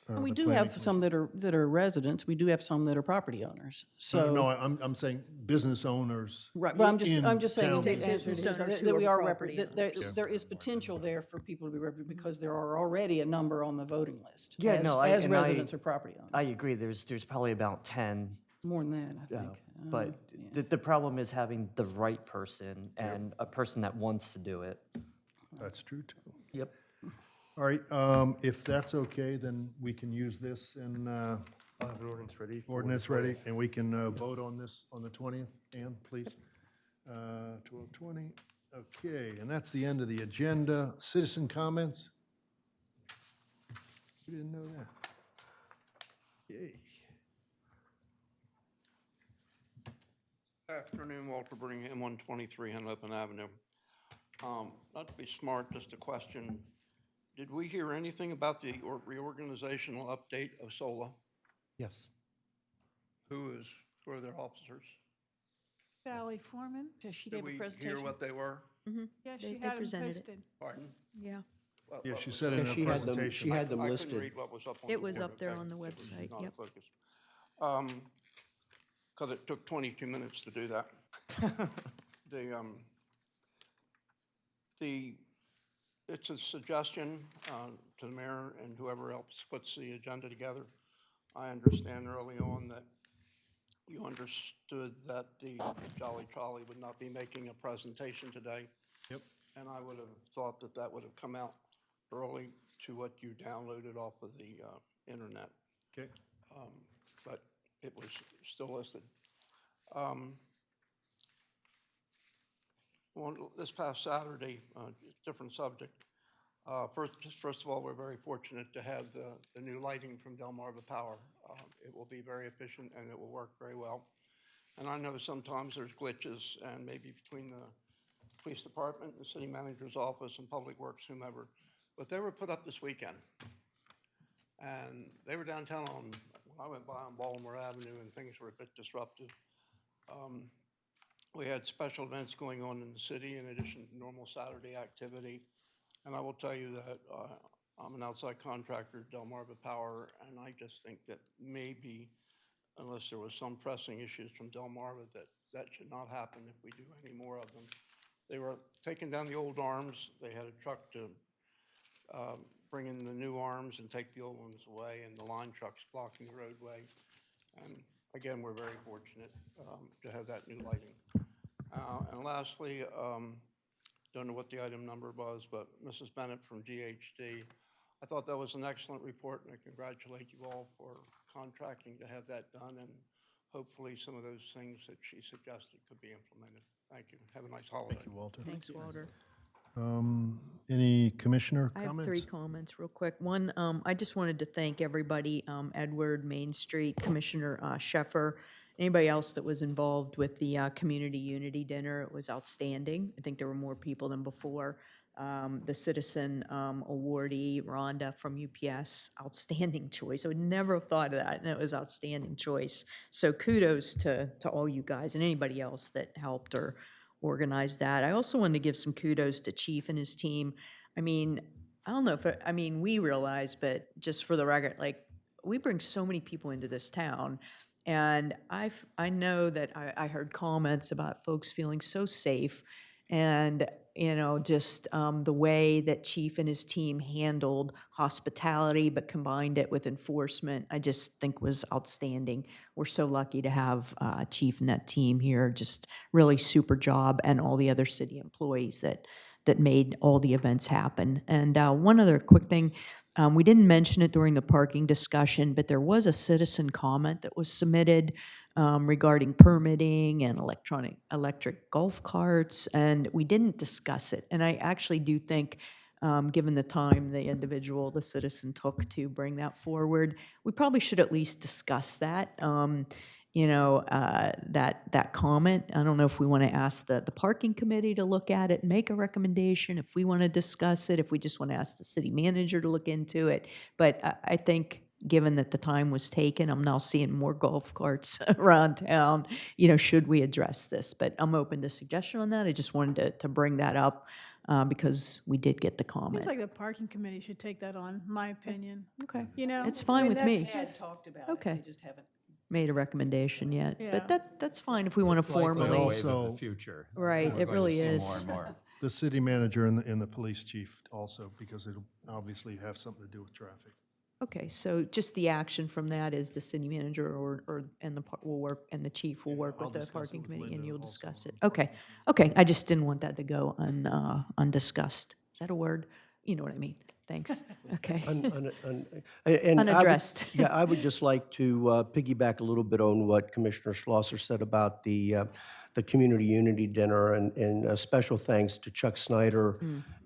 And we
the
do
planning
have some that are residents. We do have some that are property owners. So.
No, I'm saying business owners.
Right, but I'm just saying
town
that
business.
that we are, there is potential there for people to be represented because there are already a number on the voting list.
Yeah,
as-
no,
as residents or property owners.
I agree. There's probably about 10.
More than that, I think.
But the problem is having the right person and a person that wants to do it.
That's true, too.
Yep.
All right, if that's okay, then we can use this and
I'll have an ordinance ready. for
ordinance
the
ready,
20th.
and we can vote on this on the 20th. Ann, please. 12:20. Okay, and that's the end of the agenda. Citizen comments? You didn't know that. Yay.
Afternoon, Walter Birmingham, 123 Henlopen Avenue. Not to be smart, just a question. Did we hear anything about the reorganizational update of SOLA?
Yes.
Who are their officers?
Sally Foreman?
So she
Did
gave a
we hear
presentation.
what they were?
Yeah,
They-
she
they
had them
presented it.
posted.
Pardon?
Yeah.
What-
Yeah,
what
she
was
said
it?
in her
she had them-
presentation.
she had them
I
listed.
couldn't read what was up on
It
the
was
board
up there
of
on the
it was
website,
not
yep.
focused. Because it took 22 minutes to do that. It's a suggestion to the mayor and whoever else puts the agenda together. I understand early on that you understood that the Jolly Trolley would not be making a presentation today.
Yep.
And I would have thought that that would have come out early to what you downloaded off of the internet.
Okay.
But it was still listed. This past Saturday, different subject. First of all, we're very fortunate to have the new lighting from Delmarva Power. It will be very efficient and it will work very well. And I know sometimes there's glitches and maybe between the police department, the city manager's office and public works, whomever, but they were put up this weekend. And they were downtown when I went by on Baltimore Avenue and things were a bit disruptive. We had special events going on in the city in addition to normal Saturday activity. And I will tell you that I'm an outside contractor, Delmarva Power, and I just think that maybe unless there was some pressing issues from Delmarva, that should not happen if we do any more of them. They were taking down the old arms. They had a truck to bring in the new arms and take the old ones away, and the line trucks blocking the roadway. And again, we're very fortunate to have that new lighting. And lastly, don't know what the item number was, but Mrs. Bennett from GHD, I thought that was an excellent report, and I congratulate you all for contracting to have that done, and hopefully some of those things that she suggested could be implemented. Thank you. Have a nice holiday.
Thank you, Walter.
Thanks, Walter.
Any commissioner
I have
comments?
3 comments real quick. One, I just wanted to thank everybody, Edward, Main Street, Commissioner Sheffer, anybody else that was involved with the Community Unity Dinner. It was outstanding. I think there were more people than before. The citizen awardee, Rhonda from UPS, outstanding choice. I would never have thought of that, and it was outstanding choice. So kudos to all you guys and anybody else that helped or organized that. I also wanted to give some kudos to Chief and his team. I mean, I don't know if, we realize, but just for the record, like, we bring so many people into this town, and I know that I heard comments about folks feeling so safe, and, just the way that Chief and his team handled hospitality but combined it with enforcement, I just think was outstanding. We're so lucky to have Chief and that team here, just really super job, and all the other city employees that made all the events happen. And one other quick thing, we didn't mention it during the parking discussion, but there was a citizen comment that was submitted regarding permitting and electric golf carts, and we didn't discuss it. And I actually do think, given the time the citizen took to bring that forward, we probably should at least discuss that. That comment. I don't know if we want to ask the parking committee to look at it and make a recommendation, if we want to discuss it, if we just want to ask the city manager to look into it. But I think, given that the time was taken, I'm now seeing more golf carts around town, should we address this? But I'm open to suggestion on that. I just wanted to bring that up because we did get the comment.
Seems like the parking committee should take that on, my opinion.
Okay.
It's
It's fine with me.
Talked about
Okay.
it, they just haven't.
Made a recommendation yet,
Yeah.
but that's fine if we want to
It's like the
formally.
wave of
Also-
the future.
Right,
We're
it
going to
really
see
is.
More and more.
The city manager and the police chief also, because it'll obviously have something to do with traffic.
Okay, so just the action from that is the city manager will work, and the chief will work
I'll
with the
discuss it
parking
with
committee, and
Linda
you'll
also
discuss
on
it.
the
Okay, I just didn't want that to go undiscussed. Is that a word? You know what I mean. Thanks. Okay.
And I would-
Unaddressed.
Yeah, I would just like to piggyback a little bit on what Commissioner Schlosser said about the Community Unity Dinner, and special thanks to Chuck Snyder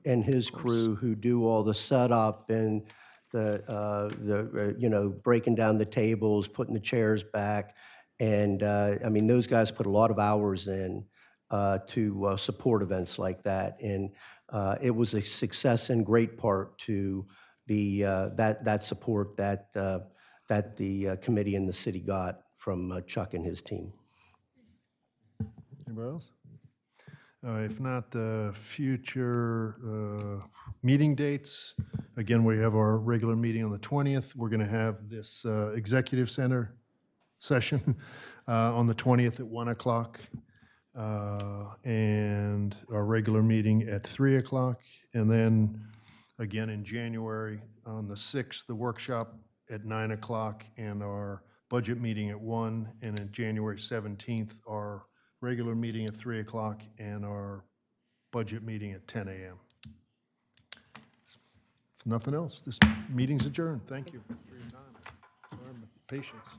and his crew who do all the setup and the breaking down the tables, putting the chairs back. And those guys put a lot of hours in to support events like that. And it was a success in great part to that support that the committee and the city got from Chuck and his team.
Anybody else? If not, future meeting dates. Again, we have our regular meeting on the 20th. We're going to have this executive center session on the 20th at 1 o'clock. And our regular meeting at 3 o'clock. And then again in January on the 6th, the workshop at 9 o'clock, and our budget meeting at 1. And on January 17th, our regular meeting at 3 o'clock and our budget meeting at 10 a.m. If nothing else, this meeting's adjourned. Thank you for your time. Sorry, patience.